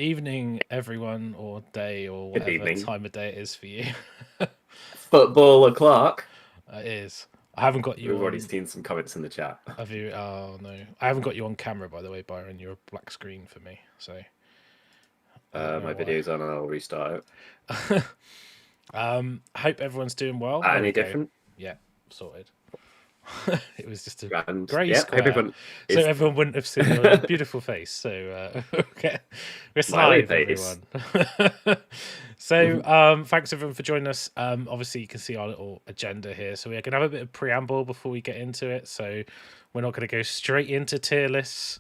Evening, everyone, or day, or whatever time of day it is for you. Football o'clock. It is. I haven't got you. We've already seen some comments in the chat. Have you? Oh no, I haven't got you on camera, by the way, Byron. You're a black screen for me, so. My video's on, and I'll restart it. Hope everyone's doing well. Any different? Yeah, sorted. It was just a grey square, so everyone wouldn't have seen your beautiful face. So okay, we're live, everyone. So thanks everyone for joining us. Obviously you can see our little agenda here, so we're gonna have a bit of preamble before we get into it. So we're not going to go straight into tier lists.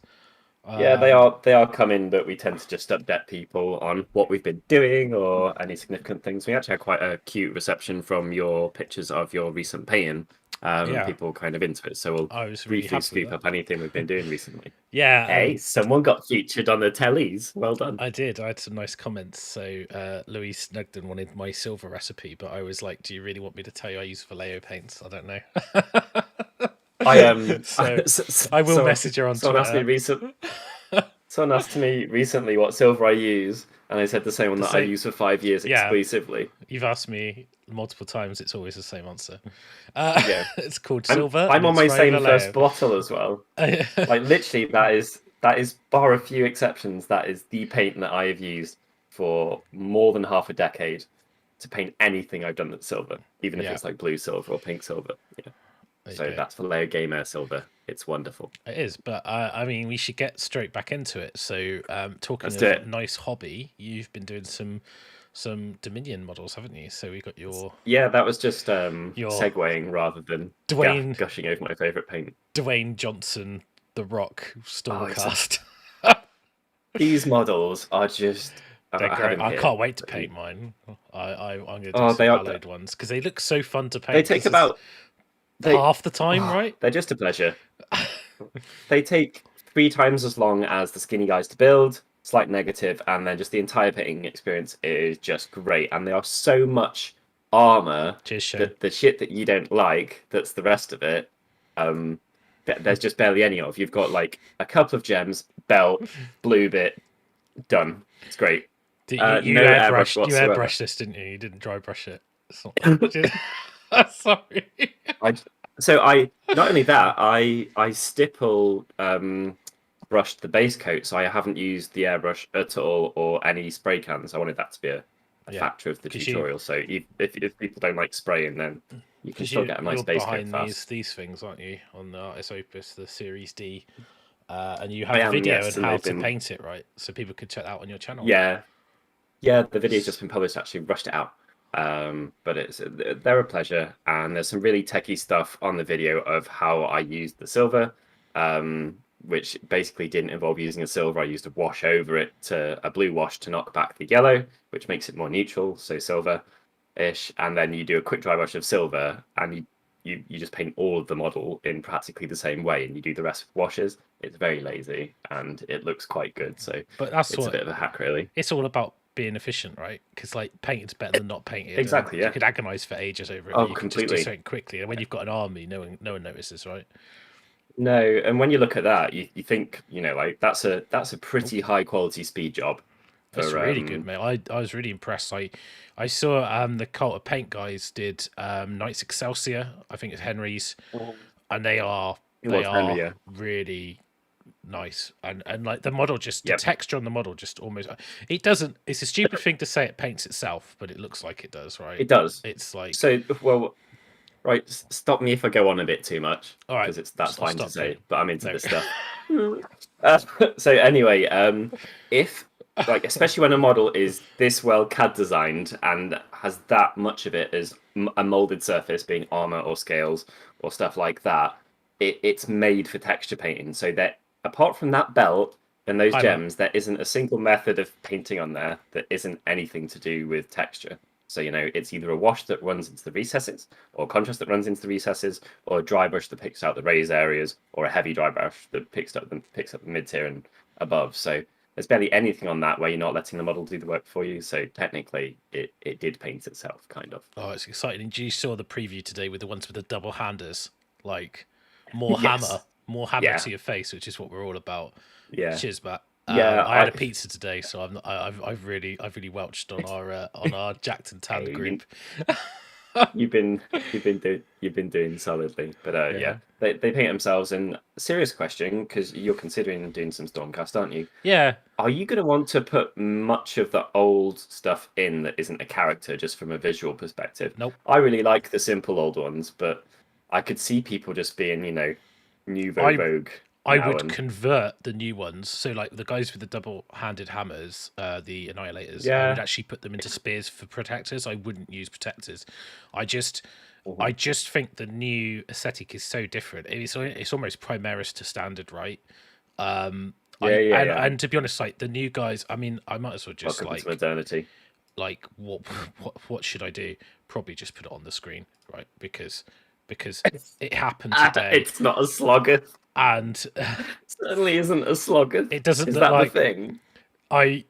Yeah, they are coming, but we tend to just update people on what we've been doing or any significant things. We actually had quite a cute reception from your pictures of your recent painting. People kind of into it, so we'll briefly scoop up anything we've been doing recently. Yeah. Hey, someone got featured on the tellies. Well done. I did. I had some nice comments. So Louis Snugden wanted my silver recipe, but I was like, "Do you really want me to tell you I use Vallejo paints? I don't know." I will message her on Twitter. Someone asked me recently what silver I use, and I said the same one that I use for 5 years exclusively. You've asked me multiple times; it's always the same answer. It's called silver. I'm on my same first bottle as well. Like literally, that is bar a few exceptions. That is the paint that I have used for more than half a decade to paint anything I've done that's silver, even if it's like blue silver or pink silver. Yeah. So that's Vallejo Gamer silver. It's wonderful. It is, but I mean, we should get straight back into it. So, talking about nice hobby, you've been doing some Dominion models, haven't you? So we got your that was just segueing rather than gushing over my favorite paint. Dwayne Johnson, The Rock, Stormcast. These models are just. They're great. I can't wait to paint mine. I'm going to do some hallowed ones because they look so fun to paint. They take about half the time, right? They're just a pleasure. They take 3 times as long as the skinny guys to build, slight negative, and then just the entire painting experience is just great. And they are so much armor that the shit that you don't like, that's the rest of it, there's just barely any of. You've got like a couple of gems, belt, blue bit, done. It's great. You airbrushed this, didn't you? You didn't dry brush it. Sorry. I not only that, I stipple brushed the base coat, so I haven't used the airbrush at all or any spray cans. I wanted that to be a factor of the tutorial. So if people don't like spraying, then you can still get a nice base coat fast. These things, aren't you, on the Artist Opus, the Series D, and you have a video on how to paint it, right? So people could check that out on your channel. Yeah, the video's just been published. Actually, rushed it out. But they're a pleasure, and there's some really techie stuff on the video of how I used the silver, which basically didn't involve using a silver. I used a wash over it, a blue wash to knock back the yellow, which makes it more neutral, so silver-ish, and then you do a quick dry brush of silver, and you just paint all of the model in practically the same way, and you do the rest with washes. It's very lazy, and it looks quite good, so it's a bit of a hack, really. It's all about being efficient, right? Because like painting's better than not painting. Exactly. Yeah. You could agonize for ages over it. Oh, you completely. Can just do something quickly, and when you've got an army, no one notices, right? No, and when you look at that, you think, like that's a pretty high quality speed job. That's really good, mate. I was really impressed. I saw the Cult of Paint guys did Knights Excelsior. I think it's Henry's, and they are really nice, and like the model the texture on the model just almost it's a stupid thing to say it paints itself, but it looks like it does, right? It does. It's like right, stop me if I go on a bit too much, all right, because that's fine to say, but I'm into this stuff. So anyway, if especially when a model is this well CAD designed and has that much of it as a molded surface, being armor or scales or stuff like that, it's made for texture painting, so that apart from that belt and those gems, there isn't a single method of painting on there that isn't anything to do with texture. So, it's either a wash that runs into the recesses, or contrast that runs into the recesses, or a dry brush that picks out the raised areas, or a heavy dry brush that picks up the mid-tier and above. So there's barely anything on that where you're not letting the model do the work for you. So technically, it did paint itself, kind of. Oh, it's exciting. And you saw the preview today with the ones with the double handers, like more hammer to your face, which is what we're all about. Yeah. Cheers, Matt. Yeah, I had a pizza today, so I've really welched on our Jacked and Tanned group. You've been doing solidly, but Yeah. they paint themselves. And serious question, because you're considering doing some Stormcast, aren't you? Yeah. Are you going to want to put much of the old stuff in that isn't a character, just from a visual perspective? Nope. I really like the simple old ones, but I could see people just being, nouveau vogue. I would convert the new ones. So, like the guys with the double-handed hammers, the Annihilators, I would actually put them into spears for protectors. I wouldn't use protectors. I just think the new aesthetic is so different. It's almost Primaris to standard, right? And to be honest, like the new guys, I mean, I might as well just Welcome to modernity. Like what should I do? Probably just put it on the screen, right? Because it happened today. It's not a slogger. And certainly isn't a slogger. It doesn't Is look that like the thing. The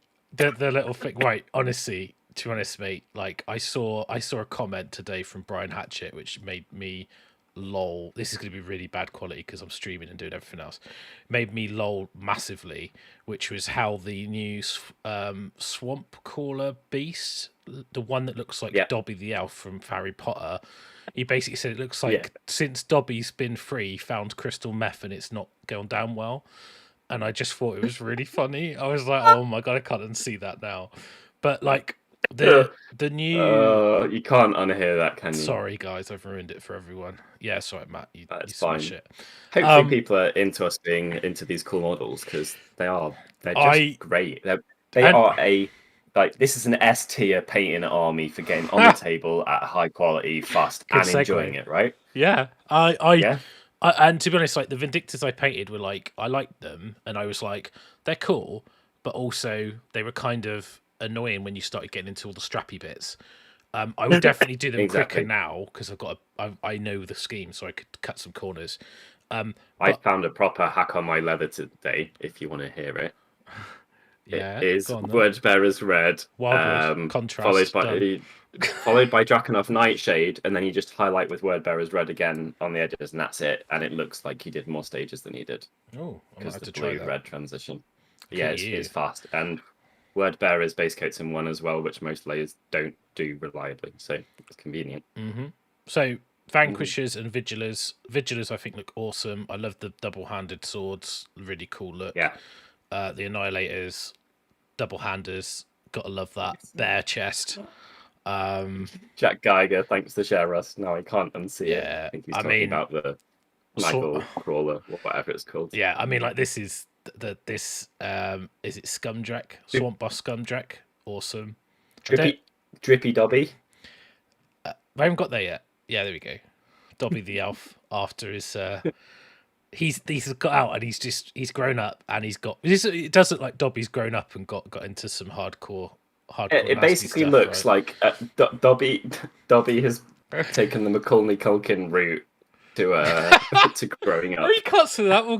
little thing. Right, honestly, to be honest, mate, like I saw a comment today from Brian Hatchett, which made me lol. This is going to be really bad quality because I'm streaming and doing everything else. Made me lol massively, which was how the new swamp caller beast, the one that looks like Dobby the elf from Harry Potter. He basically said it looks like since Dobby's been free, found crystal meth and it's not gone down well. And I just thought it was really funny. I was like, oh my god, I can't unsee that now. But like the new you can't unhear that, can you? Sorry guys, I've ruined it for everyone. Yeah, sorry Matt, you fine. It. Hopefully people are into us being into these cool models because they're just great. They are this is an S tier painting army for getting on the table at high quality, fast, and enjoying it, right? Yeah. And to be honest, like the Vindictors I painted were like, I liked them, and I was like, they're cool, but also they were kind of annoying when you started getting into all the strappy bits. I would definitely do them quicker now because I know the scheme, so I could cut some corners. I found a proper hack on my leather today. If you want to hear it. Yeah, it is Wordbearer's Red, contrast, followed by Drakenhof Nightshade, and then you just highlight with Wordbearer's Red again on the edges, and that's it. And it looks like he did more stages than he did. Oh, because the blue-red transition. Yeah, it's fast, and Wordbearer's base coats in one as well, which most layers don't do reliably, so it's convenient. Mm-hmm. So Vanquishers and Vigilers. Vigilers, I think, look awesome. I love the double-handed swords, really cool look. Yeah. The Annihilators, double-handers, gotta love that. Bare chest. Jack Geiger, thanks to share us. Now I can't unsee it. I think he's talking about the Michael Crawler or whatever it's called. Yeah, I mean, like this is is it Scumdrek? Swamp Boss Scumdrek? Awesome. Drippy Dobby. I haven't got there yet. Yeah, there we go. Dobby the elf after his he's got out and he's grown up and he's got it does look like Dobby's grown up and got into some hardcore it basically stuff, looks right? Like Dobby has taken the Macaulay Culkin route to growing up. Oh, you can't say that. We'll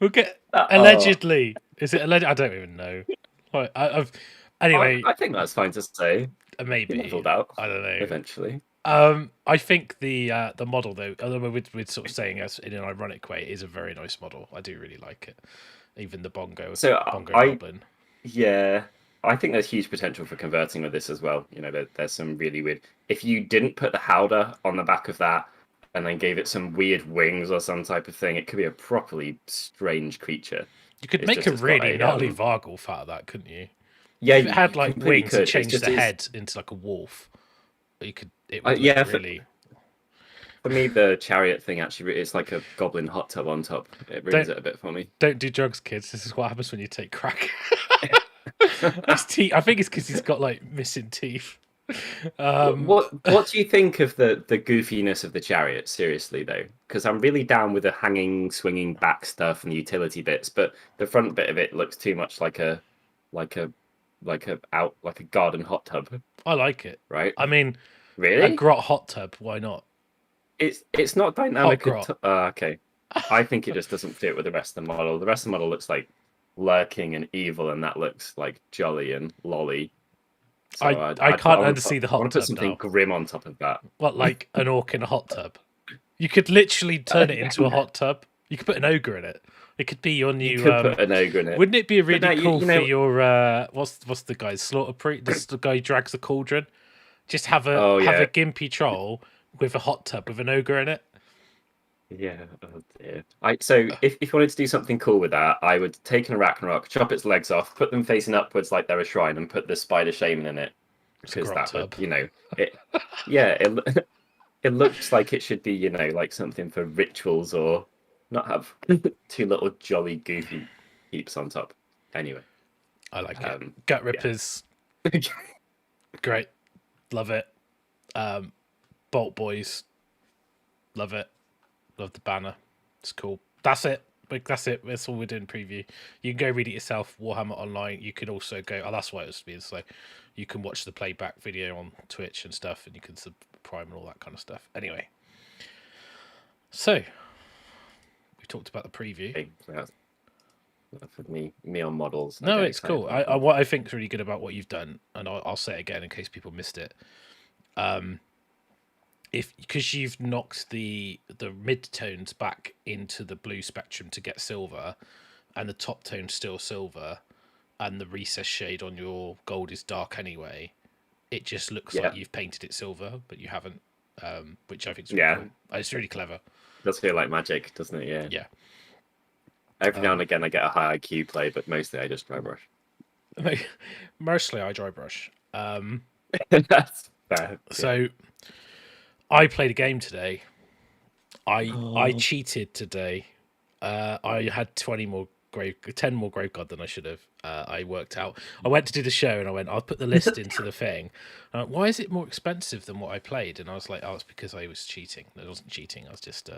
get allegedly. Is it alleged? I don't even know. Anyway, I think that's fine to say. Maybe leveled out. I don't know. Eventually. I think the model though, although we're sort of saying as in an ironic way, is a very nice model. I do really like it. Even the bongo goblin. Yeah, I think there's huge potential for converting with this as well. You know, there's some really weird. If you didn't put the howdah on the back of that and then gave it some weird wings or some type of thing, it could be a properly strange creature. You could make a really gnarly Varghulf out of that, couldn't you? Yeah, if it had like wings and changed the head into like a wolf. You could. It would really. For me, the chariot thing actually, it's like a goblin hot tub on top. It ruins it a bit for me. Don't do drugs, kids. This is what happens when you take crack. His teeth. I think it's because he's got like missing teeth. What do you think of the goofiness of the chariot? Seriously though, because I'm really down with the hanging, swinging back stuff and the utility bits, but the front bit of it looks too much like a garden hot tub. I like it. Right? I mean, really, a grot hot tub. Why not? It's not dynamic. Okay. I think it just doesn't fit with the rest of the model. The rest of the model looks like lurking and evil, and that looks like jolly and lolly. So I can't unsee the hot tub. Put something grim on top of that. What, like an orc in a hot tub? You could literally turn it into a hot tub. You could put an ogre in it. It could be your new. You could put an ogre in it. Wouldn't it be really no, cool for your what's the guy's slaughter priest? This is the guy who drags the cauldron. Just have a have a gimpy troll with a hot tub with an ogre in it. Yeah, oh dear. So if you wanted to do something cool with that, I would take an Arachnarok, chop its legs off, put them facing upwards like they're a shrine, and put the spider shaman in it. Because that would, it looks like it should be, like something for rituals or not have two little jolly goofy heaps on top. Anyway. I like it. Gut rippers. Yeah. Great. Love it. Bolt boys. Love it. Love the banner. It's cool. That's it. That's it. That's all we're doing preview. You can go read it yourself. Warhammer Online. You can also go. Oh, that's why it was being so. You can watch the playback video on Twitch and stuff, and you can subscribe and all that kind of stuff. Anyway, so we talked about the preview. For me on models. No, it's cool. What I think is really good about what you've done, and I'll say it again in case people missed it. Because you've knocked the mid tones back into the blue spectrum to get silver, and the top tone's still silver, and the recess shade on your gold is dark anyway, it just looks like you've painted it silver, but you haven't, which I think is really cool. It's really clever. It does feel like magic, doesn't it? Yeah. Every now and again I get a high IQ play, but mostly I just dry brush. Mostly I dry brush. That's fair. So I played a game today. I cheated today. I had 10 more Graveguard than I should have. I worked out. I went to do the show and I went, I'll put the list into the thing. Why is it more expensive than what I played? And I was like, it's because I was cheating. I wasn't cheating. I was just,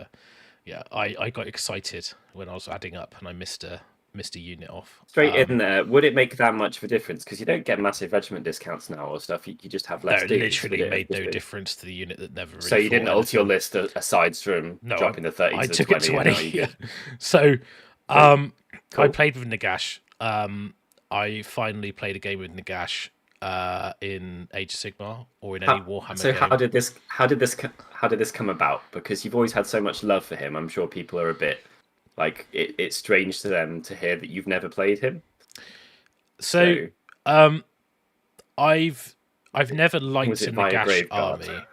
I got excited when I was adding up and I missed a unit off. Straight in there, would it make that much of a difference? Because you don't get massive regiment discounts now or stuff. You just have less. No, it literally made no difference to the unit that never. Really so you didn't alter your list aside from dropping the 30 to took 20. It 20. Yeah. So, cool. I played with Nagash. I finally played a game with Nagash in Age of Sigmar or in any Warhammer. So game. how did this come about? Because you've always had so much love for him. I'm sure people are a bit. Like it's strange to them to hear that you've never played him. So I've never liked a Nagash army.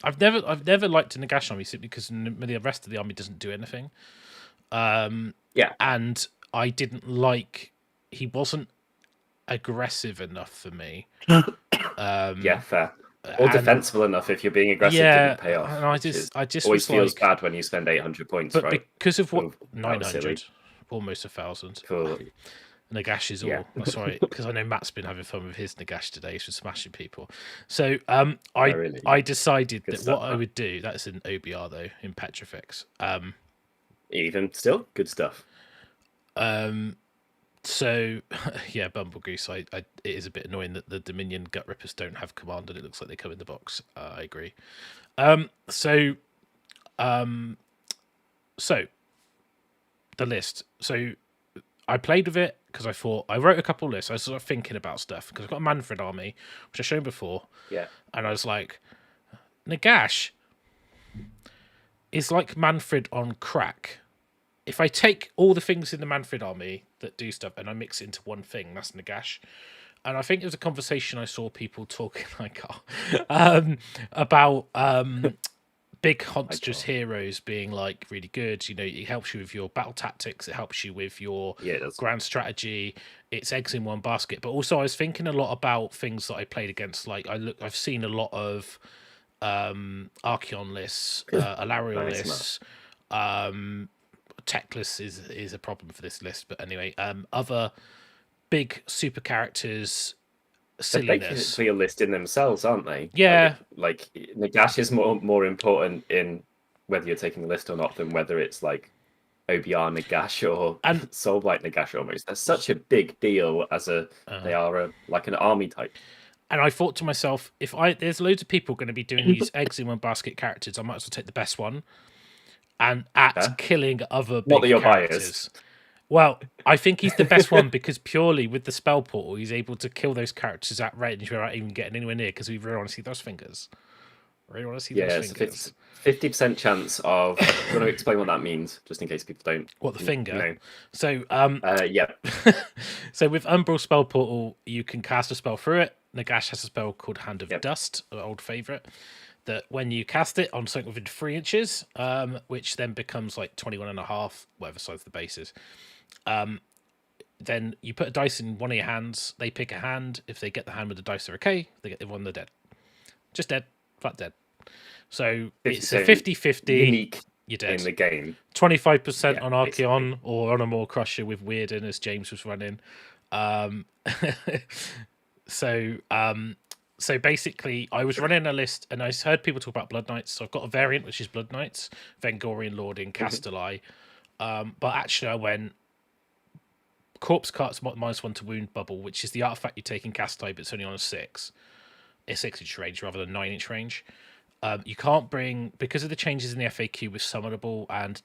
I've never liked a Nagash army simply because the rest of the army doesn't do anything. And I didn't like. He wasn't aggressive enough for me. Fair. Or defensible enough if you're being aggressive didn't pay off. And I just always feels bad when you spend 800 points, but right? Because of what 900, almost 1,000. Cool. Nagash is all. That's right, because I know Matt's been having fun with his Nagash today. He's been smashing people. So I decided that what I would do. That's in OBR though, in Petrifex. Even still, good stuff. So, Bumble Goose. It is a bit annoying that the Dominion Gut Rippers don't have command, and it looks like they come in the box. I agree. So the list. So I played with it because I thought I wrote a couple lists. I was sort of thinking about stuff because I've got a Manfred army, which I've shown before. Yeah. And I was like, Nagash is like Manfred on crack. If I take all the things in the Manfred army that do stuff and I mix it into one thing, that's Nagash. And I think it was a conversation I saw people talking about big monstrous heroes being like really good. You know, it helps you with your battle tactics. It helps you with your grand strategy. It's eggs in one basket. But also, I was thinking a lot about things that I played against. Like I've seen a lot of Archeon lists, Alariel lists. Techless is a problem for this list, but anyway, other big super characters, silliness. They're list in themselves, aren't they? Yeah, like Nagash is more important in whether you're taking the list or not than whether it's like OBR Nagash or Soulblight Nagash. Almost, that's such a big deal as they are like an army type. And I thought to myself, there's loads of people going to be doing these eggs in one basket characters, I might as well take the best one. And killing other big characters. Well, I think he's the best one because purely with the spell portal, he's able to kill those characters at range without even getting anywhere near. Because we really want to see those fingers. Really want to see those fingers. 50% chance of. Do you want to explain what that means, just in case people don't? What, the finger? know? So Yeah. so with Umbral Spell Portal, you can cast a spell through it. Nagash has a spell called Hand of Dust, an old favourite, that when you cast it on something within 3 inches, which then becomes like 21.5, whatever size the base is, then you put a dice in one of your hands, they pick a hand. If they get the hand with the dice, they're okay. If they get the one, they're dead. Just dead. Flat dead. So it's a 50-50. Unique you're dead. in the game. 25% on Archeon or on a Maw Crusher with Weirden, as James was running. So basically, I was running a list, and I heard people talk about Blood Knights. So I've got a variant, which is Blood Knights, Vengorian Lord in Castellai. But actually, I went Corpse Cart's -1 to wound bubble, which is the artifact you take in Castellai, but it's only on a 6-inch range rather than 9-inch range. You can't bring, because of the changes in the FAQ with summonable and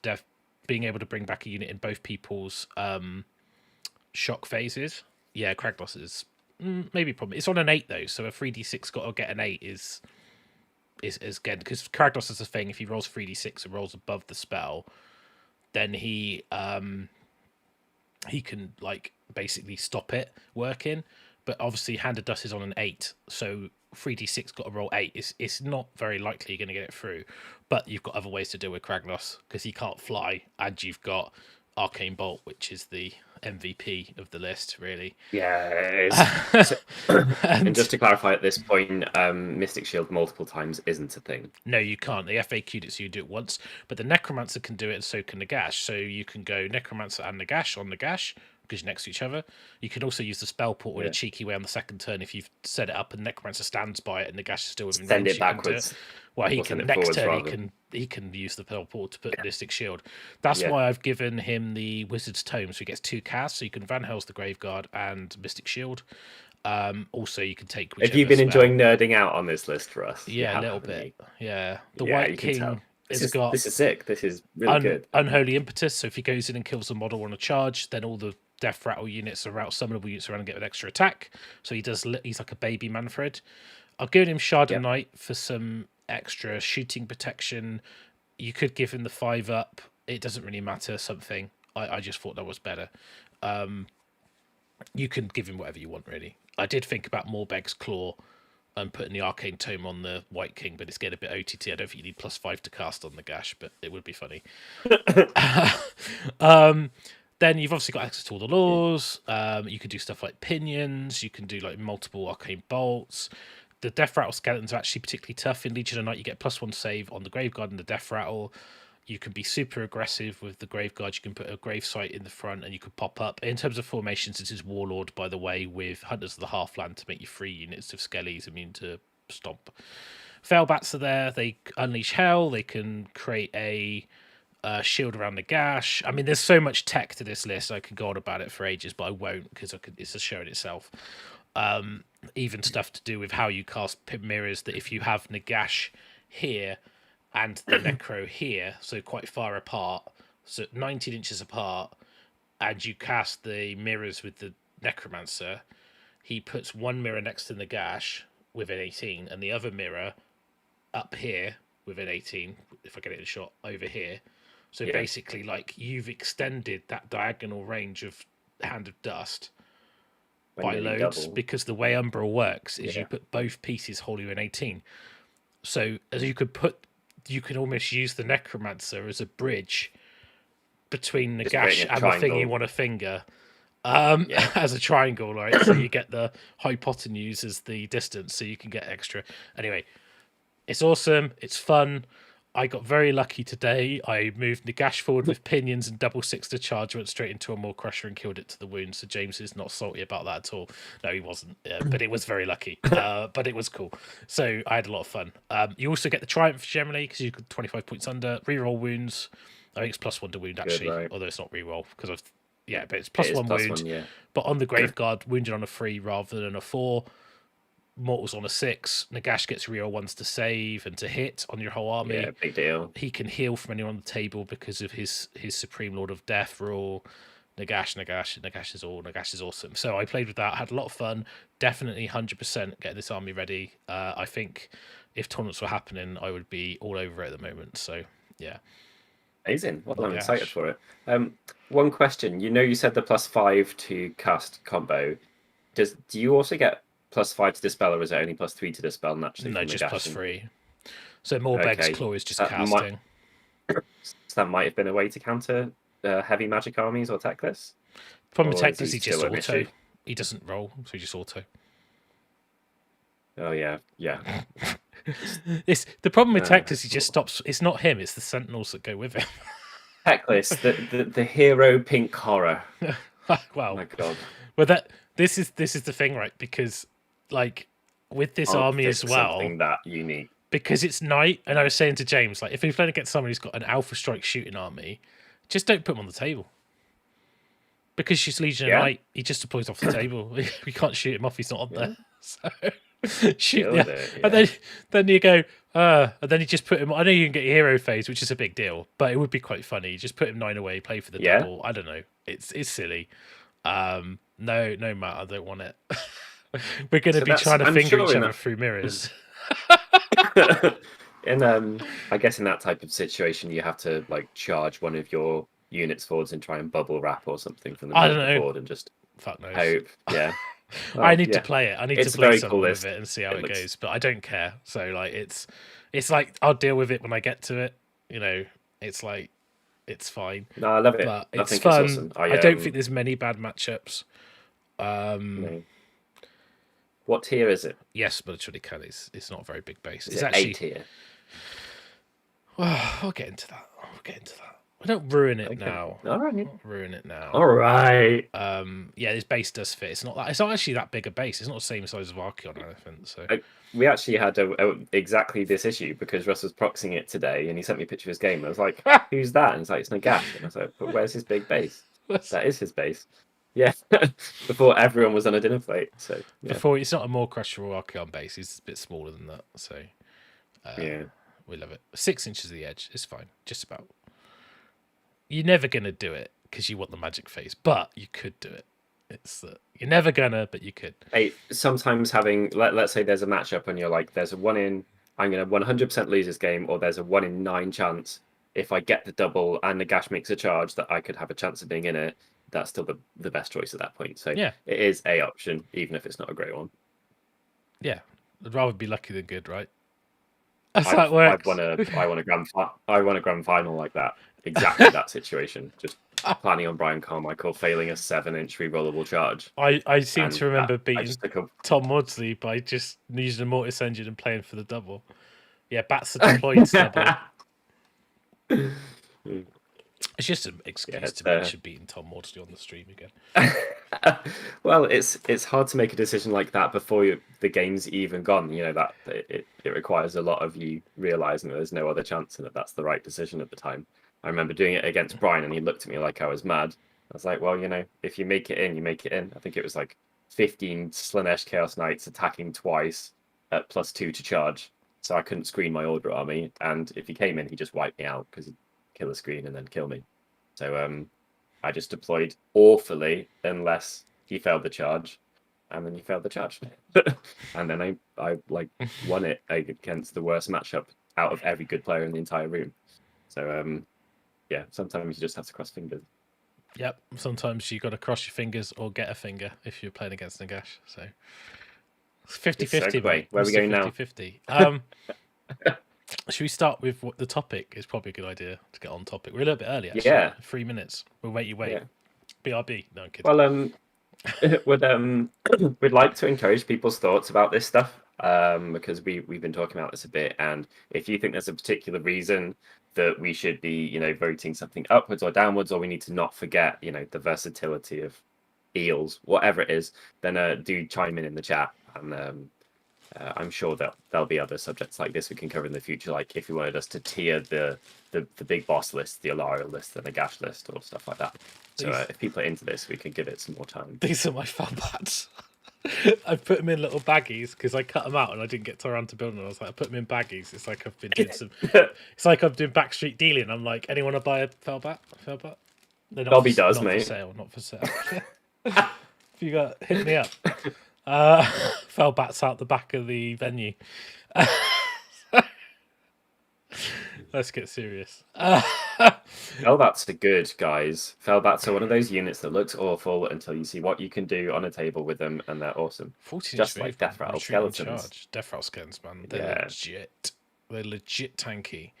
being able to bring back a unit in both people's shock phases. Yeah, Kragnos is maybe a problem. It's on an 8 though, so a 3d6 got to get an 8 is again, because Kragnos is a thing. If he rolls 3d6 and rolls above the spell, then he can like basically stop it working. But obviously, Hand of Dust is on an 8, so 3d6 got to roll 8. It's not very likely you're going to get it through. But you've got other ways to deal with Kragnos because he can't fly, and you've got Arcane Bolt, which is the MVP of the list, really. Yeah, and just to clarify at this point, Mystic Shield multiple times isn't a thing. No, you can't. The FAQ'd it so you do it once, but the Necromancer can do it, and so can Nagash. So you can go Necromancer and Nagash on Nagash because you're next to each other. You can also use the spell portal in a cheeky way on the second turn if you've set it up and Necromancer stands by it and Nagash is still within range. Send it backwards. Well, he can next turn. He can use the spell portal to put Mystic Shield. That's why I've given him the Wizard's Tome, so he gets 2 casts. So you can Van Helsing the Graveguard and Mystic Shield. Also, you can take. Have you been enjoying nerding out on this list for us? Yeah, a little bit. Yeah, the White King. This is sick. This is really good. Unholy Impetus. So if he goes in and kills a model on a charge, then all the Death Rattle units are out, summonable units around and get an extra attack. So he's like a baby Manfred. I've given him Shard of Night for some extra shooting protection. You could give him the 5-up. It doesn't really matter. Something. I just thought that was better. You can give him whatever you want, really. I did think about Morbeg's Claw and putting the Arcane Tome on the White King, but it's getting a bit OTT. I don't think you need +5 to cast on the Gash, but it would be funny. Then you've obviously got access to all the laws. You can do stuff like pinions. You can do like multiple Arcane Bolts. The Death Rattle skeletons are actually particularly tough. In Legion of Night, you get +1 save on the Graveguard and the Death Rattle. You can be super aggressive with the Graveguard. You can put a Gravesite in the front and you could pop up. In terms of formations, this is Warlord, by the way, with Hunters of the Halfland to make you 3 units of Skellies immune to Stomp. Failbats are there. They unleash Hell. They can create a shield around the Gash. I mean, there's so much tech to this list. I could go on about it for ages, but I won't because it's a show in itself. Even stuff to do with how you cast Pit Mirrors, that if you have Nagash here and the Necro here, so quite far apart, so 19 inches apart, and you cast the mirrors with the Necromancer, he puts one mirror next to Nagash with an 18 and the other mirror up here with an 18, if I get it in shot, over here. So basically, like, you've extended that diagonal range of Hand of Dust by loads, because the way Umbra works is you put both pieces wholly in 18. So as you could almost use the Necromancer as a bridge between Nagash and the thing you want to finger as a triangle, right? So you get the hypotenuse as the distance, so you can get extra. Anyway, it's awesome. It's fun. I got very lucky today. I moved Nagash forward with pinions and double 6 to charge, went straight into a Maw Crusher and killed it to the wound. So James is not salty about that at all. No, he wasn't. But it was very lucky. But it was cool. So I had a lot of fun. You also get the Triumph generally because you got 25 points under. Reroll wounds. I think it's +1 to wound actually, right. Although it's not reroll because but it's +1 wound. But on the Graveguard, wounded on a 3 rather than a 4. Mortals on a 6. Nagash gets reroll 1s to save and to hit on your whole army. Yeah, big deal. He can heal from anyone on the table because of his Supreme Lord of Death rule. Nagash is awesome. So I played with that, had a lot of fun. Definitely 100% getting this army ready. I think if tournaments were happening, I would be all over it at the moment. So yeah. Amazing. Well, I'm excited for it. One question. You said the +5 to cast combo. Do you also get +5 to dispel, or is it only +3 to dispel naturally? No, just +3. So Morbeg's Claw is just casting. So that might have been a way to counter heavy magic armies or tech lists. Problem with tech lists, he just auto. He doesn't roll, so he just auto. Oh yeah. The problem with tech lists, he just stops. It's not him; it's the Sentinels that go with him. Tech list, the hero pink horror. Wow. Oh my god. Well, this is the thing, right? Because like with this army as well, something that unique. Because it's night, and I was saying to James, like, if you're playing against someone who's got an Alpha Strike shooting army, just don't put him on the table. Because she's Legion of Night, he just deploys off the table. We can't shoot him off; he's not on there. So shoot, and then you go, and then you just put him. I know you can get your hero phase, which is a big deal, but it would be quite funny. You just put him 9 away, play for the double. I don't know. It's silly. No, Matt, I don't want it. We're going to be trying to finger each other through mirrors. And I guess in that type of situation, you have to like charge one of your units forwards and try and bubble wrap or something from the middle of the board and just hope. Yeah. Well, I need to play it. I need to play something with it and see how it goes. But I don't care. So like it's like I'll deal with it when I get to it. It's like it's fine. No, I love it. But it's fun. It's awesome. I don't think there's many bad matchups. No. What tier is it? Yes, but it can. It's not a very big base. It's actually A tier. Well, I'll get into that. I don't ruin it now. All right. Ruin it now. All right. Yeah, this base does fit. It's not actually that big a base. It's not the same size as Archeon or anything. So we actually had exactly this issue because Russ was proxying it today, and he sent me a picture of his game. I was like, "Who's that?" And it's like, "It's Nagash." And I was like, "But where's his big base?" That is his base. Yeah, before everyone was on a dinner plate. So before it's not a more crushable Archeon base. He's a bit smaller than that. So we love it. 6 inches of the edge. It's fine. Just about. You're never gonna do it because you want the magic phase, but you could do it. You're never gonna, but you could. Hey, sometimes having let's say there's a matchup and you're like, there's a 1 in, I'm gonna 100% lose this game, or there's a 1 in 9 chance if I get the double and Nagash makes a charge that I could have a chance of being in it. That's still the best choice at that point. So it is a option, even if it's not a great one. Yeah, I'd rather be lucky than good, right? That's how it works. I want a grand final like that. Exactly that situation. Just planning on Brian Carmichael failing a 7-inch rerollable charge. I seem to remember beating Tom Maudsley by just using a Mortis engine and playing for the double. Yeah, Bats are deployed double. It's just an excuse to mention beating Tom Maudsley on the stream again. Well, it's hard to make a decision like that before the game's even gone. That it requires a lot of you realizing that there's no other chance and that that's the right decision at the time. I remember doing it against Brian, and he looked at me like I was mad. I was like, well, if you make it in, you make it in. I think it was like 15 Slaanesh Chaos Knights attacking twice at +2 to charge. So I couldn't screen my Order army. And if he came in, he just wiped me out because he'd kill the screen and then kill me. So I just deployed awfully unless he failed the charge. And then he failed the charge. And then I won it against the worst matchup out of every good player in the entire room. So sometimes you just have to cross fingers. Yep, sometimes you got to cross your fingers or get a finger if you're playing against Nagash. So it's 50-50, mate. Where are we going 50-50. Should we start with what the topic? It's probably a good idea to get on topic. We're a little bit early, actually. Yeah. 3 minutes. We'll wait. Yeah. BRB. No, I'm kidding. Well, we'd like to encourage people's thoughts about this stuff because we've been talking about this a bit. And if you think there's a particular reason that we should be, voting something upwards or downwards, or we need to not forget, the versatility of eels, whatever it is, then do chime in the chat. And I'm sure that there'll be other subjects like this we can cover in the future, like if you wanted us to tier the big boss list, the Alariel list, the Nagash list, or stuff like that. So if people are into this, we can give it some more time. These are my fun bats. I put them in little baggies because I cut them out and I didn't get around to building them. I was like, I put them in baggies. It's like I've been doing it's like I'm doing backstreet dealing. I'm like, anyone to buy a Felbat? Bobby does, not mate. For sale, not for sale. If you hit me up. Felbat's out the back of the venue. Let's get serious. Felbats are good, guys. Felbats are one of those units that looks awful until you see what you can do on a table with them, and they're awesome. 14 Just like Death Rattle Skeletons. Death Rattle Skeletons, man. They're legit. They're legit tanky.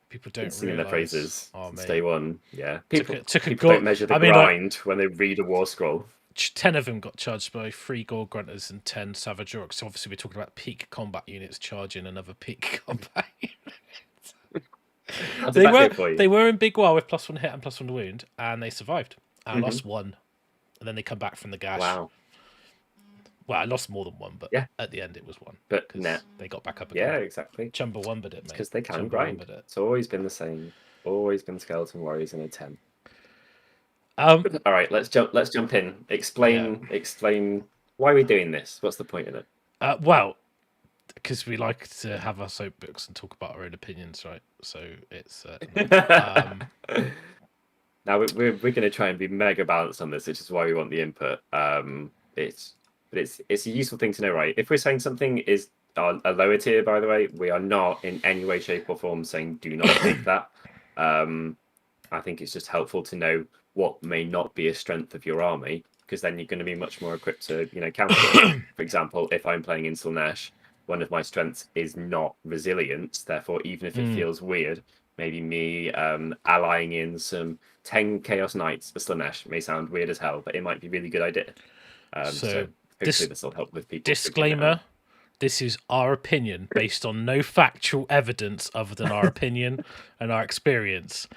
People don't singing realize. Their praises. Oh, since day one. Yeah. People people don't measure the grind when they read a war scroll. 10 of them got charged by 3 Gore Grunters and 10 Savage Orcs. So obviously we're talking about peak combat units charging another peak combat unit. They were in Big War with +1 hit and +1 wound, and they survived. I lost 1. And then they come back from the gash. Wow. Well, I lost more than 1, but at the end it was 1. But they got back up again. Yeah, exactly. Chumba Wumbered it, mate. Because they can grind. It's always been the same. Always been Skeleton Warriors in a 10. All right, let's jump in. Explain why we're doing this. What's the point in it? Well, because we like to have our soapbox and talk about our own opinions, right? So it's now we're going to try and be mega balanced on this, which is why we want the input. It's a useful thing to know, right? If we're saying something is a lower tier, by the way, we are not in any way, shape, or form saying do not take that. I think it's just helpful to know what may not be a strength of your army, because then you're going to be much more equipped to, counter it. For example, if I'm playing in Slaanesh, one of my strengths is not resilience. Therefore, even if it feels weird, maybe me allying in some 10 Chaos Knights for Slaanesh may sound weird as hell, but it might be a really good idea. So hopefully this will help with people. Disclaimer, this is our opinion based on no factual evidence other than our opinion and our experience.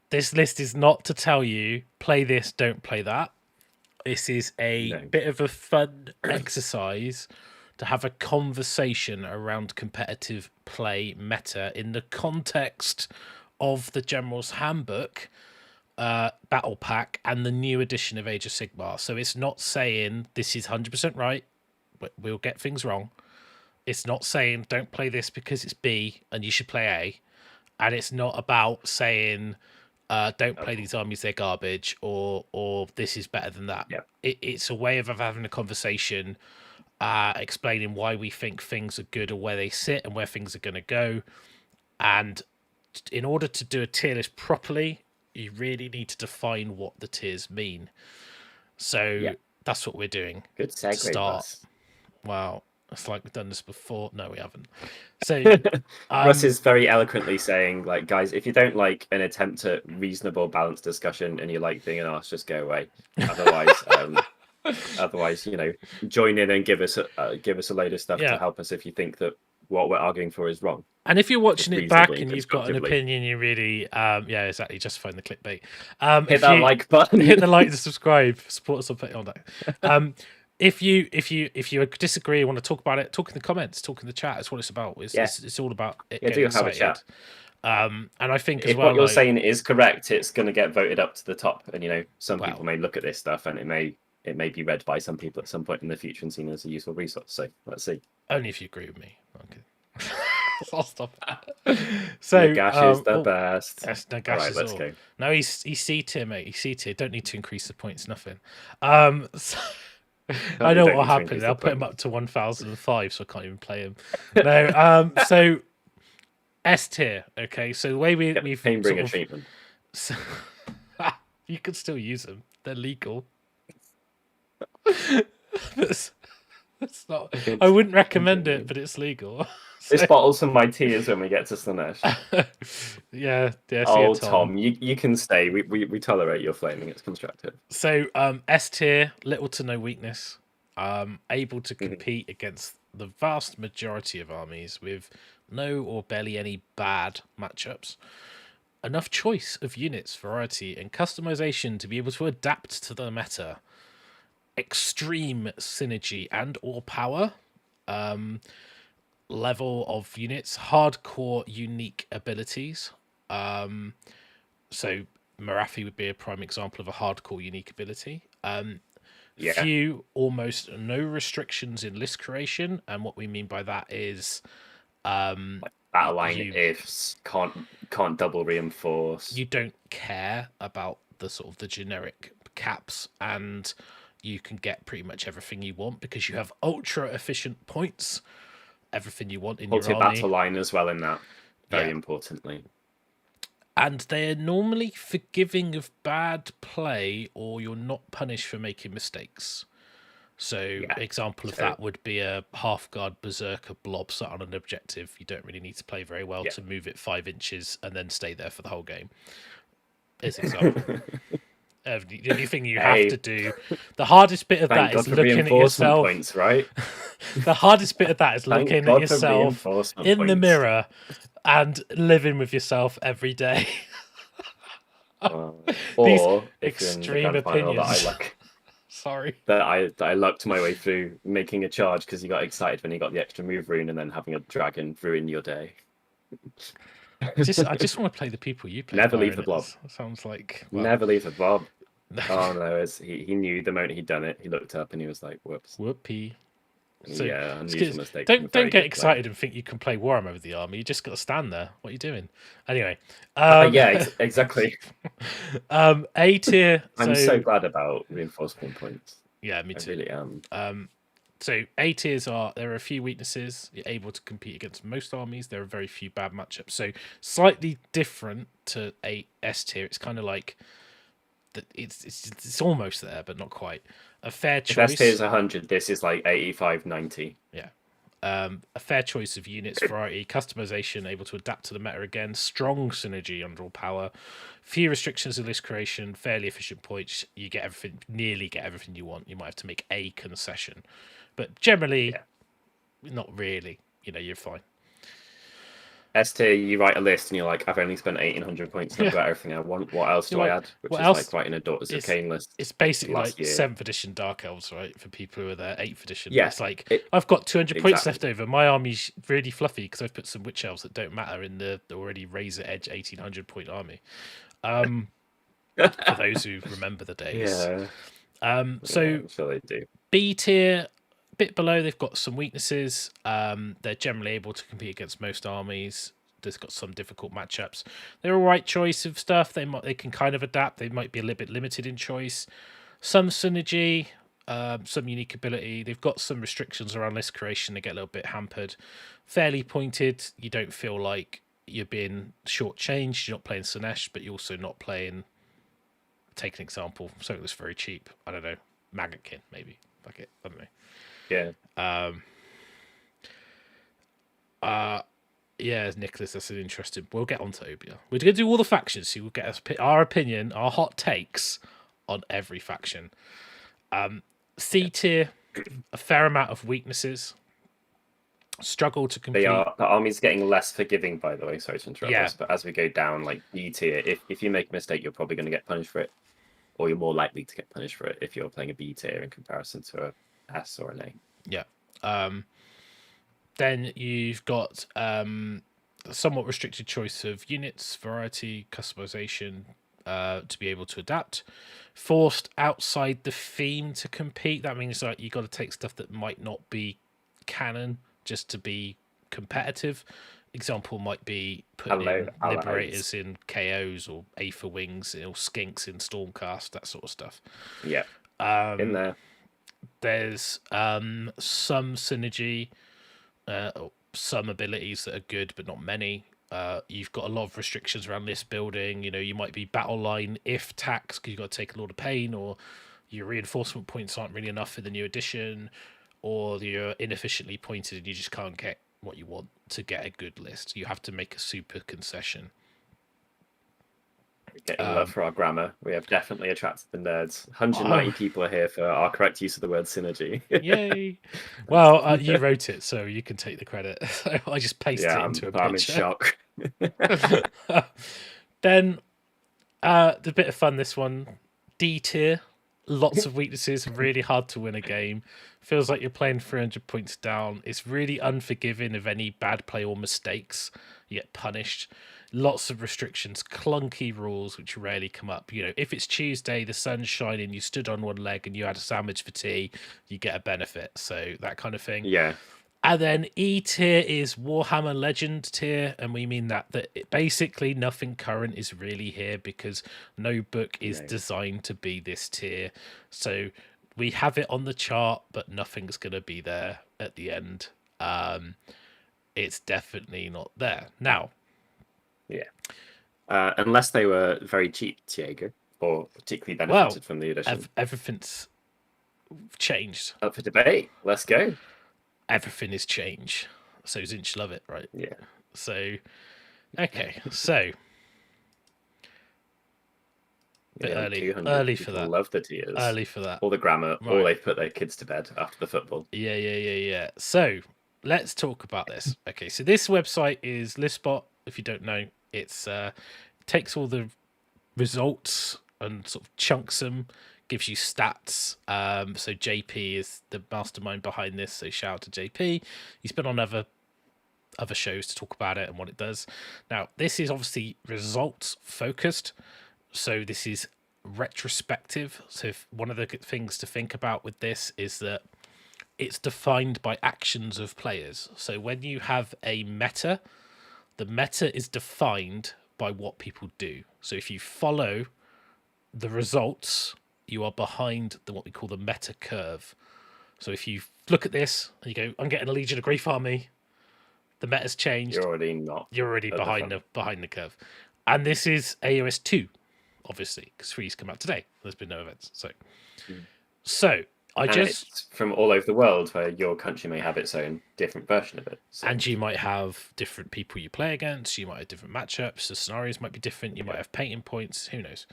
This list is not to tell you, play this, don't play that. This is a bit of a fun exercise to have a conversation around competitive play meta in the context of the General's Handbook, Battle Pack, and the new edition of Age of Sigmar. So it's not saying this is 100% right, but we'll get things wrong. It's not saying don't play this because it's B and you should play A. And it's not about saying don't play these armies, they're garbage, or this is better than that. Yep. It's a way of having a conversation, explaining why we think things are good or where they sit and where things are going to go. And in order to do a tier list properly, you really need to define what the tiers mean. So that's what we're doing. Good segue. Start. Wow. It's like we've done this before. No, we haven't. So Russ is very eloquently saying, like, guys, if you don't like an attempt at reasonable, balanced discussion and you like being an arse, just go away. Otherwise, join in and give us a load of stuff to help us if you think that what we're arguing for is wrong. And if you're watching it back and you've got an opinion, you really, exactly, just find the clickbait. Hit that like button. Hit the like and subscribe. Support us on that. If you disagree, want to talk about it, talk in the comments, talk in the chat. That's what it's about. It's all about it. Yeah, do have a chat. And I think if what you're saying is correct, it's going to get voted up to the top. And some people may look at this stuff and it may be read by some people at some point in the future and seen as a useful resource. So let's see. Only if you agree with me. Okay. I'll stop. So Nagash is the best. Yes, Nagash right, is let's all. go. No, he's C tier, mate. He's C tier. Don't need to increase the points. Nothing. I know what will happen. I'll put him up to 1005, so I can't even play him. No. So S tier. Okay. So the way we've Painbringer treatment. So, you can still use them. They're legal. That's not. I wouldn't recommend it, but it's legal. This bottle's for my tears when we get to Slaanesh. yeah. Oh, Tom, you can stay. We tolerate your flaming. It's constructive. So, S tier, little to no weakness. Able to compete against the vast majority of armies with no or barely any bad matchups. Enough choice of units, variety, and customization to be able to adapt to the meta. Extreme synergy and or power. Level of units, hardcore unique abilities. So Marathi would be a prime example of a hardcore unique ability. Few, almost no restrictions in list creation, and what we mean by that is battle line ifs, can't double reinforce. You don't care about the sort of the generic caps, and you can get pretty much everything you want because you have ultra efficient points. Everything you want in your army. Battle line as well in that. very importantly. And they're normally forgiving of bad play, or you're not punished for making mistakes. So, example of that would be a half-guard berserker blob sat on an objective. You don't really need to play very well to move it 5 inches and then stay there for the whole game. As an example. The only thing you have to do, the hardest bit of that is looking at yourself. Points, right? The hardest bit of that is looking at yourself in the mirror and living with yourself every day. Or these if extreme opinions. That I lucked my way through making a charge because you got excited when you got the extra move rune, and then having a dragon ruin your day. I just want to play the people you play. Never leave the blob. Sounds like never leave the blob. Oh no! He knew the moment he'd done it. He looked up and he was like, "Whoops, whoopee." So, yeah, unusual mistake. Don't get excited and think you can play Warhammer with the army. You just got to stand there. What are you doing? Anyway. Exactly. A tier. I'm so glad about reinforcement points. Yeah, me too. I really am. So A tiers there are a few weaknesses. You're able to compete against most armies. There are very few bad matchups. So slightly different to a S tier. It's kind of like it's almost there, but not quite. A fair choice. If S tier is 100, this is like 85, 90. Yeah. A fair choice of units, variety, customization, able to adapt to the meta again, strong synergy under all power, few restrictions of list creation, fairly efficient points. You get everything, nearly get everything you want. You might have to make a concession, but generally, not really. You're fine. S tier, you write a list and you're like, I've only spent 1,800 points and I've got everything I want. What else do I add? Which is like writing a Daughters of Khaine list. It's basically like 7th edition Dark Elves, right? For people who are there, 8th edition. Yeah, it's like, I've got 200 points left over. My army's really fluffy because I've put some Witch Elves that don't matter in the already Razor Edge 1,800 point army. For those who remember the days. I'm sure they do. B tier, bit below, they've got some weaknesses. They're generally able to compete against most armies. There's got some difficult matchups. They're a right choice of stuff. They can kind of adapt. They might be a little bit limited in choice. Some synergy, some unique ability. They've got some restrictions around list creation. They get a little bit hampered. Fairly pointed. You don't feel like you're being shortchanged. You're not playing Slaanesh, but you're also not playing. Take an example. Something that's very cheap. I don't know. Maggotkin, maybe. Fuck it. I don't know. Yeah. Yeah, Nicholas, that's an interesting. We'll get onto Obia. We're going to do all the factions, so we'll get our opinion, our hot takes on every faction. C tier, a fair amount of weaknesses. Struggle to compete. The army's getting less forgiving, by the way. Sorry to interrupt us, but as we go down, like B tier, if you make a mistake, you're probably going to get punished for it, or you're more likely to get punished for it if you're playing a B tier in comparison to a S or an A. Yeah. Then you've got somewhat restricted choice of units, variety, customization to be able to adapt. Forced outside the theme to compete. That means like you got to take stuff that might not be canon just to be competitive. Example might be putting in Liberators in KOs or Aether Wings or Skinks in Stormcast, that sort of stuff. Yeah. In there. There's some synergy, some abilities that are good, but not many. You've got a lot of restrictions around list building. You might be battle line if tax because you've got to take a lot of pain, or your reinforcement points aren't really enough for the new edition, or you're inefficiently pointed and you just can't get what you want to get a good list. You have to make a super concession. Getting love for our grammar. We have definitely attracted the nerds. 190 people are here for our correct use of the word synergy. Yay! Well, you wrote it, so you can take the credit. I just pasted it into a picture. I'm in shock. Then, the bit of fun, this one. D tier. Lots of weaknesses, really hard to win a game. Feels like you're playing 300 points down. It's really unforgiving of any bad play or mistakes. You get punished. Lots of restrictions, clunky rules which rarely come up. If it's Tuesday, the sun's shining, you stood on one leg and you had a sandwich for tea, you get a benefit. So that kind of thing. Yeah. And then E tier is Warhammer Legend tier, and we mean that basically nothing current is really here because no book is designed to be this tier. So we have it on the chart, but nothing's going to be there at the end. It's definitely not there. Now, Yeah. Unless they were very cheap, Diego, or particularly benefited from the edition. Everything's changed. Up for debate. Let's go. Everything is change. So Tzeentch love it, right? Yeah. So, okay. So, early for that. Love the tiers. Early for that. All the grammar. Right. All they put their kids to bed after the football. Yeah. So, let's talk about this. Okay, so this website is Listbot. If you don't know, it's takes all the results and sort of chunks them, gives you stats. So JP is the mastermind behind this. So shout out to JP. He's been on other shows to talk about it and what it does. Now, this is obviously results focused. So this is retrospective. So one of the things to think about with this is that it's defined by actions of players. So when you have a meta, the meta is defined by what people do. So if you follow the results, you are behind what we call the meta curve. So if you look at this and you go, I'm getting a Legion of Grief army, the meta's changed. You're already not. You're already behind the curve. And this is AOS 2, obviously, because 3's come out today. There's been no events. So it's from all over the world, where your country may have its own different version of it. So. And you might have different people you play against. You might have different matchups. The scenarios might be different. You might have painting points. Who knows?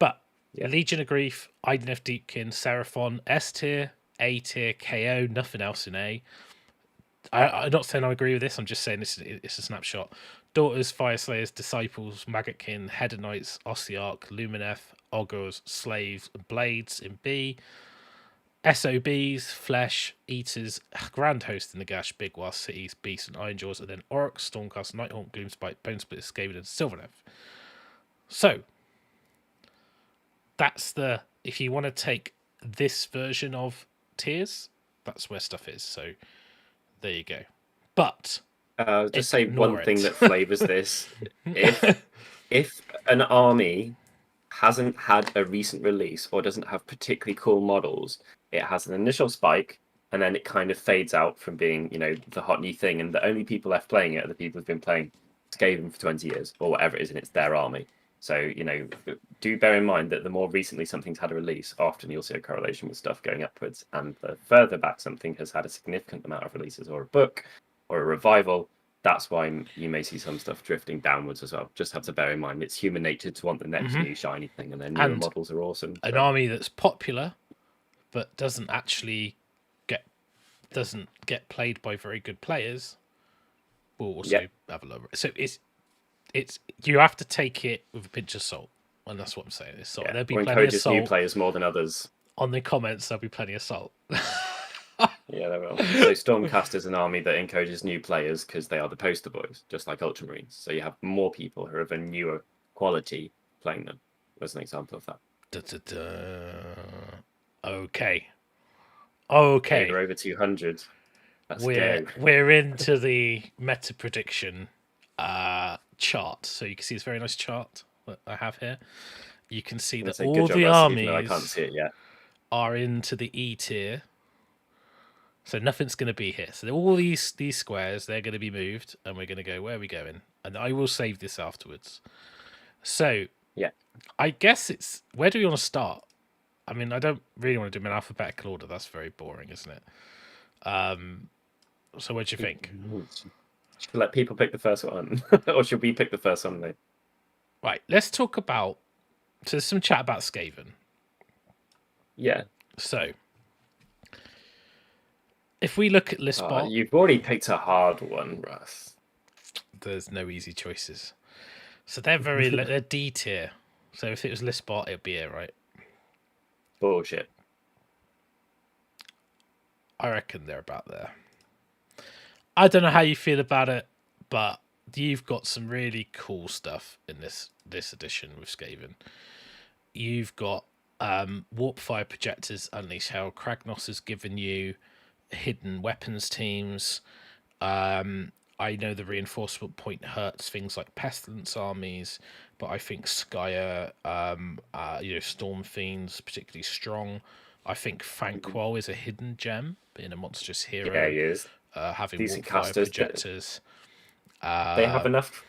But Legion of Grief, Idoneth Deepkin, Seraphon, S tier, A tier, KO, nothing else in A. I'm not saying I agree with this. I'm just saying it's a snapshot. Daughters, Fyreslayers, Disciples, Maggotkin, Hedonites, Ossiarch, Lumineth, Ogors, Slaves, and Blades in B. SOBs, Flesh, Eaters, Grand Host in the Gash, Big Wasp, Cities, Beasts, and Ironjaws, and then Orruk, Stormcast, Nighthaunt, Gloomspite, Bonesplitters, Skaven, and Sylvaneth. So, that's if you want to take this version of tiers, that's where stuff is. So, there you go. But, just say one thing that flavors this. If an army hasn't had a recent release or doesn't have particularly cool models, it has an initial spike and then it kind of fades out from being, the hot new thing. And the only people left playing it are the people who've been playing Skaven for 20 years or whatever it is, and it's their army. So, do bear in mind that the more recently something's had a release, often you'll see a correlation with stuff going upwards. And the further back something has had a significant amount of releases or a book or a revival, that's why you may see some stuff drifting downwards as well. Just have to bear in mind it's human nature to want the next new shiny thing, and then newer models are awesome. An army that's popular but doesn't actually get played by very good players will also have a lower. So it's you have to take it with a pinch of salt, and that's what I'm saying. There'll be plenty of salt. New players more than others. On the comments, there'll be plenty of salt. Yeah, there will. So Stormcast is an army that encourages new players because they are the poster boys, just like Ultramarines. So you have more people who are of a newer quality playing them. As an example of that. Okay. We're over 200. We're into the meta prediction chart. So you can see this very nice chart that I have here. You can see that all the armies I can't see it yet. Are into the E tier. So nothing's going to be here. So all these squares, they're going to be moved, and we're going to go, where are we going? And I will save this afterwards. So I guess it's, where do we want to start? I mean, I don't really want to do them in alphabetical order. That's very boring, isn't it? So what do you think? Should we let people pick the first one? Or should we pick the first one, though? Right, let's talk about, so there's some chat about Skaven. Yeah. So, if we look at Listbot... you've already picked a hard one, Russ. There's no easy choices. So they're they're D tier. So if it was Listbot, it'd be it, right? Bullshit. I reckon they're about there. I don't know how you feel about it, but you've got some really cool stuff in this edition with Skaven. You've got Warp Fire Projectors, Unleash Hell. Kragnos has given you hidden weapons teams. I know the reinforcement point hurts things like Pestilence armies, but I think Skyer, Storm Fiends, particularly strong. I think Fanqual is a hidden gem, being a monstrous hero. Yeah, he is. Having Warp Fire Projectors. They have enough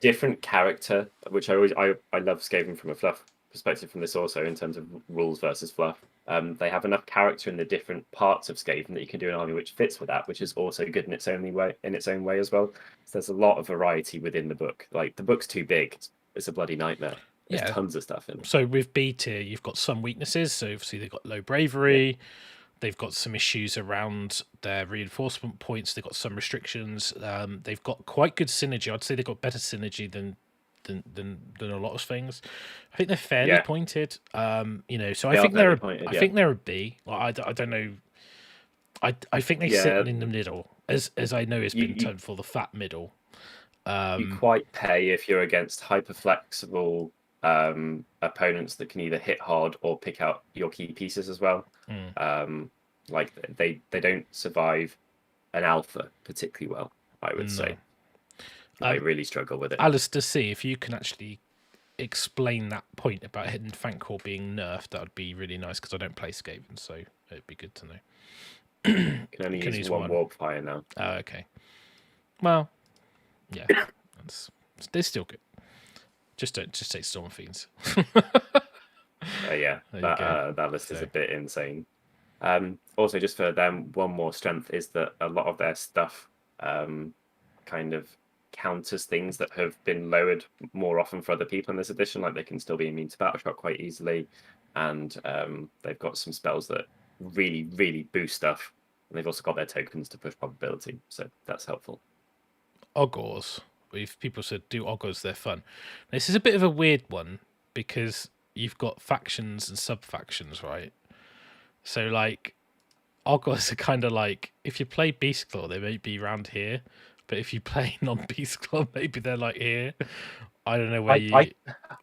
different character, which I love Skaven from a fluff perspective from this also in terms of rules versus fluff. They have enough character in the different parts of Skaven that you can do an army which fits with that, which is also good in its own way as well. So there's a lot of variety within the book. Like the book's too big; it's a bloody nightmare. There's tons of stuff in it. So with B tier, you've got some weaknesses. So obviously they've got low bravery. Yeah. They've got some issues around their reinforcement points. They've got some restrictions. They've got quite good synergy. I'd say they've got better synergy than a lot of things. I think they're fairly pointed. You know, so I think they're I think they're a B. Well, I don't know. I think they sit in the middle, as I know it's been termed for the fat middle. You quite pay if you're against hyper flexible opponents that can either hit hard or pick out your key pieces as well. Like they don't survive an alpha particularly well, I would say. They really struggle with it. Alistair C, if you can actually explain that point about Hidden Thankor being nerfed, that would be really nice, because I don't play Skaven, so it'd be good to know. You can only use one warp fire now. Oh, okay. Well, yeah, they're still good. Just don't take Storm Fiends. Yeah, that list is a bit insane. Also, just for them, one more strength is that a lot of their stuff kind of counters things that have been lowered more often for other people in this edition. Like they can still be immune to battle shock quite easily, and they've got some spells that really, really boost stuff. And they've also got their tokens to push probability, so that's helpful. Ogors. If people said do Ogors, they're fun. This is a bit of a weird one because you've got factions and sub-factions, right? So like Ogors are kind of like, if you play Beastclaw, they may be around here, but if you play non-Beastclaw, maybe they're like here. I don't know where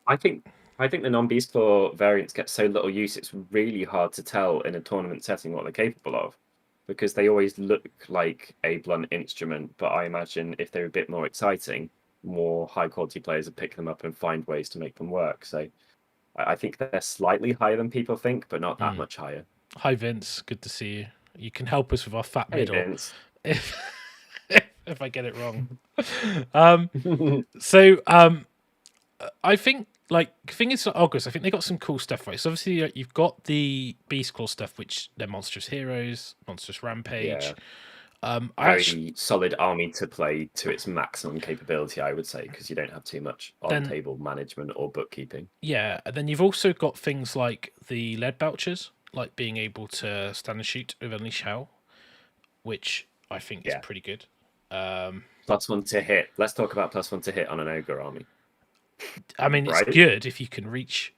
I think the non-Beastclaw variants get so little use, it's really hard to tell in a tournament setting what they're capable of, because they always look like a blunt instrument. But I imagine if they're a bit more exciting, more high-quality players would pick them up and find ways to make them work. So I think they're slightly higher than people think, but not that much higher. Hi, Vince. Good to see you. You can help us with our fat middle. Vince. If I get it wrong. I think, like, thing is, August, I think they got some cool stuff, right? So obviously you've got the Beastclaw stuff, which they're monstrous heroes, monstrous rampage. Very solid army to play to its maximum capability, I would say, because you don't have too much on-table management or bookkeeping. Yeah, and then you've also got things like the lead belchers, like being able to stand and shoot with Unleash Hell, which I think is pretty good. +1 to hit. Let's talk about +1 to hit on an ogre army. I mean, it's good if you can reach.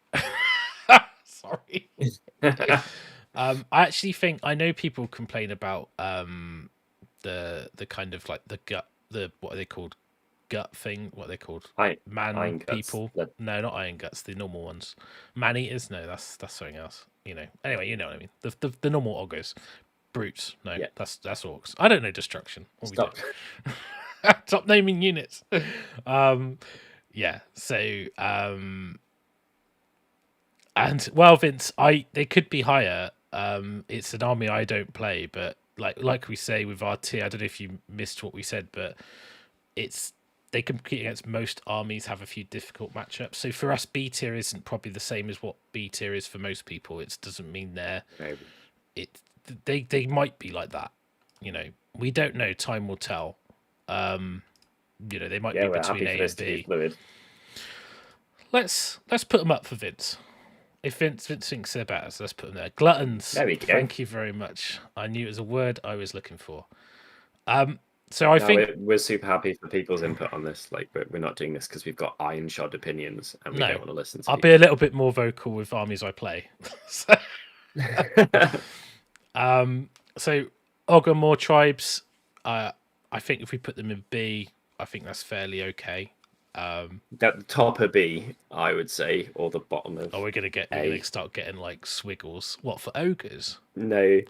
Sorry. I actually think, I know people complain about the kind of like the gut, what are they called? Gut thing? What are they called? Man people? No, not Iron Guts. The normal ones. Man eaters? No, that's something else. You know. Anyway, you know what I mean. The normal ogres. Brutes. No, that's orcs. I don't know destruction. Stop. Stop naming units. Yeah. So and well, Vince, they could be higher. It's an army I don't play, but like we say with our tier, I don't know if you missed what we said, but they compete against most armies, have a few difficult matchups. So for us, B tier isn't probably the same as what B tier is for most people. It doesn't mean they might be like that. You know, we don't know. Time will tell. You know, they might be between A and B. Let's put them up for Vince. If Vince thinks they're better, so let's put them there. Gluttons. There we go. Thank you very much. I knew it was a word I was looking for. So I think we're super happy for people's input on this. Like, we're not doing this because we've got iron-shod opinions and we don't want to listen to. I'll be a little bit more vocal with armies I play. So Ogor Mawtribes. I think if we put them in B, I think that's fairly okay. At the top of B, I would say, or the bottom of. Oh, we're gonna start getting like swiggles. What, for ogres? No,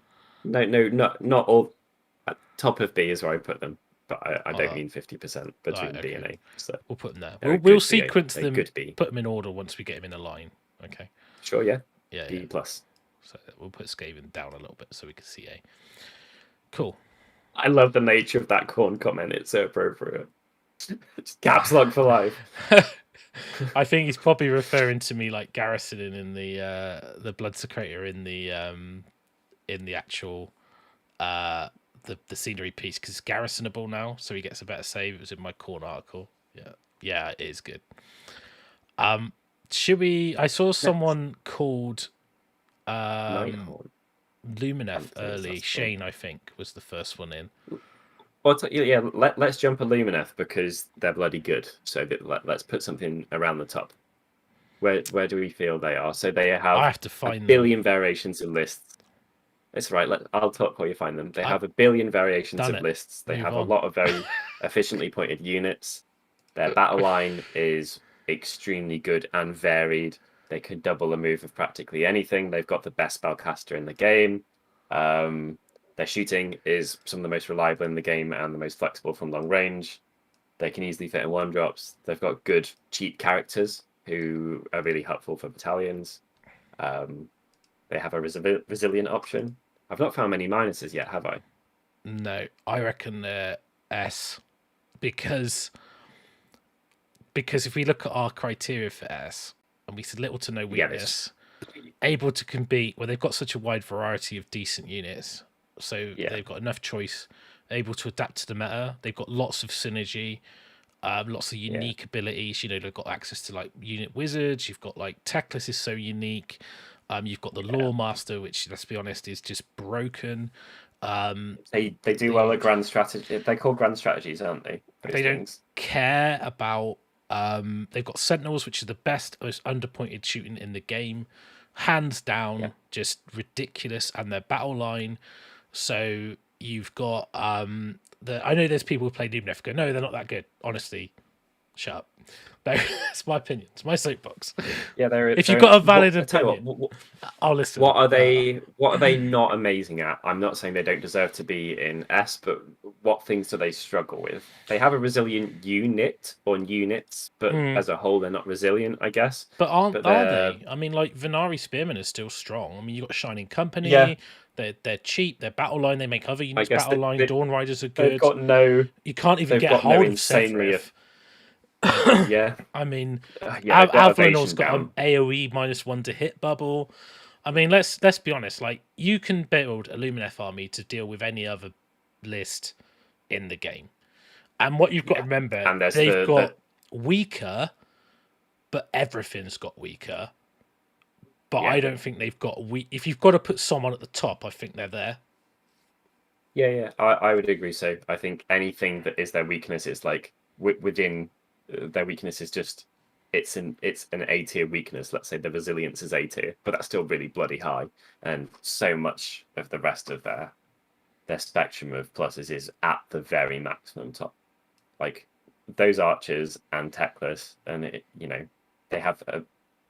not all. At top of B is where I put them, but I don't mean 50% between B and A. So we'll put them there. We'll sequence them. Put them in order once we get them in a line. Okay. Sure. Yeah. B plus. So we'll put Skaven down a little bit so we can see A. Cool. I love the nature of that Khorne comment. It's so appropriate. Just caps lock for life. I think he's probably referring to me like garrisoning in the blood secretor in the actual the scenery piece, because it's garrisonable now, so he gets a better save. It was in my Khorne article. Yeah, it is good. Should we? I saw someone called Nighthaunt. Lumineth early. Shane, I think, was the first one in. Well, yeah, let's jump a Lumineth because they're bloody good. So let's put something around the top. Where do we feel they are? So they have I have to find a billion variations of lists. It's right. I'll talk while you find them. They have a billion variations of lists. They have a lot of very efficiently pointed units. Their battle line is extremely good and varied. They could double a move of practically anything. They've got the best spellcaster in the game. Their shooting is some of the most reliable in the game and the most flexible from long range. They can easily fit in 1-drops. They've got good, cheap characters who are really helpful for battalions. They have a resilient option. I've not found many minuses yet, have I? No, I reckon they're S, because if we look at our criteria for S, and we said little to no weakness, able to compete, well, they've got such a wide variety of decent units. So they've got enough choice, able to adapt to the meta. They've got lots of synergy, lots of unique abilities. You know, they've got access to like unit wizards. You've got like Teclis is so unique. You've got the Lore Master, which, let's be honest, is just broken. They do well at grand strategy. They're called grand strategies, aren't they? They don't care about. They've got Sentinels, which is the best, most underpointed shooting in the game, hands down, just ridiculous, and their battle line. So you've got I know there's people who play Lumineth go, no, they're not that good. Honestly, shut up. No, it's my opinion. It's my soapbox. Yeah, if you've got a valid opinion, I'll listen. What are they not amazing at? I'm not saying they don't deserve to be in S, but what things do they struggle with? They have a resilient unit or units, but as a whole, they're not resilient, I guess. But are they? I mean, like Venari Spearmen is still strong. I mean, you got Shining Company. Yeah. They're cheap. Their battle line, they make other units battle line. Dawn Riders are good. They've got no. You can't even get hold of Sephiroth. Yeah. I mean, Avalon's got an AoE -1 to hit bubble. I mean, let's be honest. Like, you can build a Lumineth army to deal with any other list in the game, and what you've got to remember, they've got weaker, but everything's got weaker. But I don't think they've got weak. If you've got to put someone at the top, I think they're there. Yeah, I would agree. So I think anything that is their weakness is like within their weakness is just it's an A tier weakness. Let's say the resilience is A tier, but that's still really bloody high. And so much of the rest of their spectrum of pluses is at the very maximum top. Like those archers and Teclis, and they have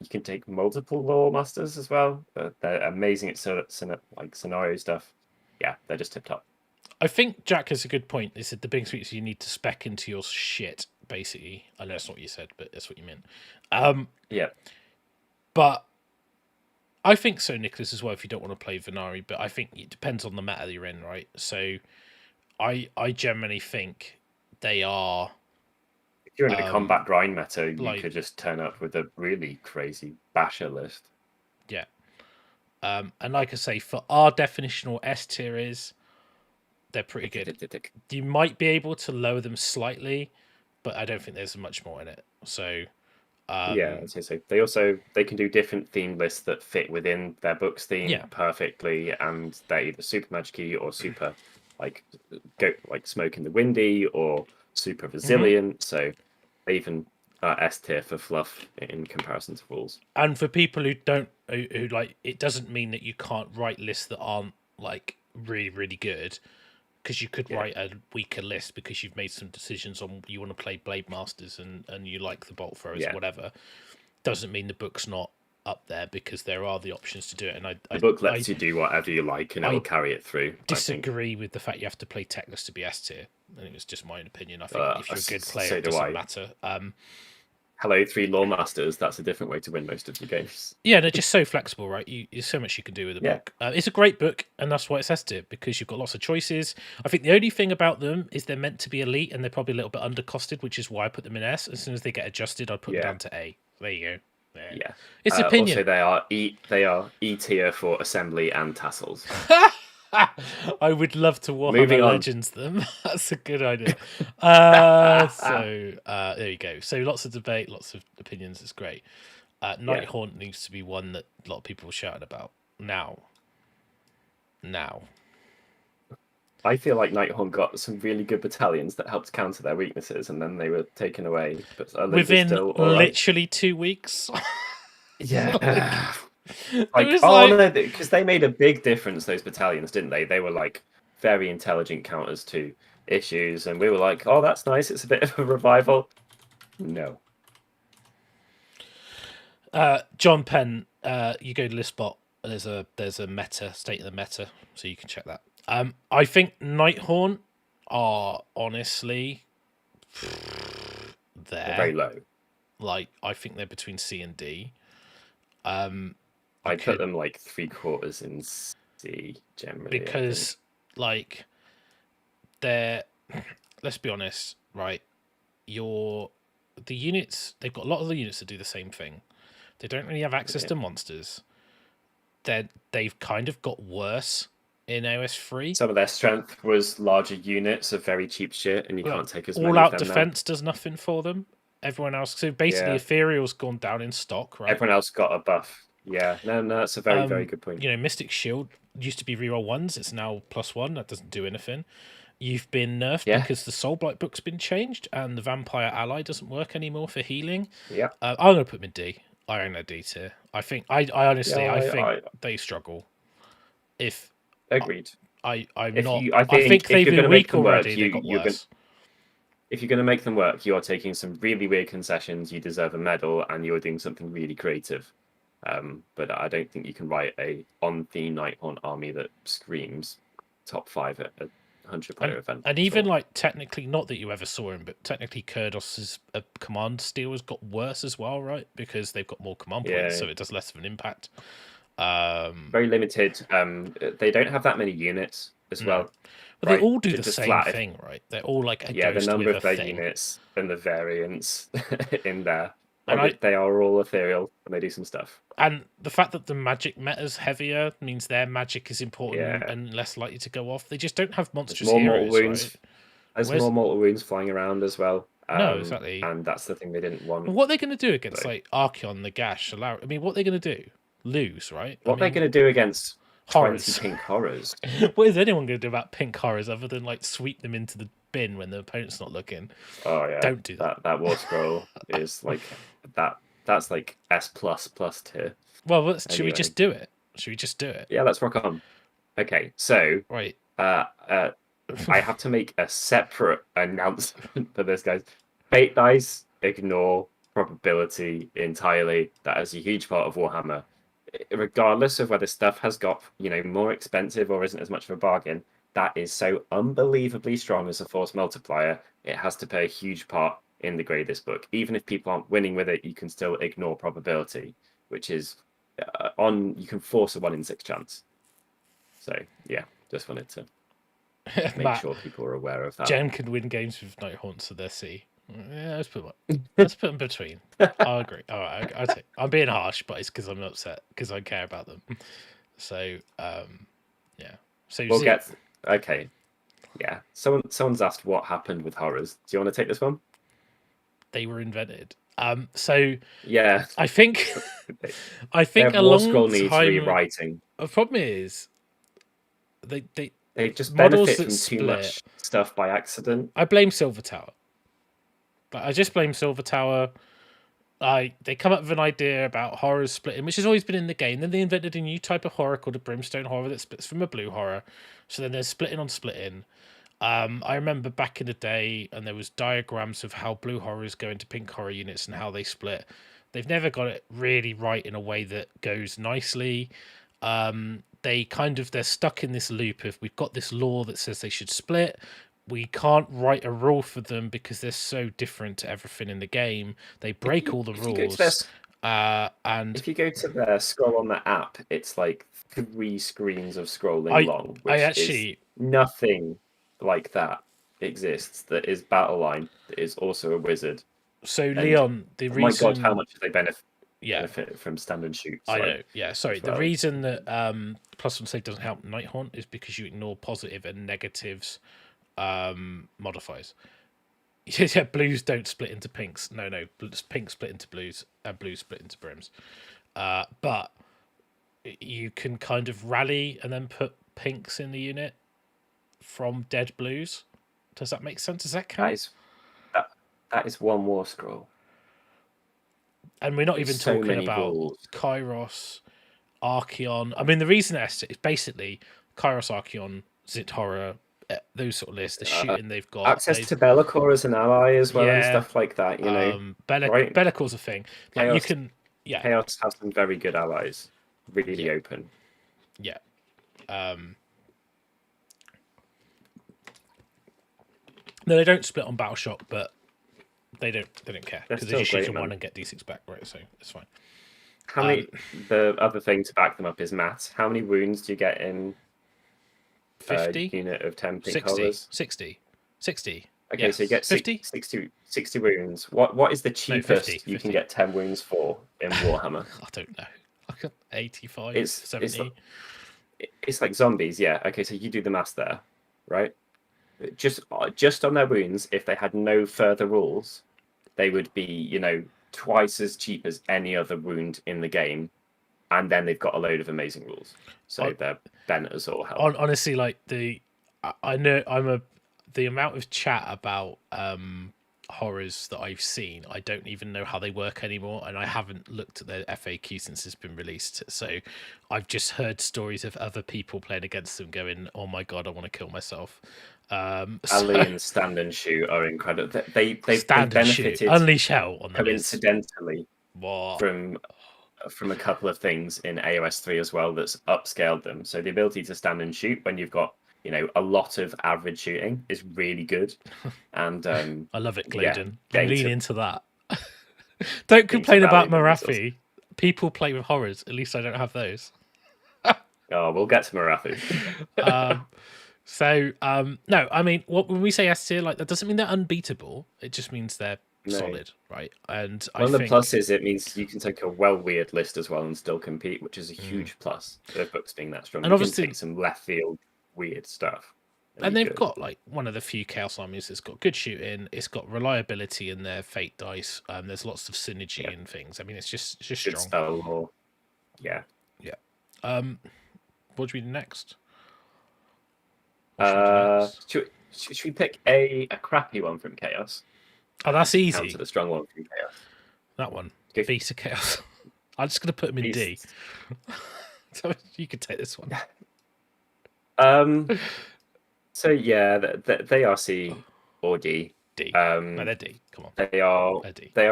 you can take multiple lore masters as well. They're amazing at scenario stuff. Yeah, they're just tip top. I think Jack has a good point. He said the biggest weakness you need to spec into your shit, basically. I know that's not what you said, but that's what you meant. Yeah. But I think so, Nicholas, as well, if you don't want to play Venari, but I think it depends on the meta that you're in, right? So I generally think they are... If you're in a combat grind meta, you could just turn up with a really crazy basher list. Yeah. And like I say, for our definitional S tier is... They're pretty good. You might be able to lower them slightly, but I don't think there's much more in it. So, yeah, I'd say so. They can do different theme lists that fit within their book's theme perfectly, and they're either super magic-y or super like Smoke in the Windy or super resilient. So they even are S tier for fluff in comparison to rules. And for people who don't, who like, it doesn't mean that you can't write lists that aren't like really, really good. Because you could write a weaker list because you've made some decisions on you want to play Blade Masters and you like the Bolt Throwers or whatever. Doesn't mean the book's not up there, because there are the options to do it. And the book lets you do whatever you like and it'll carry it through. Disagree with the fact you have to play Teclis to be S tier. I think it's just my opinion. I think if you're a good player, it doesn't matter. hello, 3 Lawmasters. That's a different way to win most of your games. Yeah, they're just so flexible, right? There's so much you can do with a book. It's a great book, and that's why it's S-tier, because you've got lots of choices. I think the only thing about them is they're meant to be elite, and they're probably a little bit undercosted, which is why I put them in S. As soon as they get adjusted, I'd put them down to A. There you go. Yeah. It's opinion. Also, they are E tier for assembly and tassels. I would love to Warhammer Legends them. That's a good idea. There you go. So lots of debate, lots of opinions. It's great. Nighthaunt needs to be one that a lot of people are shouting about now. I feel like Nighthaunt got some really good battalions that helped counter their weaknesses, and then they were taken away. But within literally 2 weeks. Yeah. No, because they made a big difference, those battalions, didn't they? They were like very intelligent counters to issues, and we were like, oh, that's nice, it's a bit of a revival. No. John Penn, you go to Listbot, there's a meta, state of the meta, so you can check that. I think Nighthaunt are honestly they're very low. Like, I think they're between C and D. I put them like 3/4 in C generally. Because, like, they're, let's be honest, right? The units, they've got a lot of the units that do the same thing. They don't really have access to monsters. They've kind of got worse in OS3. Some of their strength was larger units of very cheap shit, and you can't take as many. All-out defense does nothing for them. Everyone else, so basically, Ethereal's gone down in stock, right? Everyone else got a buff. Yeah, no, that's a very, very good point. You know, Mystic Shield used to be reroll 1s. It's now +1. That doesn't do anything. You've been nerfed because the Soulblight book's been changed, and the Vampire Ally doesn't work anymore for healing. Yeah, I'm gonna put them in D. I own a D tier. I think I honestly think they struggle. Agreed. I think they've been weak already. They got worse. If you're going to make them work, you are taking some really weird concessions. You deserve a medal, and you're doing something really creative. But I don't think you can write a on-theme Nighthaunt army that screams top 5 at a 100-player event. And even like technically, not that you ever saw him, but technically Kurdos's command steal has got worse as well, right? Because they've got more command points, so it does less of an impact. Very limited. They don't have that many units as well. But they all do the same thing, right? They're all like a the number of their thing. units and the variants in there. They are all ethereal, and they do some stuff. And the fact that the magic meta's heavier means their magic is important and less likely to go off. They just don't have monstrous heroes, right? There's more mortal wounds flying around as well. No, exactly. And that's the thing they didn't want. What are they going to do against like Archeon, the Gash, Solar? I mean, what are they going to do? Lose, right? What are they going to do against horrors? 20 pink horrors? What is anyone going to do about pink horrors other than like sweep them into the bin when the opponent's not looking? Oh yeah, don't do that. That war scroll is like that. That's like S++ tier. Well, should we just do it? Should we just do it? Yeah, let's rock on. Okay, so right. I have to make a separate announcement for this, guys. Fate dice ignore probability entirely. That is a huge part of Warhammer. Regardless of whether stuff has got more expensive or isn't as much of a bargain, that is so unbelievably strong as a force multiplier. It has to play a huge part in the grade of this book. Even if people aren't winning with it, you can still ignore probability, which is you can force a 1 in 6 chance. So yeah, just wanted to make sure people are aware of that. Jen can win games with Nighthaunt, so they're C. Yeah, let's put them between. I agree. All right, I'm being harsh, but it's because I'm upset because I care about them. So yeah. So we'll get okay. Yeah. Someone's asked what happened with horrors. Do you want to take this one? They were invented. So yeah, I think a long war scroll needs rewriting. The problem is they just benefit from too much stuff by accident. I blame Silver Tower. But I just blame Silver Tower. They come up with an idea about horrors splitting, which has always been in the game. Then they invented a new type of horror called a brimstone horror that splits from a blue horror. So then there's splitting on splitting. I remember back in the day, and there was diagrams of how blue horrors go into pink horror units and how they split. They've never got it really right in a way that goes nicely. They're stuck in this loop of we've got this law that says they should split. we can't write a rule for them because they're so different to everything in the game. They break all the rules. And if you go to their scroll on the app, it's like 3 screens of scrolling long, which is nothing like that exists. That is Battleline. That is also a wizard. So Leon, the reason, my God, how much do they benefit from stand and shoot? I know. Yeah, sorry. The reason that plus one save doesn't help Nighthaunt is because you ignore positive and negatives modifiers. Yeah, blues don't split into pinks. No, pinks split into blues, and blues split into brims. But you can kind of rally and then put pinks in the unit from dead blues. Does that make sense? Does that count? That is one war scroll. And we're not even talking about Kairos, Archeon. I mean, the reason is basically Kairos, Archeon, Zit Horror, those sort of lists, the shooting they've got. Access to Be'lakor as an ally as well, and stuff like that, you know. Right? Be'lakor's a thing. Like Chaos, you can... Yeah. Chaos has some very good allies. Really open. Yeah. No, they don't split on Battleshock, but they don't care because they just shoot your one and get D6 back, right? So it's fine. How many? The other thing to back them up is maths. How many wounds do you get in 50 unit of 10 pink 60. Okay, yes. So you get 60 wounds. What is the cheapest 50. You can get 10 wounds for in Warhammer? I don't know. I got 85, it's 70. It's like zombies, yeah. Okay, so you do the maths there, right? Just on their wounds, if they had no further rules, they would be, you know, twice as cheap as any other wound in the game, and then they've got a load of amazing rules. So they're banners or help. Honestly, like the amount of chat about horrors that I've seen, I don't even know how they work anymore, and I haven't looked at their FAQ since it's been released. So I've just heard stories of other people playing against them going, "Oh my God, I want to kill myself." Ali and Stand and Shoot are incredible. They benefited Unleash Hell on them coincidentally from a couple of things in AOS 3 as well that's upscaled them. So the ability to stand and shoot when you've got, you know, a lot of average shooting is really good. And I love it, Gladen. Lean into that. Don't complain about Marathi. People play with horrors. At least I don't have those. Oh, we'll get to Marathi. So, no, I mean, when we say S tier, like that doesn't mean they're unbeatable. It just means they're solid, right? And one of the pluses, it means you can take a weird list as well and still compete, which is a huge plus. The books being that strong, and obviously take some left field weird stuff. And they've got like one of the few Chaos armies that's got good shooting. It's got reliability in their fate dice. There's lots of synergy and things. I mean, it's just strong. Yeah. What do we do next? Should we pick a crappy one from Chaos? Oh, that's easy. Counter the strong one from Chaos. That one. Beast of Chaos. I'm just going to put him in D. So you could take this one. So yeah, they are C or D. D. No, they're D. Come on. They are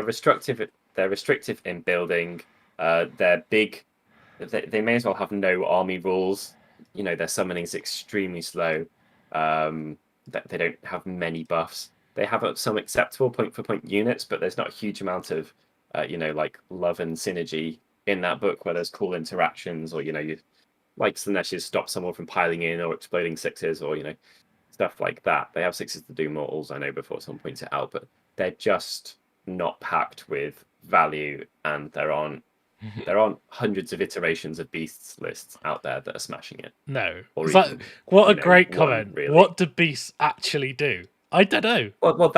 restrictive. They're restrictive in building. They're big. They may as well have no army rules. You know, their summoning is extremely slow. They don't have many buffs. They have some acceptable point-for-point units, but there's not a huge amount of, like love and synergy in that book where there's cool interactions, or you like Slaanesh stop someone from piling in or exploding sixes, or stuff like that. They have sixes to do mortals, I know, before someone points it out, but they're just not packed with value, and there aren't hundreds of iterations of beasts lists out there that are smashing it. No. What a great comment. Really. What do beasts actually do? I don't know. Well,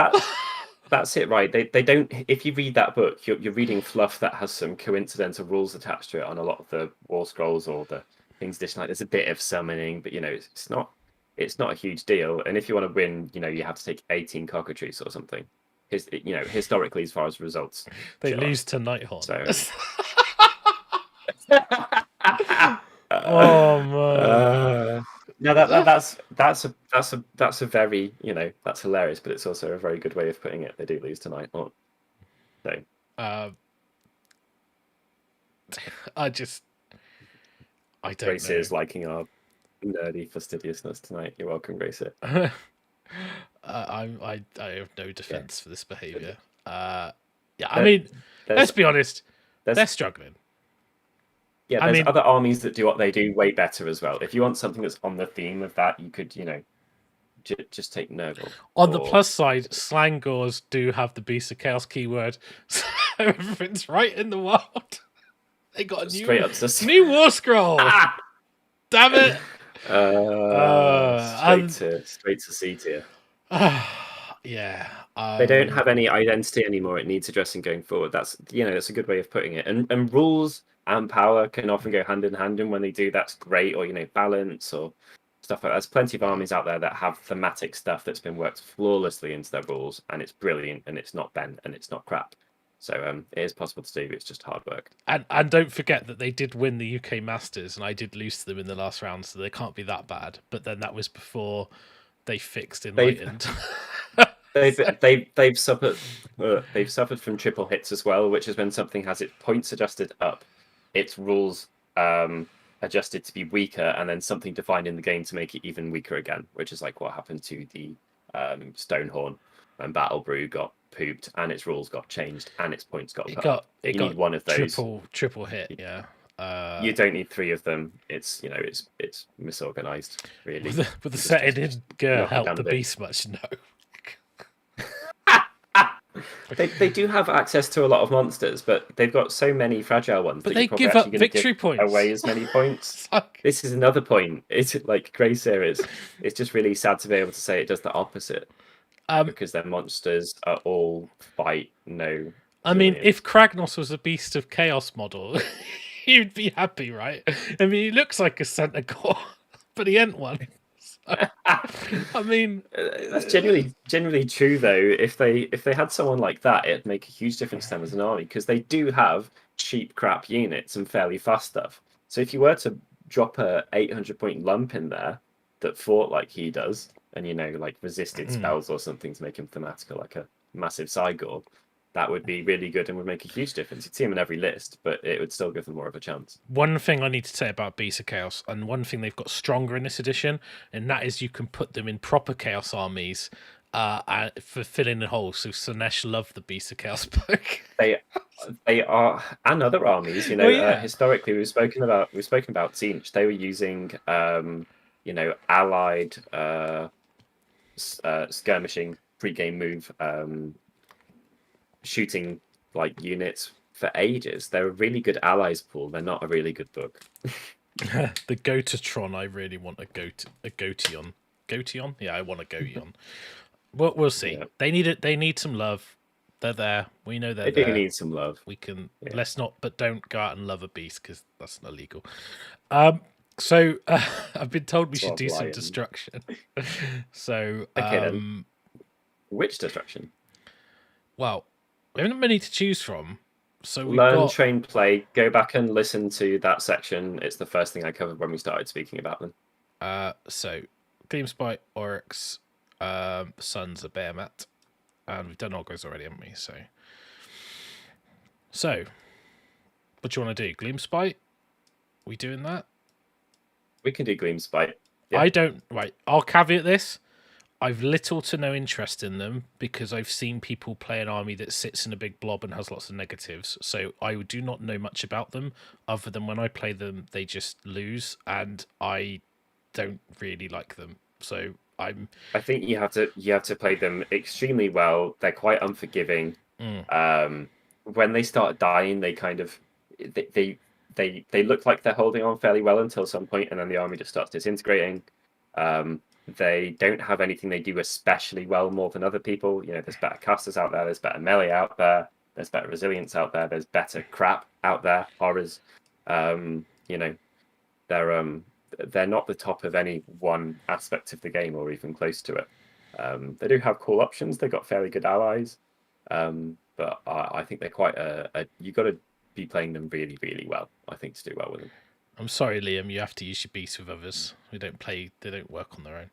that's it, right? They don't. If you read that book, you're reading fluff that has some coincidental rules attached to it on a lot of the war scrolls or the things. Like there's a bit of summoning, but it's not a huge deal. And if you want to win, you have to take 18 cockatrices or something. Historically, as far as results, they lose to Nighthaunt. So. Oh man! No, that's a very that's hilarious, but it's also a very good way of putting it. They do lose tonight, so. I don't Grace know. is liking our nerdy fastidiousness tonight. You're welcome, Grace. I have no defense for this behavior. I There- mean, there's- let's be honest, they're There's struggling. yeah, I there's mean- other armies that do what they do way better as well. If you want something that's on the theme of that, you could, just take Nurgle. On the plus side, Slangors do have the Beast of Chaos keyword, so everything's right in the world. They got a Straight up to new war scroll. Damn it! Straight to C tier. Yeah. They don't have any identity anymore. It needs addressing going forward. That's that's a good way of putting it. And rules and power can often go hand in hand, and when they do, that's great. Or balance or stuff like that. There's plenty of armies out there that have thematic stuff that's been worked flawlessly into their rules, and it's brilliant, and it's not bent, and it's not crap. So it is possible to do. It's just hard work. And don't forget that they did win the UK Masters, and I did lose to them in the last round, so they can't be that bad. But then that was before they fixed Enlightened. They've suffered from triple hits as well, which is when something has its points adjusted up, its rules adjusted to be weaker, and then something defined in the game to make it even weaker again, which is like what happened to the Stonehorn when Battle Brew got pooped and its rules got changed and its points got cut. You need one of those. Triple hit, yeah. You don't need three of them. It's it's misorganized, really. With the setting in help the beast much, no. They do have access to a lot of monsters, but they've got so many fragile ones. But they give up victory points away as many points. This is another point. It's like Grey Series. It's just really sad to be able to say it does the opposite. Because their monsters are all fight, no. I mean, if Kragnos was a Beast of Chaos model, you'd be happy, right? I mean, he looks like a Centaur, but he ain't one. I mean, that's generally true though. If they had someone like that, it'd make a huge difference to them as an army, because they do have cheap crap units and fairly fast stuff. So if you were to drop a 800-point lump in there that fought like he does, and like resisted spells or something to make him thematical, like a massive Cygor, that would be really good and would make a huge difference. You'd see him in every list, but it would still give them more of a chance. One thing I need to say about Beasts of Chaos, and one thing they've got stronger in this edition, and that is you can put them in proper Chaos armies for filling the hole. So Slaanesh love the Beasts of Chaos book. They are, and other armies. Historically, we've spoken about Tzeentch. They were using allied skirmishing pre-game move shooting like units for ages. They're a really good allies pool. They're not a really good book. The Gotatron, I really want a Gotion. Gotion? Yeah, I want a Gotion. We'll see. Yeah. They need it. They need some love. They're there. We know they're there. They need some love. We can but don't go out and love a beast, because that's illegal. So I've been told we should do some destruction. So okay, then. Which destruction? Well, we haven't many to choose from. So we've learn, train, play. Go back and listen to that section. It's the first thing I covered when we started speaking about them. So Gloomspite, Orruks, Sons of Behemat, and we've done Ogres already, haven't we? So what do you want to do? Gloomspite? We doing that? We can do Gloomspite. Yeah. Right, I'll caveat this. I've little to no interest in them, because I've seen people play an army that sits in a big blob and has lots of negatives. So I do not know much about them, other than when I play them, they just lose, and I don't really like them. So I think you have to play them extremely well. They're quite unforgiving. When they start dying, they kind of they look like they're holding on fairly well until some point, and then the army just starts disintegrating. They don't have anything they do especially well more than other people. There's better casters out there. There's better melee out there. There's better resilience out there. There's better crap out there. Horrors. They're not the top of any one aspect of the game or even close to it. They do have cool options. They've got fairly good allies. But I think they're quite you got to be playing them really, really well, I think, to do well with them. I'm sorry, Liam. You have to use your beasts with others who don't play. They don't work on their own.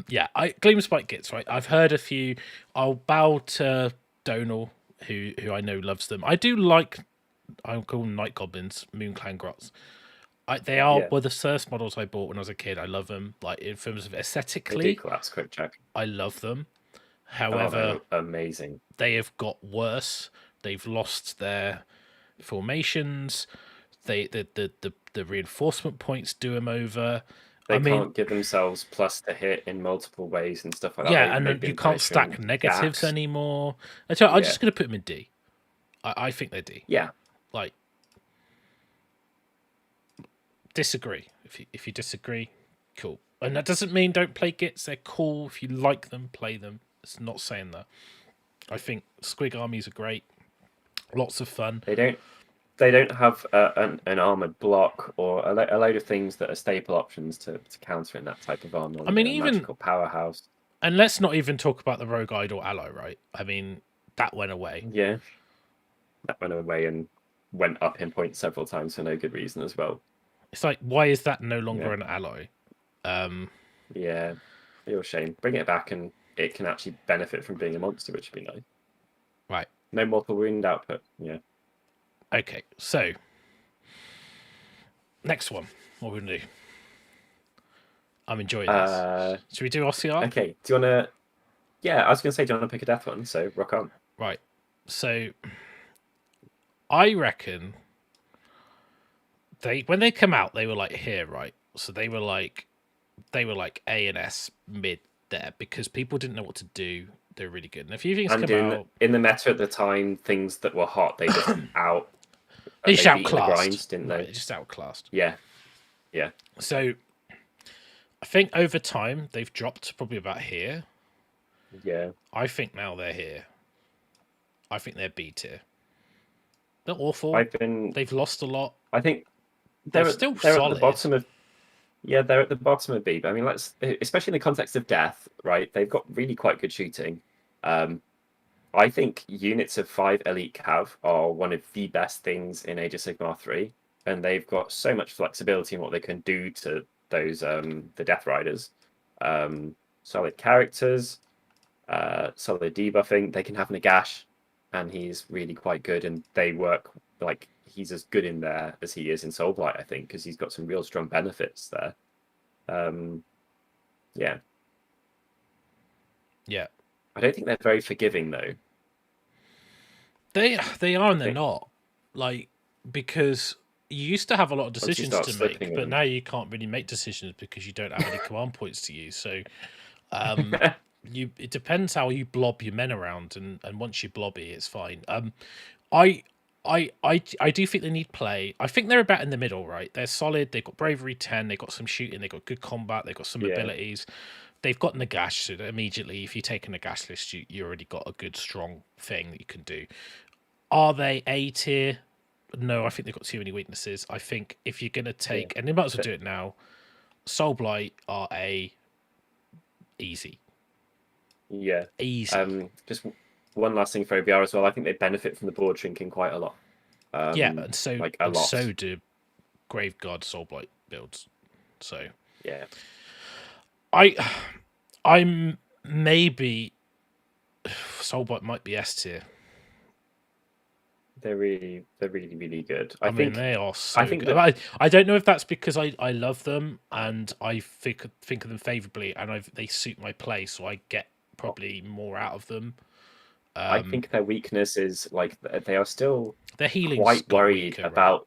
Gloomspite Gitz, right? I've heard a few. I'll bow to Donal, who I know loves them. I do like. I call them Night Goblins, Moonclan Grots. They are were the first models I bought when I was a kid. I love them. Like in terms of aesthetically, they do collapse quick check. I love them. However, amazing. They have got worse. They've lost their formations. The reinforcement points do them over. They can't give themselves plus to hit in multiple ways and stuff like that. Yeah, and then you can't stack negatives anymore. I'm just going to put them in D. I think they're D. Yeah. Like, disagree. If you disagree, cool. And that doesn't mean don't play Gitz. They're cool. If you like them, play them. It's not saying that. I think Squig armies are great. Lots of fun. They don't have an armored block or a load of things that are staple options to counter in that type of armor. I mean, even magical powerhouse. And let's not even talk about the Rogue Idol ally, right? I mean, that went away. Yeah, that went away and went up in points several times for no good reason as well. It's like, why is that no longer an ally? Yeah, real shame. Bring it back and it can actually benefit from being a monster, which would be nice. Right. No mortal wound output. Yeah. Okay, so next one. What are we gonna do? I'm enjoying this. Should we do Ossiarch? Okay. Do you wanna? Yeah, I was gonna say, do you wanna pick a death one? So rock on. Right. So I reckon when they come out, they were like here, right? So they were like A and S mid there because people didn't know what to do. They're really good. And a few things come out in the meta at the time. Things that were hot, they just They just outclassed, didn't they? Right, they just outclassed. Yeah. So I think over time they've dropped probably about here. Yeah. I think now they're here. I think they're B tier. They're awful. They've lost a lot. I think they're still solid. At the bottom of. Yeah, they're at the bottom of B. But I mean, especially in the context of death, right? They've got really quite good shooting. I think units of 5 elite cav are one of the best things in Age of Sigmar 3, and they've got so much flexibility in what they can do to those the Death Riders. Solid characters, solid debuffing. They can have Nagash, and he's really quite good, and they work like he's as good in there as he is in Soulblight, I think, because he's got some real strong benefits there. Yeah. Yeah. I don't think they're very forgiving though. They are and they're not. Like, because you used to have a lot of decisions to make, but now you can't really make decisions because you don't have any command points to use. So it depends how you blob your men around, and once you blobby, it's fine. I do think they need play. I think they're about in the middle, right? They're solid. They've got bravery 10. They've got some shooting. They've got good combat. They've got some abilities. They've got Nagash, so immediately, if you take a Nagash list, you already got a good, strong thing that you can do. Are they A tier? No, I think they've got too many weaknesses. I think if you're going to take, and they might as well do it now, Soulblight are A easy. Yeah. Easy. Just one last thing for OBR as well. I think they benefit from the board shrinking quite a lot. And so like a lot. So do Graveguard Soulblight builds. So yeah. I'm maybe Soulblight might be S tier. They're really good. I think they are so good. I don't know if that's because I love them and I think of them favorably, and they suit my play, so I get probably more out of them. I think their weakness is like they are still their healing quite worried about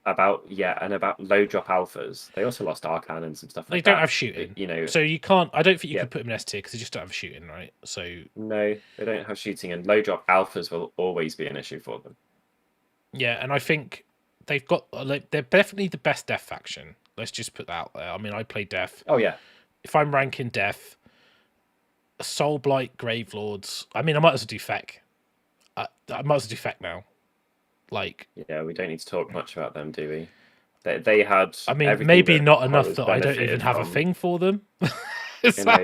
low drop alphas. They also lost Arcan and some stuff like that. They don't have shooting, so you can't. I don't think you can put them in S tier because they just don't have shooting, right? So no, they don't have shooting, and low drop alphas will always be an issue for them. Yeah, and I think they've got they're definitely the best Death faction. Let's just put that out there. I mean, I play Death. Oh yeah. If I'm ranking Death, Soulblight Gravelords. I mean, I might as well do FAQ. I might as well do FAQ now. Like, yeah, we don't need to talk much about them, do we? They had. I mean, maybe not enough that I don't even have a thing for them. Is that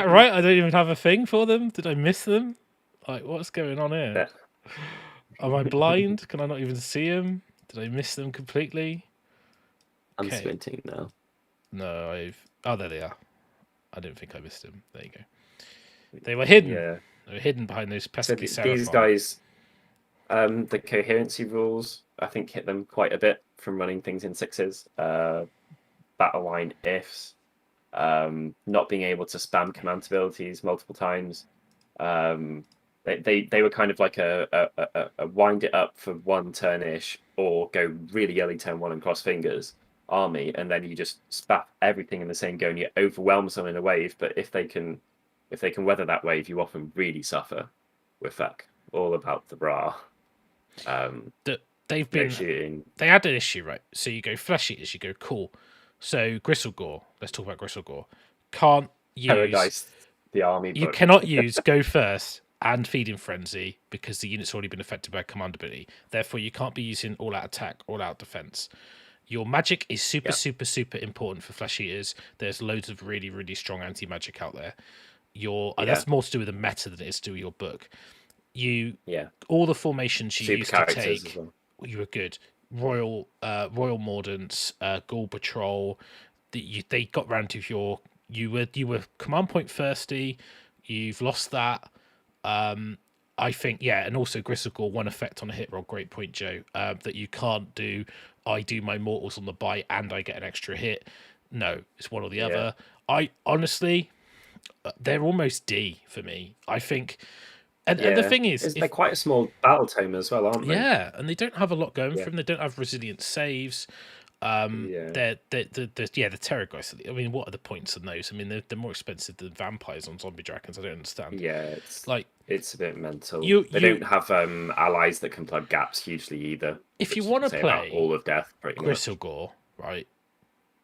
right? I don't even have a thing for them. Did I miss them? Like, what's going on here? Yeah. Am I blind? Can I not even see them? Did I miss them completely? I'm squinting now. No, oh, there they are. I didn't think I missed them. There you go. They were hidden. Yeah. They were hidden behind those pesky Seraphon. These guys, The coherency rules, I think, hit them quite a bit from running things in 6s. Battle line ifs, not being able to spam command abilities multiple times. They were kind of like a wind it up for one turn-ish, or go really early turn one and cross fingers army, and then you just spat everything in the same go and you overwhelm someone in a wave. But if they can weather that wave, you often really suffer with FAQ. All about the bra. They've been shooting. They had an issue, right? So you go flesh eaters, you go cool. So Gristlegore, let's talk about Gristlegore. Can't use Paradise, the army. You cannot use go first and feeding frenzy because the unit's already been affected by command ability. Therefore, you can't be using all out attack, all out defense. Your magic is super important for flesh eaters. There's loads of really, really strong anti-magic out there. That's more to do with the meta than it is to do with your book. All the formations you used to take, you were good. Royal Mordants, Ghoul Patrol. They got round to you were command point thirsty. You've lost that. I think, and also Gristlegore, one effect on a hit roll, great point, Joe, that you can't do. I do my mortals on the bite and I get an extra hit. No, it's one or the other. I honestly, they're almost D for me. I think, and the thing is, they're quite a small battle tome as well, aren't they? Yeah, and they don't have a lot going for them. They don't have resilient saves. The Terrorgeist. I mean, what are the points in those? I mean, they're more expensive than vampires on zombie dragons. I don't understand. Yeah, it's a bit mental. They don't have allies that can plug gaps hugely either. If you want to play all of death, pretty much. Gristlegore, right?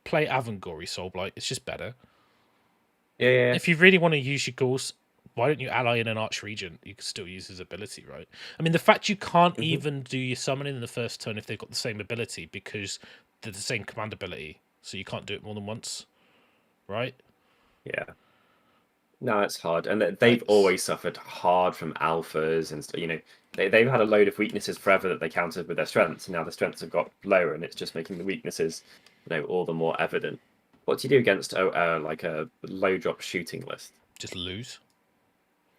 Play Avangori Soulblight. It's just better. Yeah. If you really want to use your ghouls, why don't you ally in an Archregent? You can still use his ability, right? I mean, the fact you can't even do your summoning in the first turn if they've got the same ability because they're the same command ability, so you can't do it more than once, right? Yeah. No, it's hard, and they've always suffered hard from alphas, and they've had a load of weaknesses forever that they countered with their strengths. And now the strengths have got lower, and it's just making the weaknesses, all the more evident. What do you do against like a low drop shooting list? Just lose.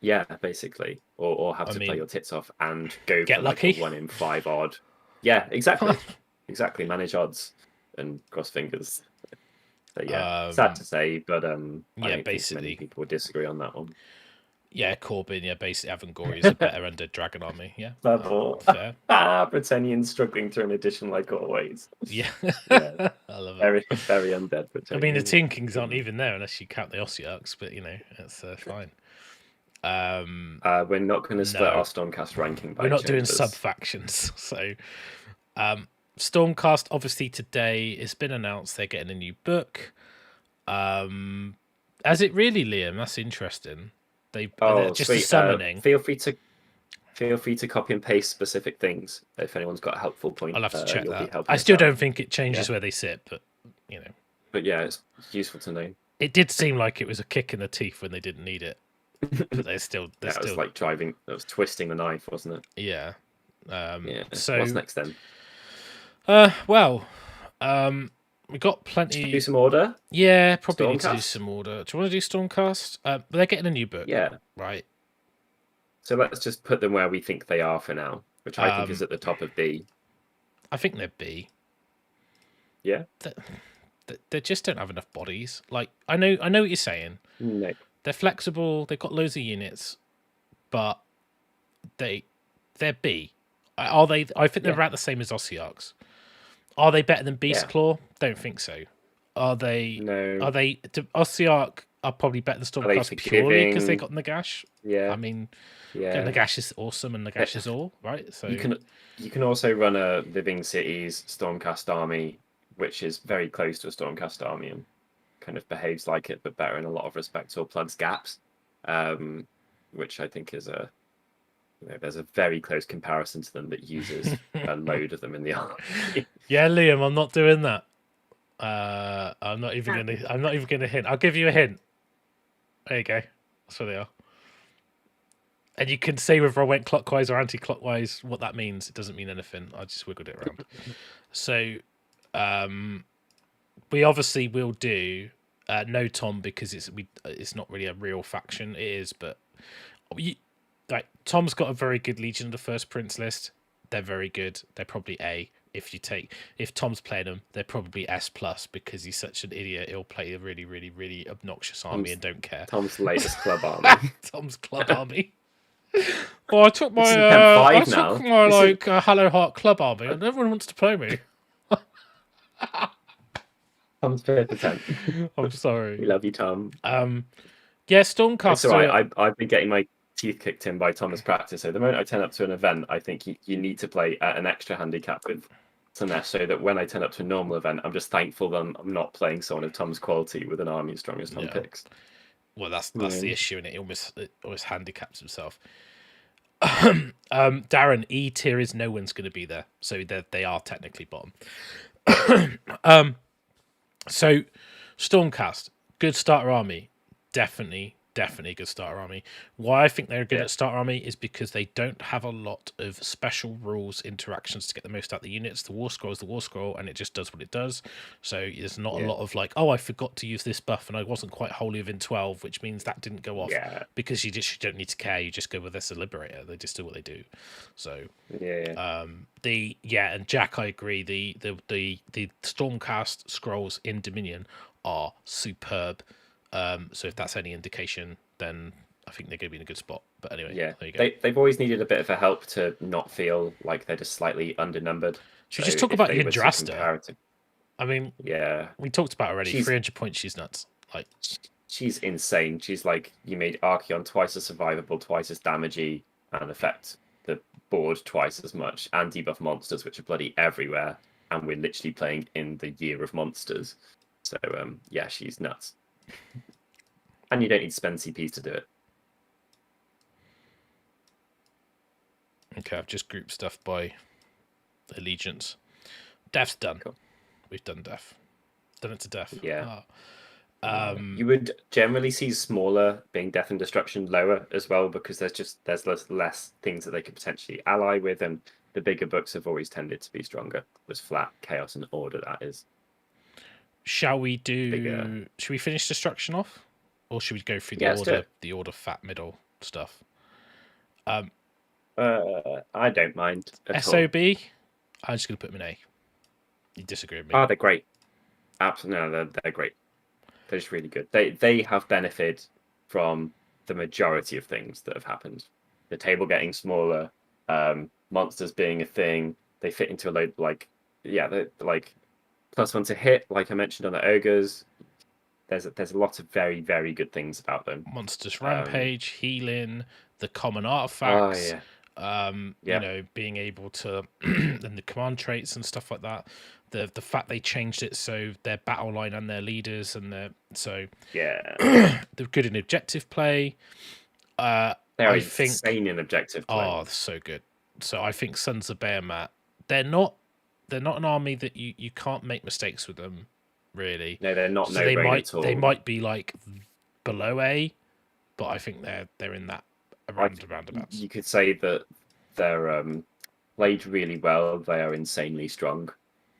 Yeah, basically, or have to play your tits off and go get for lucky. Like a 1 in 5 odd. Yeah, exactly, exactly. Manage odds and cross fingers. So sad to say, but I basically, think many people would disagree on that one. Yeah, Corbin. Yeah, basically, Avangori is a better undead dragon army. Yeah, fair. Bretonnians struggling through an edition like always. Yeah, I love it. Very, very undead Bretonnians. I mean, the Teen Kings aren't even there unless you count the Ossiarchs, but that's fine. We're not going to split our Stormcast ranking. We're not doing sub factions. So, Stormcast obviously today it's been announced they're getting a new book. Has it really, Liam? That's interesting. Just sweet. a summoning. Feel free to copy and paste specific things if anyone's got a helpful point. I'll have to check that. I still don't think it changes where they sit, but But yeah, it's useful to know. It did seem like it was a kick in the teeth when they didn't need it. But they're still. It was like driving. It was twisting the knife, wasn't it? Yeah. So what's next then? We got plenty. To do some order. Yeah, probably need to do some order. Do you want to do Stormcast? They're getting a new book. Yeah. Right. So let's just put them where we think they are for now, which I think is at the top of B. I think they're B. Yeah. They just don't have enough bodies. Like I know what you're saying. No. They're flexible. They've got loads of units, but they're B. Are they? I think they're about the same as Ossiarchs. Are they better than Beastclaw? Don't think so. Are they? No. Are they? Ossiarch are probably better than Stormcast purely because they got Nagash. Yeah. I mean, Nagash is awesome and Nagash is all right. So you can also run a Living Cities Stormcast army, which is very close to a Stormcast army and kind of behaves like it, but better in a lot of respects, or plugs gaps, which I think is there's a very close comparison to them that uses a load of them in the army. Yeah, Liam, I'm not doing that. I'm not even gonna hint. I'll give you a hint. There you go. That's what they are. And you can say whether I went clockwise or anti-clockwise what that means. It doesn't mean anything. I just wiggled it around. So, we obviously will do no Tom because it's not really a real faction. It is, but Right, Tom's got a very good Legion of the First Prince list. They're very good. They're probably A. If Tom's playing them, they're probably S plus because he's such an idiot. He'll play a really, really, really obnoxious army and don't care. Tom's latest club army. Tom's club army. Well, I took my Hello Heart club army, and everyone wants to play me. Tom's 5%. I'm sorry. We love you, Tom. Yeah, Stormcast. It's all right. I've been getting my teeth kicked in by Thomas practice. So the moment I turn up to an event, I think you need to play at an extra handicap with Slaanesh, so that when I turn up to a normal event, I'm just thankful that I'm not playing someone of Tom's quality with an army as strong as Tom picks. Well, that's the issue, and it almost handicaps himself. Darren, E tier is no one's going to be there, so they are technically bottom. So Stormcast, good starter army, definitely good starter army. Why I think they're good at starter army is because they don't have a lot of special rules interactions to get the most out of the units. The war scroll is the war scroll, and it just does what it does. So there's not a lot of like, oh, I forgot to use this buff and I wasn't quite wholly within 12, which means that didn't go off because you don't need to care. You just go with this Liberator. They just do what they do. So and Jack, I agree. The Stormcast scrolls in Dominion are superb. So if that's any indication, then I think they're going to be in a good spot. But anyway, there you go. They've always needed a bit of a help to not feel like they're just slightly undernumbered. Should we just talk about Yggdrasta? I mean, we talked about it already. 300 points, she's nuts. Like, she's insane. She's like, you made Archaon twice as survivable, twice as damagey, and affect the board twice as much, and debuff monsters, which are bloody everywhere. And we're literally playing in the year of monsters. So, she's nuts. And you don't need to spend CPs to do it. Okay, I've just grouped stuff by allegiance. Death's done. Cool. We've done death. Done it to death. Yeah. You would generally see smaller being death and destruction lower as well, because there's less things that they could potentially ally with, and the bigger books have always tended to be stronger. With flat chaos and order, that is. Shall we Should we finish destruction off, or should we go through the order fat middle stuff? I don't mind. SOB. I'm just gonna put them in A. You disagree with me? Oh, they're great. Absolutely, no, they're great. They're just really good. They have benefited from the majority of things that have happened. The table getting smaller, monsters being a thing. They fit into a load they're like. +1 to hit, like I mentioned on the ogres. There's a lot of very, very good things about them. Monsters rampage, healing, the common artifacts. Being able to and the command traits and stuff like that. The fact they changed it so their battle line and their leaders and they're good in objective play. They're insane in objective play. Oh, so good. So I think Sons of Behemat, they're not an army that you can't make mistakes with them, really. No, they're not. So they might be like below A, but I think they're in that roundabouts. You could say that they're played really well. They are insanely strong,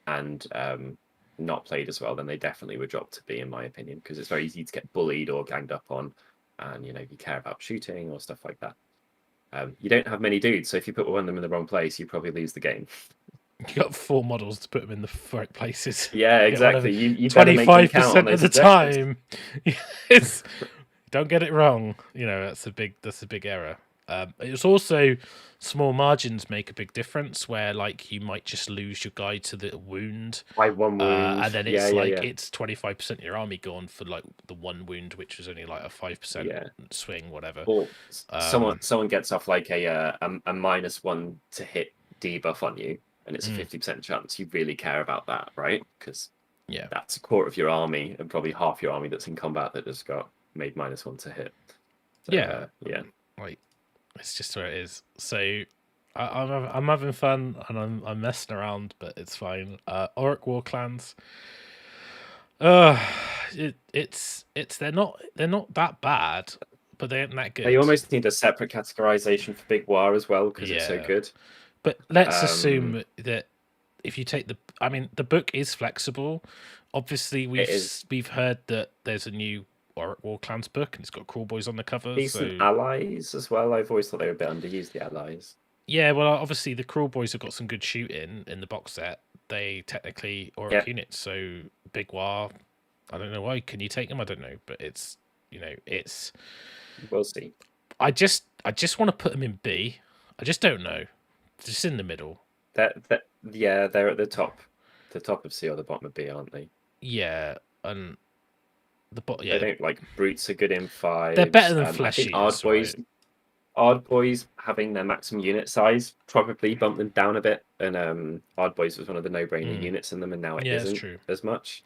and not played as well. Then they definitely would drop to B, in my opinion, because it's very easy to get bullied or ganged up on, and you care about shooting or stuff like that. You don't have many dudes, so if you put one of them in the wrong place, you probably lose the game. You got 4 models to put them in the right places. Yeah, exactly. You 25% of the time. Yes. Don't get it wrong. That's a big error. It's also small margins make a big difference, where like you might just lose your guy to the wound by 1 wound, and then it's it's 25% of your army gone for like the 1 wound, which was only like a 5% swing, whatever. Or someone gets off like a -1 to hit debuff on you, and it's a 50% chance. You really care about that, right? Because that's a quarter of your army and probably half your army that's in combat that just got made -1 to hit. So, like it's just where it is. So I'm having fun and I'm messing around, but it's fine. Orruk Warclans. They're not that bad, but they aren't that good. They almost need a separate categorization for Big War as well, because it's so good. But let's assume that if you take the book is flexible. Obviously, we've heard that there's a new Orruk Warclans book, and it's got Crawl Boys on the cover. Decent allies as well. I've always thought they were a bit underused, the allies. Yeah, well, obviously the Crawl Boys have got some good shooting in the box set. They technically Orruk units, so Big War. I don't know why. Can you take them? I don't know, but it's it's. We'll see. I just want to put them in B. I just don't know. Just in the middle. They're at the top of C or the bottom of B, aren't they? Yeah, and the bottom. Yeah, they don't brutes are good in 5. They're better than Flesh Eaters. Odd Boys having their maximum unit size probably bumped them down a bit, and Odd Boys was one of the no-brainer units in them, and now it isn't as much.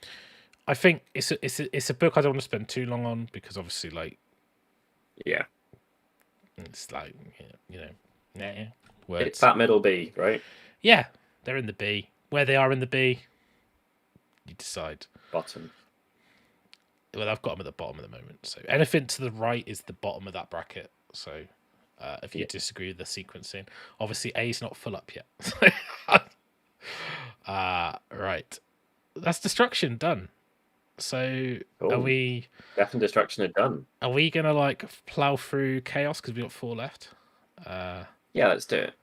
I think it's a book I don't want to spend too long on because obviously it's words. It's that middle B, right? Yeah, they're in the B. Where they are in the B, you decide. Bottom. Well, I've got them at the bottom at the moment. So anything to the right is the bottom of that bracket. So if you disagree with the sequencing, obviously A's not full up yet. Right, that's destruction done. So are we? Death and destruction are done. Are we gonna plow through chaos because we got 4 left? Yeah, let's do it.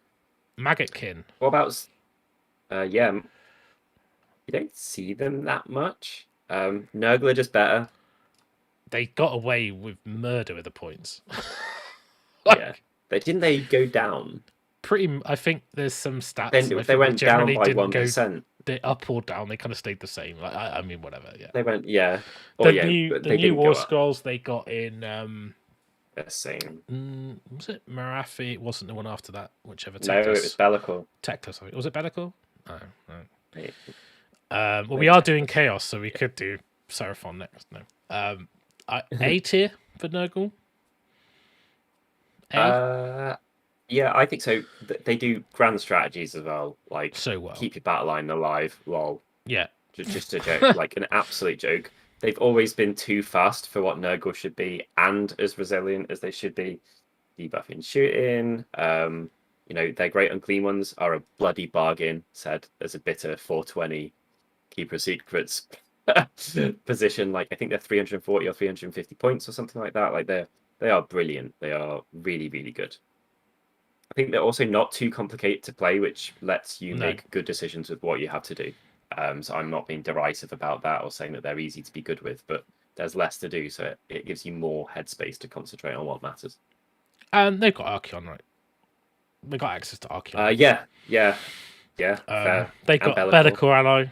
Maggotkin. What about? You don't see them that much. Nurgle are just better. They got away with murder with the points. They go down? I think there's some stats. They went down by 1%. They up or down, they kind of stayed the same. I mean, whatever. Yeah. They went, The new War Scrolls they got in. The same. Was it Marathi? It wasn't the one after that. Whichever. No, it was Bellicle. Teclis, I think. Was it Bellicle? Oh, right. Well, we are doing Chaos, so we could do Seraphon next. No. A tier for Nurgle. Yeah, I think so. They do grand strategies as well, so well. Keep your battle line alive. Lol. Yeah, just a joke, an absolute joke. They've always been too fast for what Nurgle should be, and as resilient as they should be. Debuffing shooting. Their great unclean ones are a bloody bargain. Said as a bitter 420 Keeper of Secrets position. I think they're 340 or 350 points or something like that. They are brilliant. They are really, really good. I think they're also not too complicated to play, which lets you make good decisions with what you have to do. So I'm not being derisive about that or saying that they're easy to be good with, but there's less to do, so it gives you more headspace to concentrate on what matters. And they've got Archeon, right? They got access to Archeon. Yeah. They got Bellicle ally.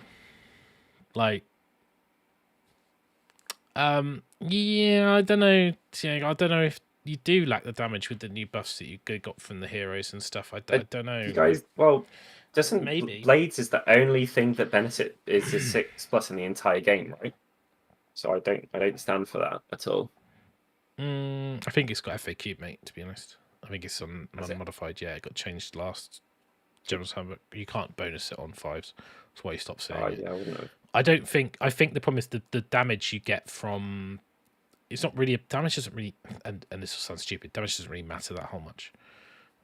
I don't know. I don't know if you do lack the damage with the new buffs that you got from the heroes and stuff. I don't know. You guys, maybe Blades is the only thing that benefit is a 6+ in the entire game, right? So I don't stand for that at all. I think it's got FAQ, mate. To be honest, I think it's on unmodified. Yeah, it got changed last General's Handbook. You can't bonus it on 5s. That's why you stopped saying it. Yeah, I wouldn't know. I think the problem is the damage you get from. It's not really damage doesn't really, and this sounds stupid. Damage doesn't really matter that whole much.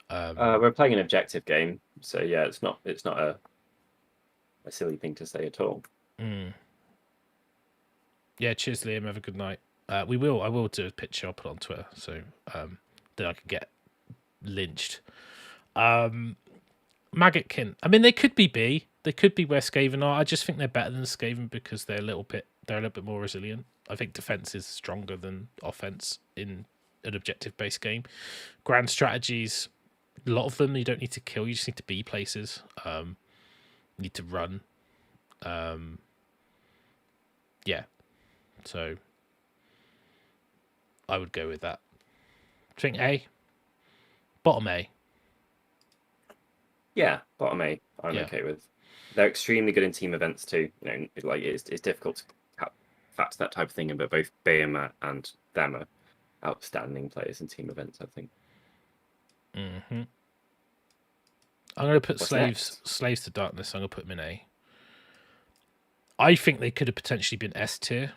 We're playing an objective game, so yeah, it's not a silly thing to say at all. Yeah, cheers, Liam. Have a good night. I will do a picture. I'll put it on Twitter, so then I can get lynched. Maggotkin. I mean, they could be B. They could be where Skaven are. I just think they're better than Skaven because they're a little bit more resilient. I think defense is stronger than offense in an objective-based game. Grand strategies, a lot of them you don't need to kill. You just need to be places. You need to run. Yeah. So I would go with that. I think A. Bottom A. Yeah, bottom A. I'm okay with. They're extremely good in team events too. It's difficult to factor that type of thing in, but both Behemat and them are outstanding players in team events, I think. I'm going to put Slaves to Darkness. I'm going to put them in A. I think they could have potentially been S tier.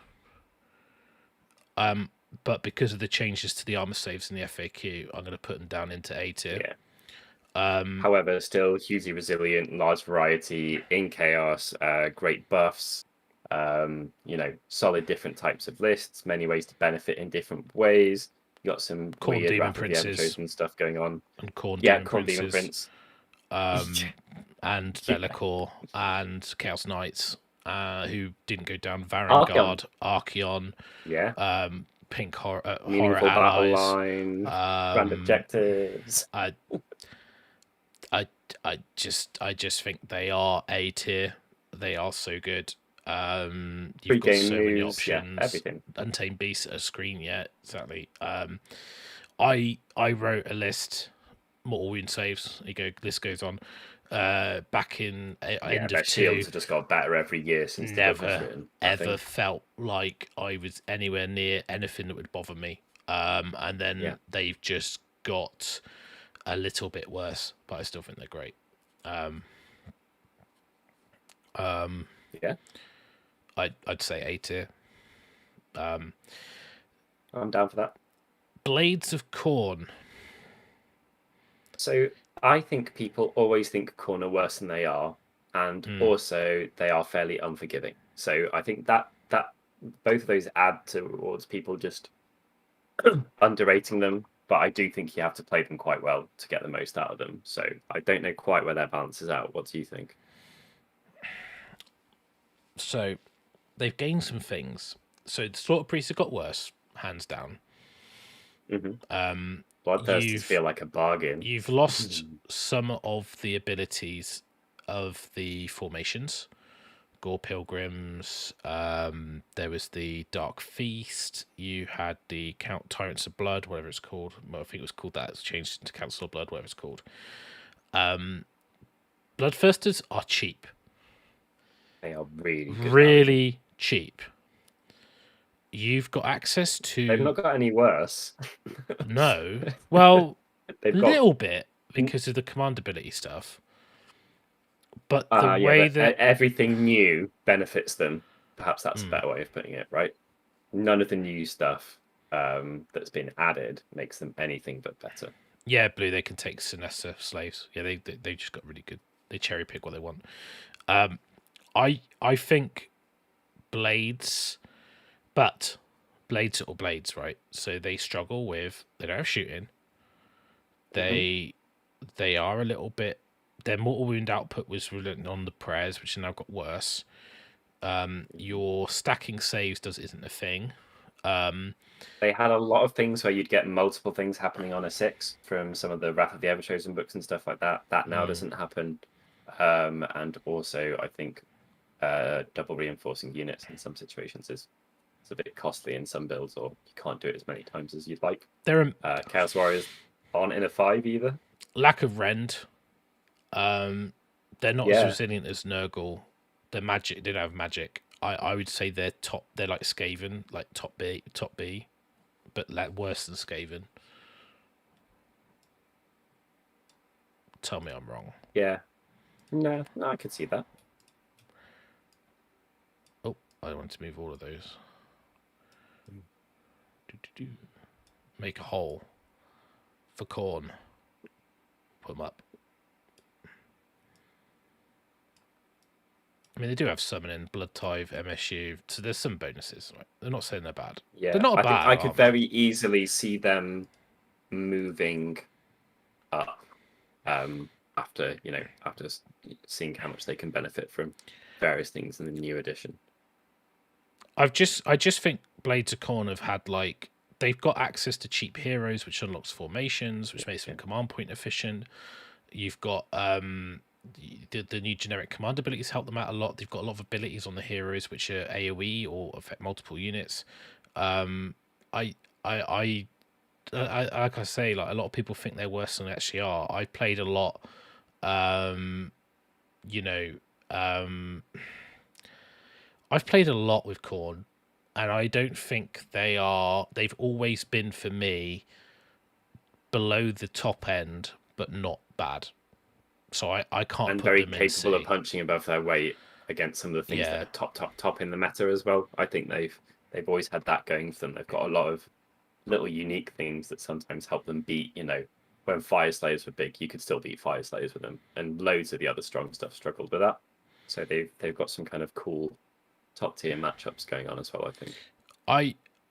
But because of the changes to the armor saves in the FAQ, I'm going to put them down into A tier. Yeah. However, still hugely resilient, large variety in chaos, great buffs. solid different types of lists, many ways to benefit in different ways. You got some Khorne weird Demon Wrath of the Princes Everchosen stuff going on. and Khorne Yeah, Demon Khorne Demon Princes, Prince. and Yeah. Be'lakor and Chaos Knights, who didn't go down. Archeon. Varangard, Archeon, Yeah. Pink Horror Meaningful battle Allies. line, grand objectives. I just think they are A tier. They are so good. You've got so many options. Yeah, everything. Untamed Beasts at a screen, yeah, exactly. I wrote a list. Mortal Wound saves. List goes on. Back in end of 2. Shields have just got better every year since the book was written. Ever felt like I was anywhere near anything that would bother me. And then they've just got a little bit worse, but I still think they're great. Yeah, I'd say A tier. I'm down for that. Blades of Khorne. So I think people always think Khorne are worse than they are, and also they are fairly unforgiving. So I think that both of those add towards people just underrating them. But I do think you have to play them quite well to get the most out of them. So I don't know quite where their balance is out. What do you think? So they've gained some things. So the Slaughter Priests have got worse, hands down. Bloodthirsters feel like a bargain. You've lost some of the abilities of the formations. Gore Pilgrims, there was the Dark Feast, you had the Tyrants of Blood, whatever it's called. Well, I think it was called that. It's changed into Council of Blood, whatever it's called. Bloodthirsters are cheap. They are really good. Really cheap. You've got access to... They've not got any worse. No. Well, a They've little bit because of the command ability stuff. But the way that everything new benefits them, perhaps that's a better way of putting it, right? None of the new stuff that's been added makes them anything but better. Yeah, Blue, they can take Sinestha slaves. Yeah, they just got really good. They cherry pick what they want. I think blades, but blades are blades, right? So they struggle with, they don't have shooting. They are a little bit. Their mortal wound output was reliant on the prayers, which have now got worse. Your stacking saves isn't a thing. They had a lot of things where you'd get multiple things happening on a 6 from some of the Wrath of the Everchosen books and stuff like that. That now doesn't happen. And also, I think double reinforcing units in some situations is a bit costly in some builds, or you can't do it as many times as you'd like. Chaos Warriors aren't in a 5 either. Lack of rend. They're not as resilient as Nurgle. They're magic. They don't have magic. I would say they're top. They're like Skaven, like top B, but like worse than Skaven. Tell me I'm wrong. Yeah. No, I could see that. Oh, I want to move all of those. Make a hole for Khorne. Put them up. I mean, they do have summoning, Blood Tithe, MSU, so there's some bonuses. Right? They're not saying they're bad. Yeah, they're not bad. I could very easily see them moving up after seeing how much they can benefit from various things in the new edition. I just think Blades of Khorne have had they've got access to cheap heroes, which unlocks formations, which makes them command point efficient. You've got the new generic command abilities help them out a lot. They've got a lot of abilities on the heroes which are AoE or affect multiple units. Like I say, a lot of people think they're worse than they actually are. I played a lot. I've played a lot with Khorne, and I don't think they've always been, for me, below the top end, but not bad. So I can't and put very them capable of punching above their weight against some of the things that are top in the meta as well. I think they've always had that going for them. They've got a lot of little unique things that sometimes help them beat. When Fyreslayers were big, you could still beat Fyreslayers with them, and loads of the other strong stuff struggled with that. So they've got some kind of cool top tier matchups going on as well. I think.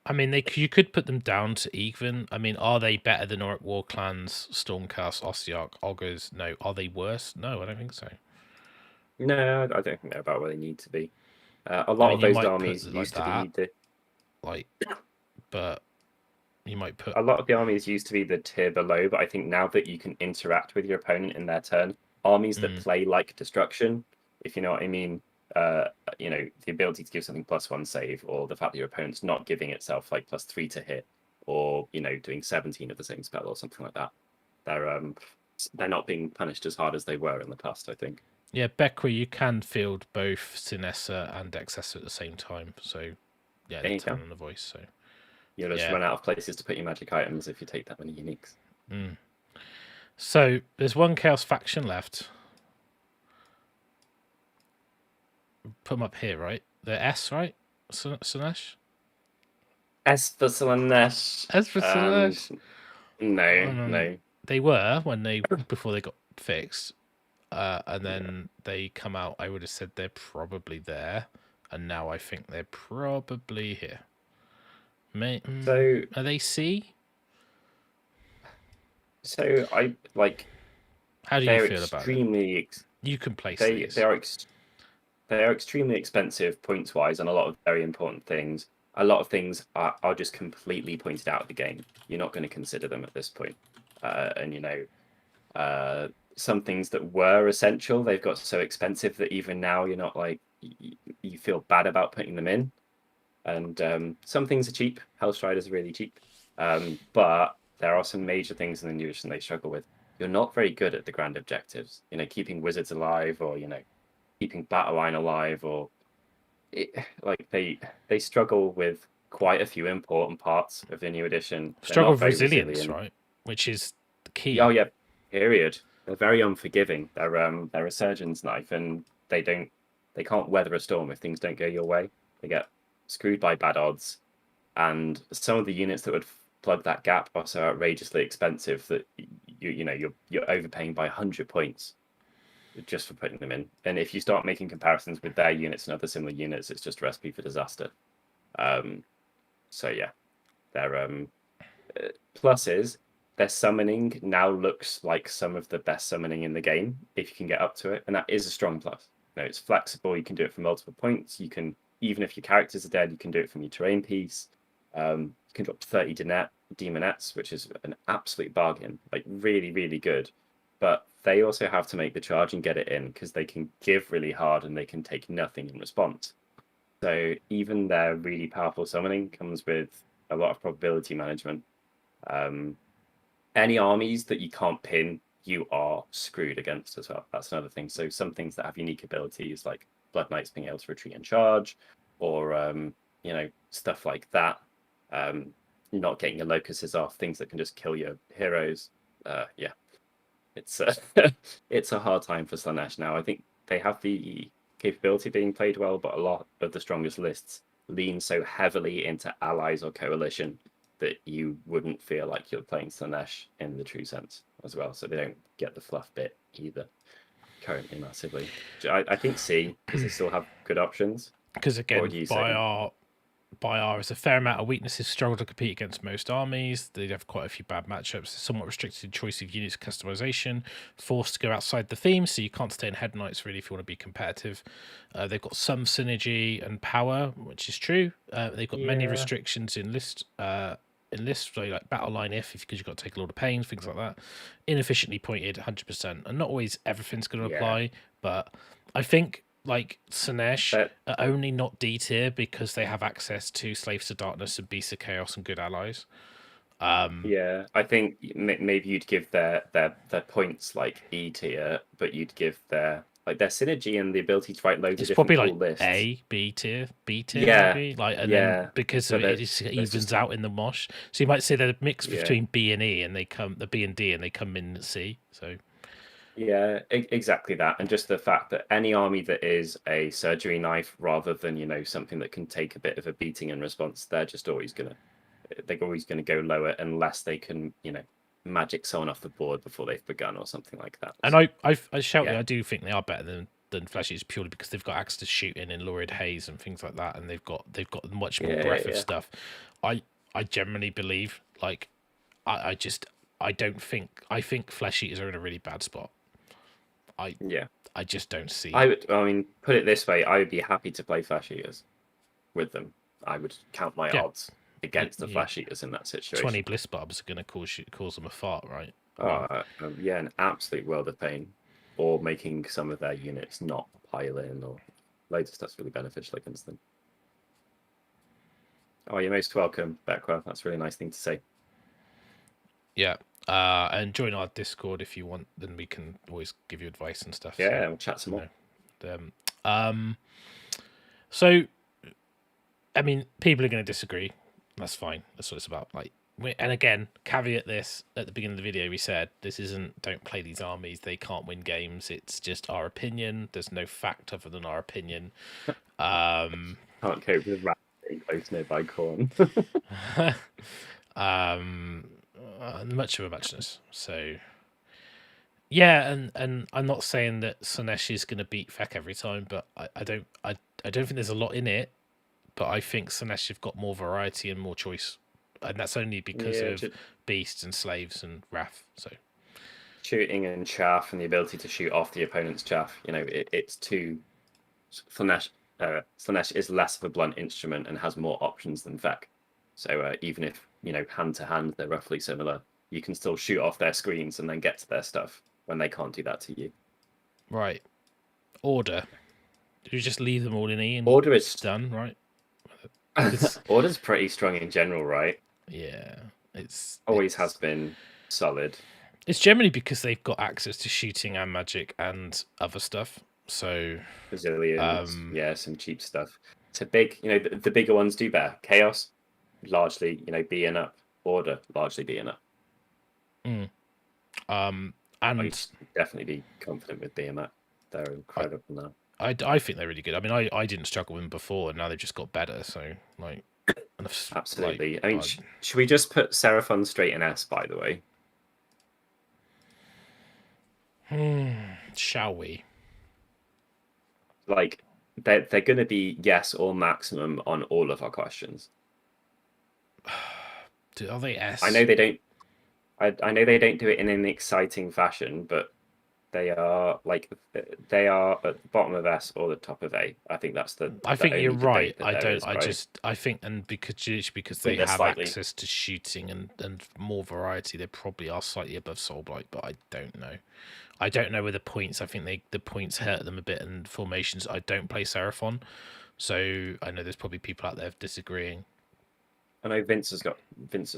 I mean, you could put them down to even. I mean, are they better than Orruk Warclans, Stormcast, Ossiarch, Ogres? No. Are they worse? No, I don't think so. No, I don't think they're about where they need to be. A I lot mean, of you those might armies put used like to be that, like, but you might put a lot of the armies used to be the tier below, but I think now that you can interact with your opponent in their turn, armies that play like destruction, if you know what I mean, you know, the ability to give something +1 save, or the fact that your opponent's not giving itself like +3 to hit, or you know, doing 17 of the same spell or something like that. They're not being punished as hard as they were in the past, I think. Yeah, Beckwith, you can field both Sinessa and Excessa at the same time. So, yeah, the tone and the voice. So you'll just run out of places to put your magic items if you take that many uniques. So there's one Chaos faction left. Put them up here, right? They're S, right? Slaanesh? S for Slaanesh. S for Slaanesh. No. They were before they got fixed. And then they come out. I would have said they're probably there, and now I think they're probably here. So are they C? So I like. How do you feel about it? You can place these. They are extremely expensive points wise on a lot of very important things. A lot of things are just completely pointed out of the game. You're not going to consider them at this point. And you know, some things that were essential, they've got so expensive that even now you're not like you feel bad about putting them in. And some things are cheap. Hellstriders are really cheap, but there are some major things in the new edition they struggle with. You're not very good at the grand objectives. You know, keeping wizards alive, or you know, keeping battle line alive, or like they struggle with quite a few important parts of the new edition. Struggle with resilience, right? Which is the key. Oh yeah, period. They're very unforgiving. They're a surgeon's knife, and they can't weather a storm if things don't go your way. They get screwed by bad odds, and some of the units that would plug that gap are so outrageously expensive that you're overpaying by 100 points just for putting them in. And if you start making comparisons with their units and other similar units, it's just a recipe for disaster. So yeah, their pluses. Their summoning now looks like some of the best summoning in the game if you can get up to it, and that is a strong plus. You know, it's flexible. You can do it from multiple points. You can, even if your characters are dead, you can do it from your terrain piece. You can drop 30 demonettes, which is an absolute bargain. Like really, really good. But they also have to make the charge and get it in because they can give really hard and they can take nothing in response. So even their really powerful summoning comes with a lot of probability management. Any armies that you can't pin, you are screwed against as well. That's another thing. So some things that have unique abilities, like Blood Knights being able to retreat and charge, or you know, stuff like that. Not getting your locuses off, things that can just kill your heroes. Yeah, it's it's a hard time for Slaanesh now. I think they have the capability of being played well, but a lot of the strongest lists lean so heavily into allies or coalition that you wouldn't feel like you're playing Slaanesh in the true sense as well. So they don't get the fluff bit either currently massively. I think C, because they still have good options. Because again, Bayar has a fair amount of weaknesses, struggle to compete against most armies. They have quite a few bad matchups, somewhat restricted choice of units customization, forced to go outside the theme, so you can't stay in Hedonites really if you want to be competitive. They've got some synergy and power, which is true. They've got many restrictions in list. So like battle line because you've got to take a lot of pains, things like that. Inefficiently pointed 100%, and not always everything's going to apply, but I think like Slaanesh are only not D tier because they have access to Slaves to Darkness and Beasts of Chaos and good allies. Yeah, I think maybe you'd give their points like E tier, but you'd give their synergy and the ability to write loads of different probably like lists. A, B tier, maybe. Then because so it evens out in the mosh. So you might say they're a mix between B and E, and the B and D, and they come in at C. So yeah, exactly that, and just the fact that any army that is a surgery knife rather than something that can take a bit of a beating in response, they're always gonna go lower unless they can magic someone off the board before they've begun or something like that. And I do think they are better than than Flesh Eaters purely because they've got access to shooting in Lurid Haze and things like that, and they've got much more breadth of stuff. I generally believe, like, I think Flesh Eaters are in a really bad spot. I just don't see. I mean, put it this way: I would be happy to play Flesh Eaters with them. I would count my odds against the Flesh Eaters in that situation. 20 Bliss Barbs are going to cause them a fart, right? An absolute world of pain, or making some of their units not pile in, or loads of stuff's really beneficial against them. Oh, you're most welcome, Beckwell. That's a really nice thing to say. Yeah. And join our Discord if you want, then we can always give you advice and stuff. Yeah, we'll chat some more. So, I mean, people are going to disagree. That's fine. That's what it's about. Like, and again, caveat this at the beginning of the video, we said this isn't don't play these armies. They can't win games. It's just our opinion. There's no fact other than our opinion. Can't cope with rat being close nearby Khorne. Much of a muchness. So yeah, and I'm not saying that Slaanesh is going to beat Feck every time, but I don't think there's a lot in it. But I think Slaanesh have got more variety and more choice, and that's only because of beasts and slaves and wrath. So shooting and chaff and the ability to shoot off the opponent's chaff. You know, it's too. Slaanesh is less of a blunt instrument and has more options than Feck. So even if, you know, hand to hand they're roughly similar, you can still shoot off their screens and then get to their stuff when they can't do that to you. Right. Order. Do you just leave them all in E and Order is done, right? Order's pretty strong in general, right? Yeah. It's has been solid. It's generally because they've got access to shooting and magic and other stuff. So resilience, some cheap stuff. It's a big, you know, the bigger ones do better. Chaos, largely, you know, being up. Order, largely being up. And I'd definitely be confident with Behemat. They're incredible now. I think they're really good. I mean, I didn't struggle with them before, and now they've just got better. So, like, absolutely. Like, I mean, should we just put Seraphon straight in S? By the way, shall we? Like, they're going to be yes or maximum on all of our questions. Are they S? I know they don't. I know they don't do it in an exciting fashion, but they are at the bottom of S or the top of A. I think that's the. I think you're right. I think, and because they have access to shooting and more variety, they probably are slightly above Soulblight, but I don't know. I don't know where the points. I think the points hurt them a bit in formations. I don't play Seraphon, so I know there's probably people out there disagreeing. I know Vince has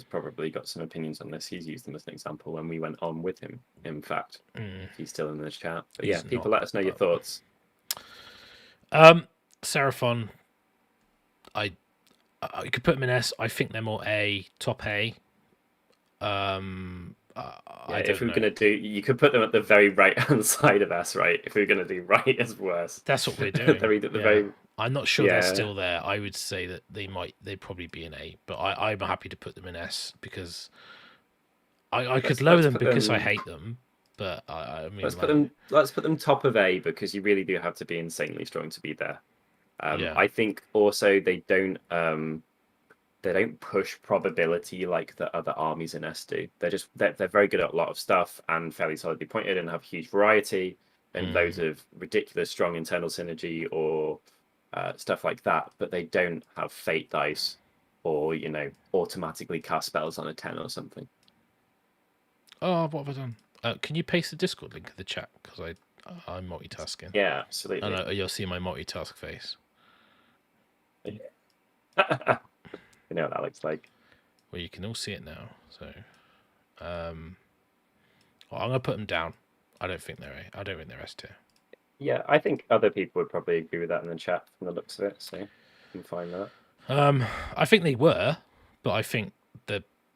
probably got some opinions on this. He's used them as an example when we went on with him. In fact, he's still in the chat. But yeah, people, let us know your thoughts. Seraphon, I could put them in S. I think they're more A, top A. If we were going to do, you could put them at the very right hand side of S, right? If we were going to do right as worse, that's what we're doing. Very. I'm not sure they're still there. I would say that they'd probably be an A, but I'm happy to put them in S because I could lower them because I hate them. But I mean, let's put them top of A because you really do have to be insanely strong to be there. I think also they don't push probability like the other armies in S do. They're very good at a lot of stuff and fairly solidly pointed and have huge variety and loads of ridiculous strong internal synergy or stuff like that. But they don't have fate dice or, you know, automatically cast spells on a 10 or something. Oh, what have I done? Can you paste the Discord link in the chat? Because I'm multitasking. Yeah, absolutely. And you'll see my multitask face. Yeah. You know what that looks like. Well, you can all see it now. So, I'm gonna put them down. I don't think they're A. I don't think they're S tier. Yeah, I think other people would probably agree with that in the chat from the looks of it. So you can find that. I think they were, but I think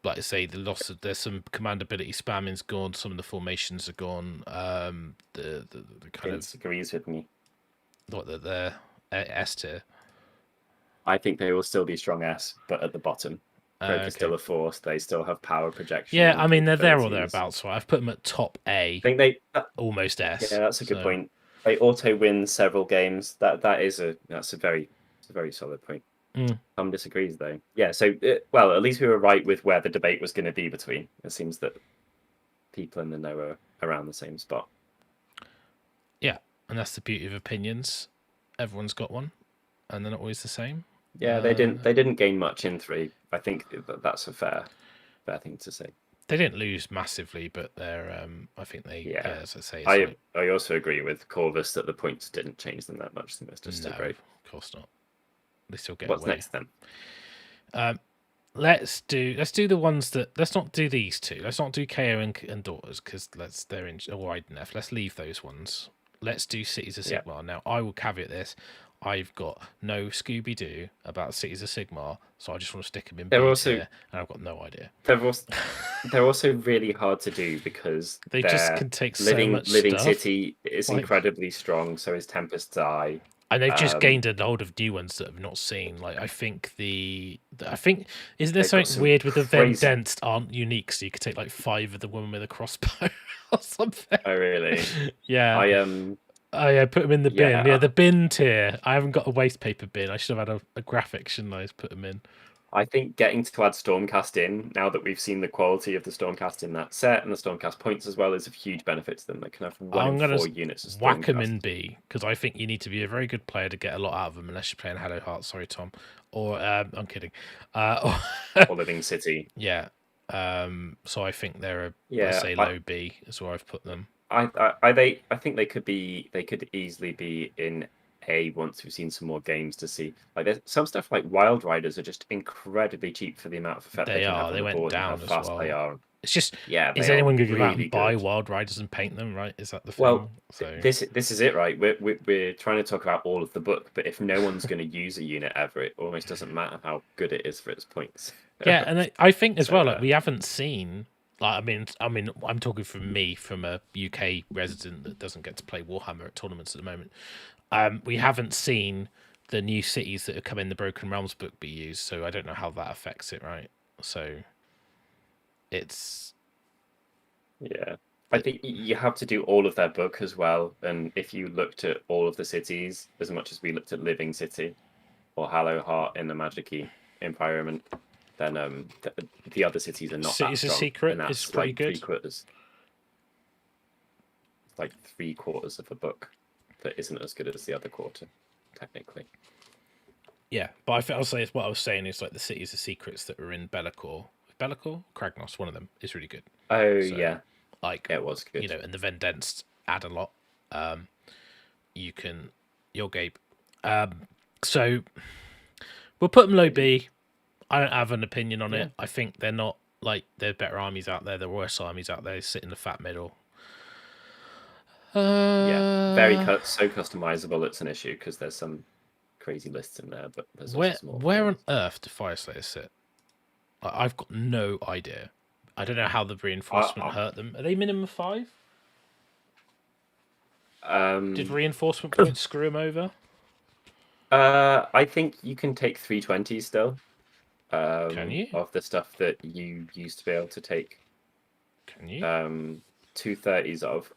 like I say, the loss of there's some command ability spamming's gone. Some of the formations are gone. The kind Vince agrees with me. What they're S tier. I think they will still be strong S, but at the bottom. They're still a force. They still have power projection. Yeah, I mean they're there or thereabouts. Right, I've put them at top A. I think they almost S. Yeah, that's a good point. they auto win several games. That's a very solid point. Tom disagrees though. Yeah, so well, at least we were right with where the debate was going to be between. It seems that people in the know are around the same spot. Yeah, and that's the beauty of opinions. Everyone's got one, and they're not always the same. Yeah, they didn't gain much in 3. I think that's a fair thing to say. They didn't lose massively, but they're I think they as I say. I also agree with Corvus that the points didn't change them that much. They must have still great. Of course not. They still get What's away. next then? Let's do the ones that. Let's not do these two. Let's not do KO and Daughters because they're in or Idoneth. Let's leave those ones. Let's do Cities of Sigmar. Now I will caveat this. I've got no Scooby Doo about Cities of Sigmar, so I just want to stick them in B tier, and I've got no idea. They're also really hard to do because they just can take living, so much Living stuff. City is incredibly strong, so is Tempest's Eye. And they've just gained a load of new ones that I've not seen. Like I think isn't there something weird with the Vendensed aren't unique, so you could take like 5 of the woman with a crossbow or something. Oh really? Yeah. I put them in the bin. Yeah, the bin tier. I haven't got a waste paper bin. I should have had a graphic, shouldn't I? Put them in. I think getting to add Stormcast in, now that we've seen the quality of the Stormcast in that set and the Stormcast points as well, is a huge benefit to them. They can have 1 in 4 units of Stormcast. Whack them in B, because I think you need to be a very good player to get a lot out of them, unless you're playing Hello Heart. Sorry, Tom. Or, I'm kidding. Or Living City. Yeah. So I think they're low B is where I've put them. I think they could easily be in A once we've seen some more games to see. Like there's some stuff like Wild Riders are just incredibly cheap for the amount of effect they can have on the board and how fast they are. It's just is anyone going to go out and buy Wild Riders and paint them? Right? Is that the thing? Well, this is it, right? We're trying to talk about all of the book, but if no one's going to use a unit ever, it almost doesn't matter how good it is for its points. Yeah, and I think as well, like we haven't seen. Like, I mean, I'm talking from a UK resident that doesn't get to play Warhammer at tournaments at the moment. We haven't seen the new cities that have come in the Broken Realms book be used, so I don't know how that affects it, right? So it's I think you have to do all of their book as well, and if you looked at all of the cities as much as we looked at Living City or Hallow Heart in the Magic-y environment, then the other cities are not Cities that strong. Of Secret and is pretty good. 3/4. It's like 3/4 of a book that isn't as good as the other quarter, technically. Yeah, but I'll say what I was saying is like the Cities of Secrets that are in Be'lakor, Kragnos, one of them is really good. Oh yeah, like it was good. You know, and the Vendensed add a lot. Your Gabe. So we'll put them low B. I don't have an opinion on it. I think they're not like there's better armies out there. There are worse armies out there. They sit in the fat middle. Very so customizable. It's an issue because there's some crazy lists in there. But there's where on earth do Fyreslayers sit? I've got no idea. I don't know how the reinforcement hurt them. Are they minimum 5? Did reinforcement points screw them over? I think you can take 320 still. Can you? Of the stuff that you used to be able to take. Can you? 230s of.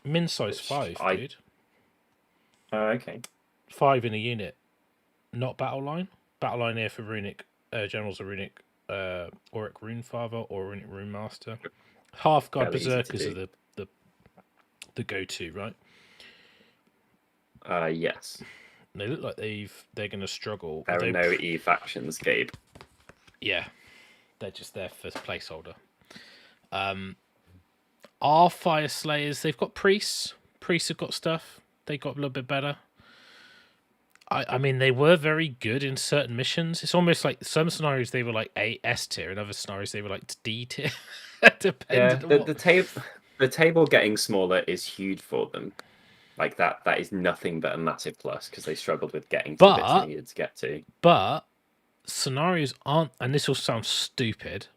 Min size 5, dude. Okay. 5 in a unit. Not battle line. Battle line here for runic generals are runic Orruk Runefather or runic Rune Master. Half guard berserkers are the go-to, right? Yes. They look like they're going to struggle. There are no E factions, Gabe. Yeah, they're just there for placeholder. Our Fyreslayers, they've got priests. Priests have got stuff. They got a little bit better. I mean, they were very good in certain missions. It's almost like some scenarios they were like A S tier, and other scenarios they were like D tier. The table getting smaller is huge for them. Like that is nothing but a massive plus because they struggled with getting to the bits they needed to get to. But scenarios aren't, and this will sound stupid,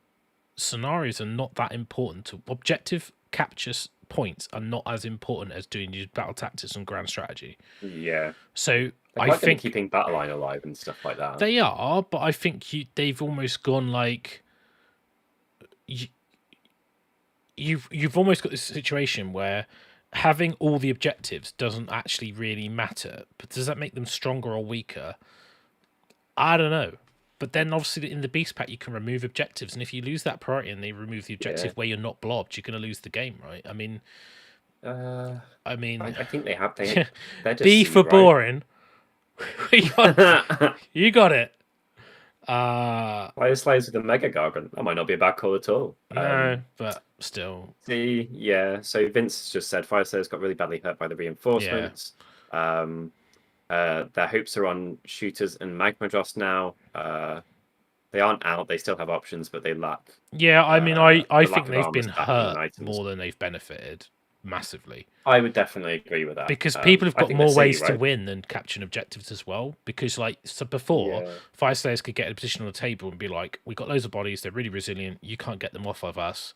scenarios are not that important to objective capture points are not as important as doing your battle tactics and grand strategy. Yeah. So I think keeping battle line alive and stuff like that. They are, but I think they've almost gone like you've almost got this situation where having all the objectives doesn't actually really matter. But does that make them stronger or weaker? I don't know. But then obviously in the beast pack you can remove objectives, and if you lose that priority and they remove the objective where you're not blobbed, you're going to lose the game, right? I mean, I think they have. They're just B for boring. you got it. Fyreslayers with a Mega Gargant. That might not be a bad call at all. No, but still. So Vince just said Fyreslayers got really badly hurt by the reinforcements. Their hopes are on shooters and Magmadrost now. They aren't out. They still have options, but they lack. Yeah, I mean, I think they've been hurt more than they've benefited massively. I would definitely agree with that. Because people have got more ways to win than capturing objectives as well. Because before, Fyreslayers could get in a position on the table and be like, we got loads of bodies, they're really resilient, you can't get them off of us.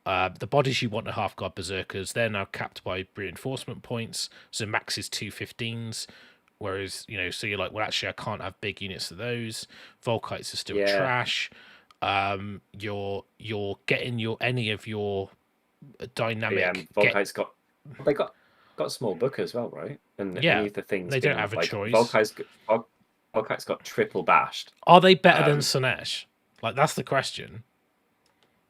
The bodies you want are half-guard berserkers, they're now capped by reinforcement points, so max is 215s. Whereas, so you're like, well, actually, I can't have big units of those. Volkites are still trash. You're getting any of your dynamic. Volkites got small book as well, right? And any of the things they don't have a choice. Volkites got triple bashed. Are they better than Slaanesh? Like, that's the question.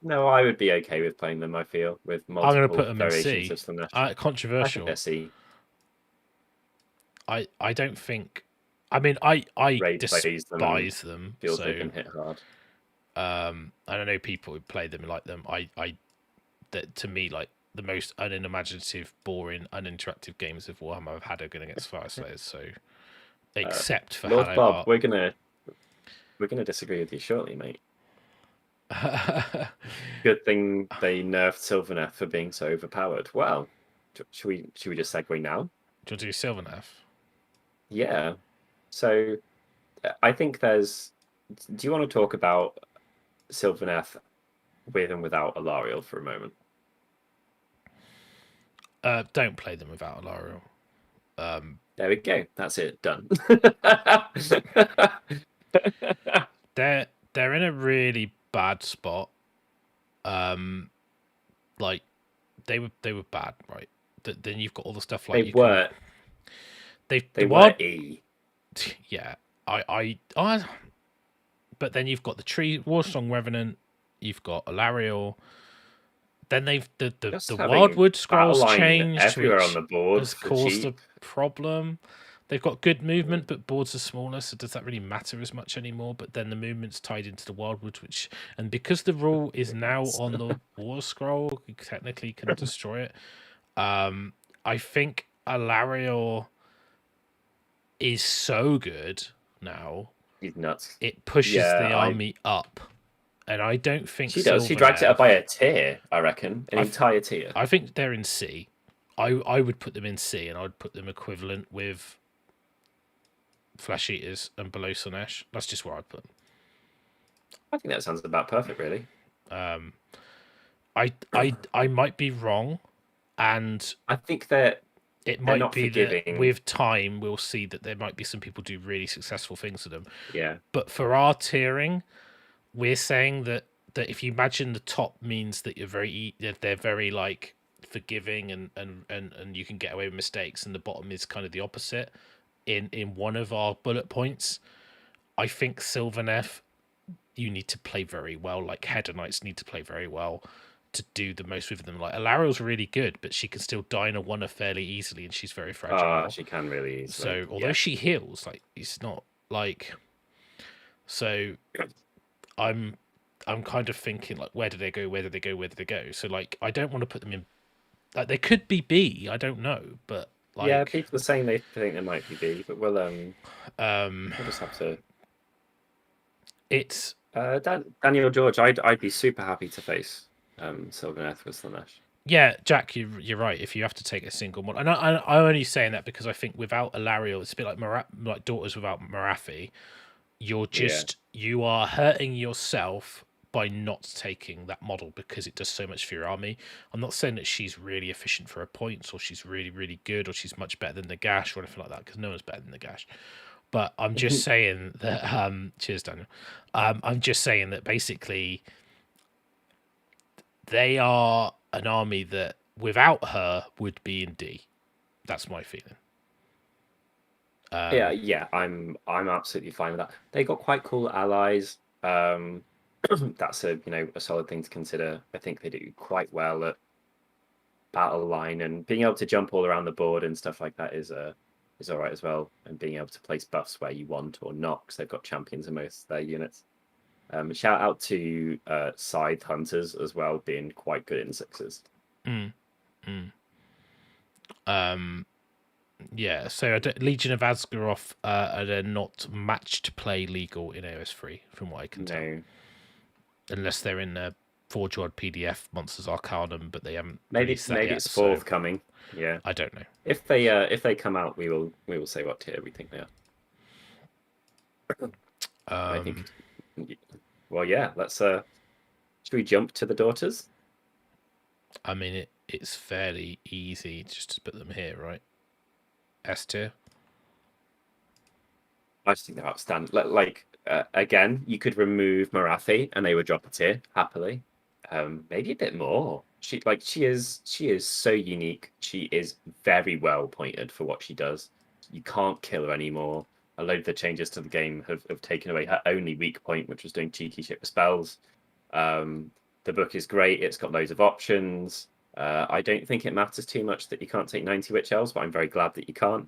No, I would be okay with playing them. I feel with multiple I'm going to put them in C. Of Slaanesh. Controversial. I think they're C. I don't think. I mean, I despise them. Feels they can hit hard. I don't know people who play them and like them. To me, like the most unimaginative, boring, uninteractive games of Warhammer I've had are going against Fyreslayers. So, except for Lord Bob, we're gonna disagree with you shortly, mate. Good thing they nerfed Sylvaneth for being so overpowered. Well, should we just segue now? Do you want to do Sylvaneth? Yeah. So I think there's. Do you want to talk about Sylvaneth with and without Alarielle for a moment? Don't play them without Alarielle. There we go. That's it. Done. They're in a really bad spot. Like they were bad, right? Then you've got all the stuff like they were E. Yeah, I. But then you've got the Warsong Revenant, you've got Alarielle. Then they've the Wildwood scrolls changed, everywhere on the board has caused a problem. They've got good movement, but boards are smaller, so does that really matter as much anymore? But then the movement's tied into the Wildwood, and because the rule is now on the War Scroll, you technically can destroy it. I think Alarielle is so good now. He's nuts. It pushes the army up. And I don't think she does. She drags it up by a tier, I reckon. An entire tier. I think they're in C. I would put them in C, and I would put them equivalent with Flesh Eaters and below Slaanesh. That's just where I'd put them. I think that sounds about perfect, really. I might be wrong, and I think that it might be that with time we'll see that there might be some people do really successful things with them. Yeah. But for our tiering, we're saying that if you imagine the top means that they're very like forgiving and you can get away with mistakes, and the bottom is kind of the opposite. In one of our bullet points, I think Sylvaneth, you need to play very well. Like Hedonites need to play very well to do the most with them. Like Alarielle's really good, but she can still die in a one fairly easily, and she's very fragile. She can really easily. So although she heals, like it's not like. So I'm kind of thinking like, where do they go? Where do they go? Where do they go? So like, I don't want to put them in. Like they could be B. I don't know, but like, yeah, people are saying they think they might be B, but we'll just have to. It's Daniel George. I'd be super happy to face Sylvaneth with Slaanesh. Yeah, Jack, you're right. If you have to take a single one, and I'm only saying that because I think without Alarielle, it's a bit like Daughters without Morathi. You are hurting yourself by not taking that model because it does so much for your army. I'm not saying that she's really efficient for her points, or she's really, really good, or she's much better than the Gash, or anything like that, because no one's better than the Gash. But I'm just saying that. Cheers, Daniel. I'm just saying that basically they are an army that without her would be in D. That's my feeling. Yeah, I'm absolutely fine with that. They got quite cool allies. That's a solid thing to consider. I think they do quite well at battle line, and being able to jump all around the board and stuff like that is all right as well. And being able to place buffs where you want or not, because they've got champions in most of their units. Shout out to Scythe Hunters as well, being quite good in sixes. Yeah, so Legion of Asgaroth are not matched play legal in AOS3, from what I can tell. Unless they're in the Forge World PDF Monsters Arcanum, but they haven't released that yet, it's forthcoming. So yeah, I don't know. If they come out, we will say what tier we think they are. I think. Well, yeah. Let's. Should we jump to the daughters? I mean, it's fairly easy just to put them here, right? S tier. I just think they're outstanding. Again, you could remove Marathi and they would drop a tier happily. Maybe a bit more. She is so unique. She is very well pointed for what she does. You can't kill her anymore. A load of the changes to the game have taken away her only weak point, which was doing cheeky shit with spells. The book is great. It's got loads of options. I don't think it matters too much that you can't take 90 Witch Elves, but I'm very glad that you can't.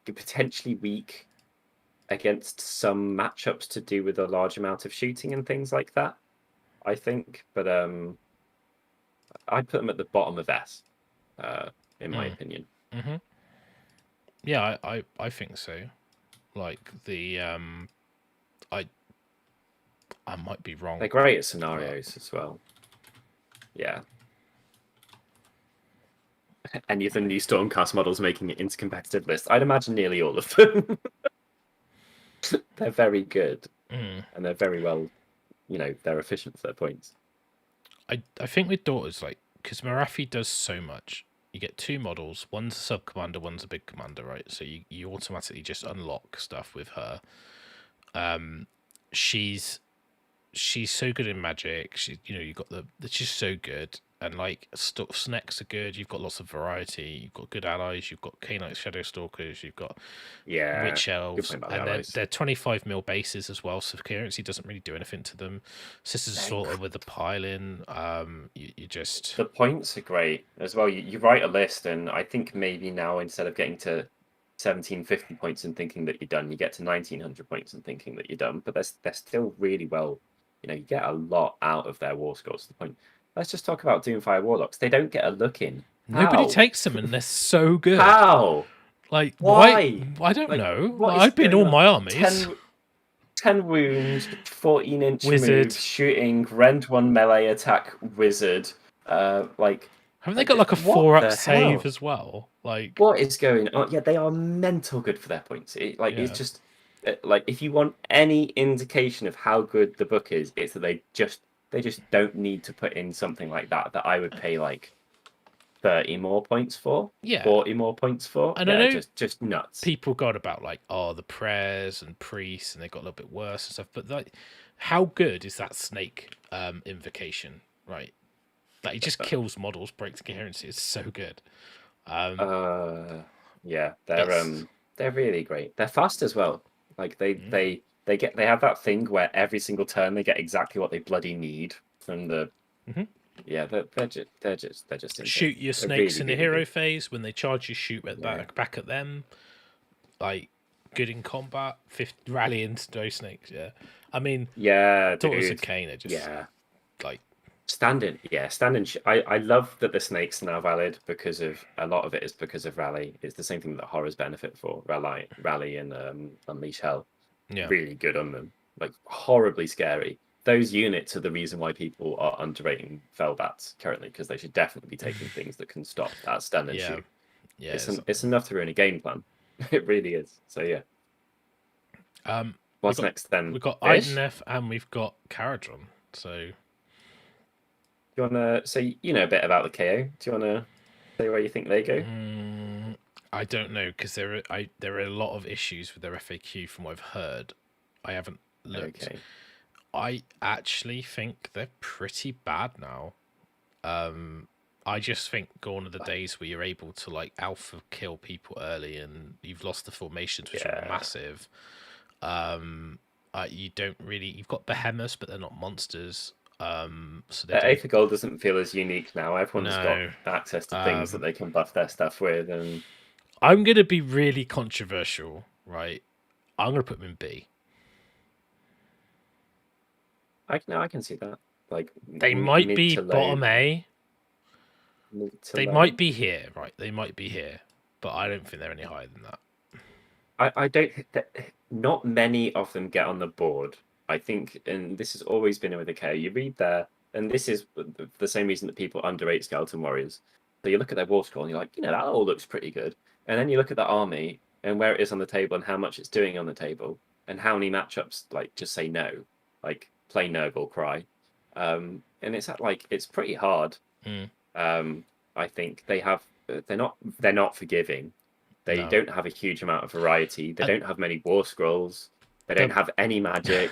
Potentially weak against some matchups to do with a large amount of shooting and things like that, I think. But I'd put them at the bottom of S, in my opinion. Mm-hmm. Yeah, I think so. I might be wrong. They're great at scenarios as well. Yeah. Any of the new Stormcast models making it into competitive lists? I'd imagine nearly all of them. They're very good. And they're very well, they're efficient for their points. I think with daughters, because Marathi does so much. You get two models. One's a sub-commander, one's a big commander, right? So you automatically just unlock stuff with her. She's so good in magic. You got she's so good. And snacks are good. You've got lots of variety. You've got good allies. You've got Khaine Shadow Stalkers. You've got Witch Elves, and they're 25 mil bases as well. So currency doesn't really do anything to them. Sisters of Slaughter with the pile-in. You just the points are great as well. You write a list, and I think maybe now instead of getting to 1750 points and thinking that you're done, you get to 1900 points and thinking that you're done. But they're still really well. You get a lot out of their war scores to the point. Let's just talk about Doomfire Warlocks. They don't get a look in. Nobody takes them, and they're so good. How? Why? I don't know. I've been all my armies. 10 wounds, 14-inch wizard move, shooting, rend 1 melee attack wizard. Haven't they got a 4-up save as well? What is going on? Yeah, they are mental good for their points. It's just if you want any indication of how good the book is, it's that they just don't need to put in something like that I would pay 30 more points for. Yeah. 40 more points for. And I know just nuts. People got about the prayers and priests, and they got a little bit worse and stuff. But how good is that snake invocation? Right. He just kills models, breaks coherency. It's so good. Yeah, they're really great. They're fast as well. They have that thing where every single turn they get exactly what they bloody need from the. Yeah, they're just insane. Shoot your snakes in the hero phase. When they charge you, shoot back at them. Good in combat. Rally into those snakes. Yeah, I mean, Daughters of Khaine are just Stand-in. I love that the snakes are now valid because of a lot of it is because of rally. It's the same thing that horrors benefit for. Rally and Unleash Hell. Yeah. Really good on them. Horribly scary. Those units are the reason why people are underrating Felbats currently, because they should definitely be taking things that can stop that stand and shoot. Yeah, it's enough to ruin a game plan. It really is. So yeah. What's next then? We've got Idoneth and we've got Karadron. So do you wanna say a bit about the KO? Do you wanna say where you think they go? I don't know, because there are a lot of issues with their FAQ from what I've heard. I haven't looked. Okay. I actually think they're pretty bad now. I just think gone are the days where you're able to like alpha kill people early, and you've lost the formations, which are massive. You don't really. You've got behemoths, but they're not monsters. So they Aether Gold doesn't feel as unique now. Everyone's No. got access to things that they can buff their stuff with, and I'm gonna be really controversial, right? I'm gonna put them in B. I can see that. Like They might be bottom A. They might be here, right? They might be here, but I don't think they're any higher than that. I don't. Not many of them get on the board. I think, and this has always been with the KO. You read there, and this is the same reason that people underrate Skeleton Warriors. So you look at their war scroll, and you're like, that all looks pretty good. And then you look at the army and where it is on the table and how much it's doing on the table, and how many matchups like just say no, like play Nurgle, cry, and it's it's pretty hard. I think they're not forgiving. They don't have a huge amount of variety. They don't have many war scrolls. They don't have any magic.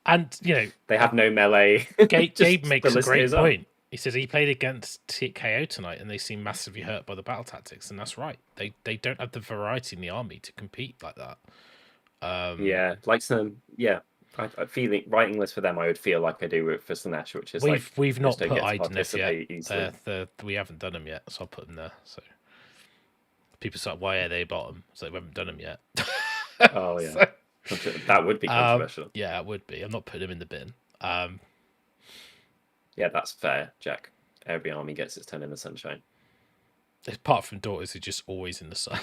And they have no melee. Gabe makes a great point. He says he played against KO tonight, and they seem massively hurt by the battle tactics, and that's right. They don't have the variety in the army to compete like that. I feel writing lists for them. I would feel like I do for Slaanesh, which is we've not put Idoneth yet. We haven't done them yet, so I'll put them there. So people start, why are they bottom? So we haven't done them yet. Oh yeah, so, that would be controversial. Yeah, it would be. I'm not putting them in the bin. Yeah, that's fair, Jack. Every army gets its turn in the sunshine. Apart from daughters, who are just always in the sun.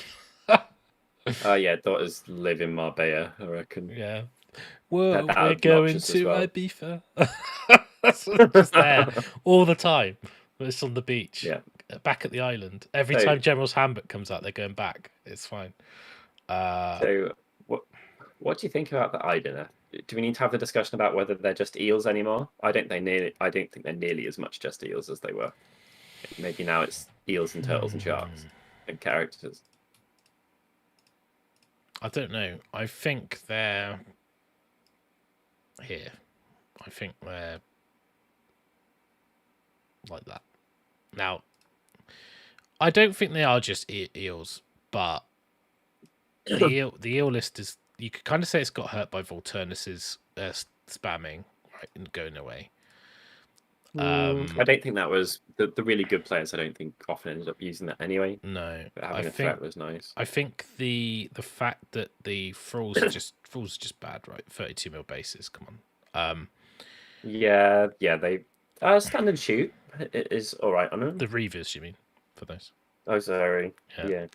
Yeah, daughters live in Marbella, I reckon. Yeah. Whoa, we're going to Ibiza. That's just there all the time. It's on the beach. Yeah. Back at the island. Every time General's Handbook comes out, they're going back. It's fine. So, what do you think about the Idoneth? Do we need to have the discussion about whether they're just eels anymore? I don't think they're nearly as much just eels as they were. Maybe now it's eels and turtles and sharks and characters. I don't know. I think they're here. I think they're like that. Now, I don't think they are just eels, but the eel list is. You could kind of say it's got hurt by Volturnus's spamming, right, and going away. I don't think that was the really good players. I don't think often ended up using that anyway. No, but having a threat was nice. I think the fact that the Thralls are just bad, right? 32 mil bases. Come on. Yeah. They stand and shoot. It is all right on them. The Reavers, you mean, for those? Oh, sorry. Yeah.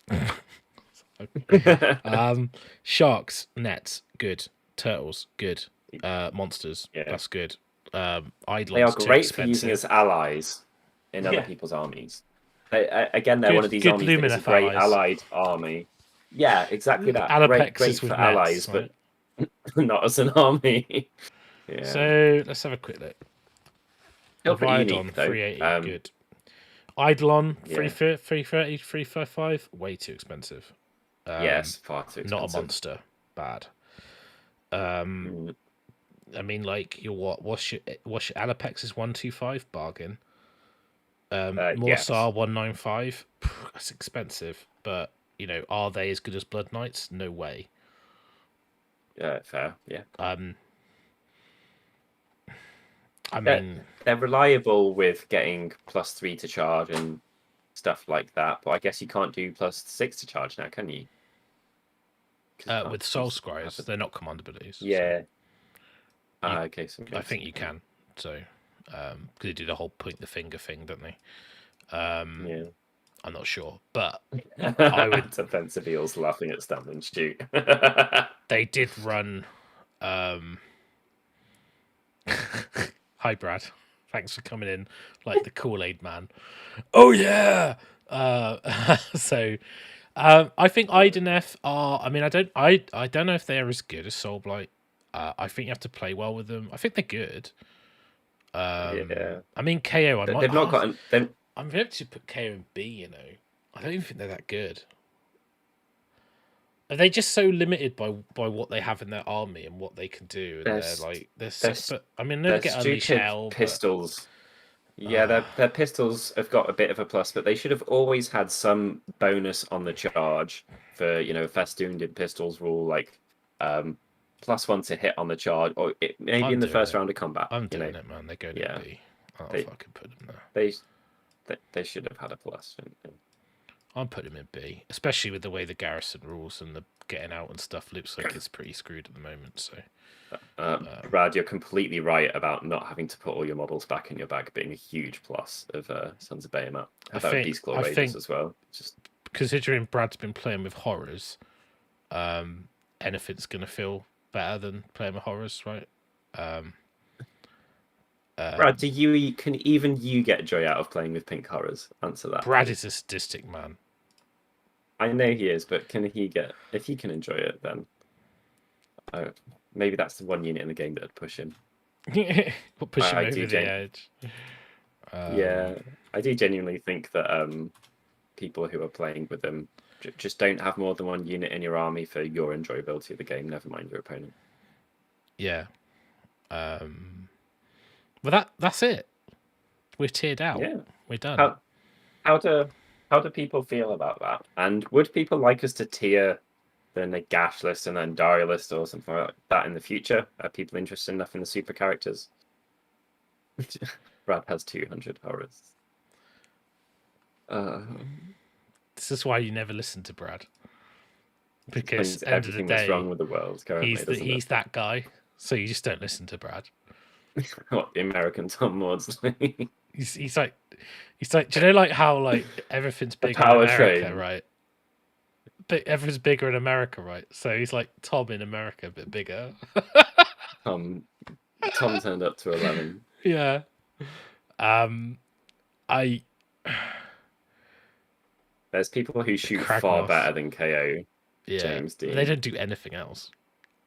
Sharks, nets, good. Turtles, good. Monsters, that's good. Eidolons, they are great for using as allies in other people's armies. Again, they're one of these armies that's a great allied army. Yeah, exactly that. Great for allies, right? But not as an army. Yeah. So let's have a quick look. Eidolon, 380, good. Eidolon, 330, 355, way too expensive. Yes, far too expensive. Not a monster, bad. I mean, like what's your Alapex is 125, bargain. Morsar 195, that's expensive, but are they as good as Blood Knights? No way. Yeah, fair. Yeah. I mean, they're reliable with getting +3 to charge and stuff like that, but I guess you can't do +6 to charge now, can you? With Soul Scryers, they're not command abilities. Yeah. So okay. So I think you can. So, because they do the whole point the finger thing, don't they? Yeah. I'm not sure, but I would. Offensive eels laughing at Stand and Shoot. They did run. Hi, Brad. Thanks for coming in, like the Kool-Aid man. Oh yeah. So. I think Idoneth are. I mean, I don't know if they're as good as Soulblight. I think you have to play well with them. I think they're good. Yeah. I mean, KO. They've not gotten. I'm ready to put KO in B. I don't even think they're that good. Are they just so limited by what they have in their army and what they can do? And they're so, but I mean, they'll get Unleash Hell. Pistols. Yeah, their pistols have got a bit of a plus, but they should have always had some bonus on the charge for, festooned in pistols rule, like +1 to hit on the charge, or maybe in the first round of combat. I'm doing it, man. They're going to be. I'll fucking put them there. They should have had a plus. I'll put them in B, especially with the way the garrison rules and the getting out and stuff looks like it's pretty screwed at the moment. So. Brad, you're completely right about not having to put all your models back in your bag being a huge plus of Sons of Behemat. How about Beastclaw Raiders as well? Just considering Brad's been playing with horrors, anything's going to feel better than playing with horrors, right? Brad, can even you get joy out of playing with pink horrors? Answer that. Brad is a sadistic man. I know he is, but if he can enjoy it, then maybe that's the one unit in the game that would push him. We'll push him over the edge. Yeah, I do genuinely think that people who are playing with them just don't have more than one unit in your army for your enjoyability of the game, never mind your opponent. Yeah. Well, that's it. We're tiered out. Yeah. We're done. How do people feel about that? And would people like us to tier the Nagash list and then Daria list or something like that in the future? Are people interested enough in the super characters? Brad has 200 horrors. This is why you never listen to Brad. Because end of the day, that's wrong with the world currently, he's that guy. So you just don't listen to Brad. What, the American Tom Maudsley? he's like, do you know like how like everything's bigger in America, right? But everything's bigger in America, right? So he's like Tom in America, a bit bigger. Tom turned up to 11. Yeah. There's people who shoot far better than KO. Yeah, James Dean. They don't do anything else.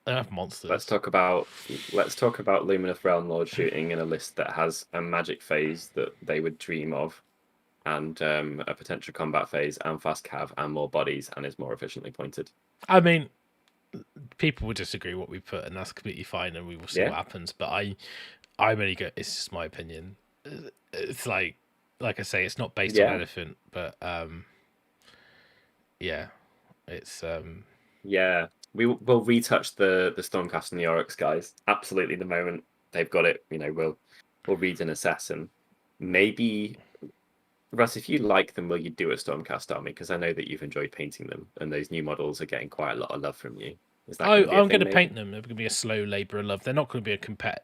They have monsters. Let's talk about Lumineth Realm-lords shooting in a list that has a magic phase that they would dream of, and a potential combat phase, and fast cav, and more bodies, and is more efficiently pointed. I mean, people will disagree what we put, and that's completely fine, and we will see what happens. But I'm only go. It's just my opinion. It's like I say, it's not based on anything, but yeah, it's yeah. We'll retouch the Stormcast and the Orruks, guys. Absolutely, the moment they've got it, we'll read and assess, and maybe, Russ, if you like them, will you do a Stormcast army? Because I know that you've enjoyed painting them, and those new models are getting quite a lot of love from you. Is that I'm going to paint them. They're going to be a slow labour of love. They're not going to be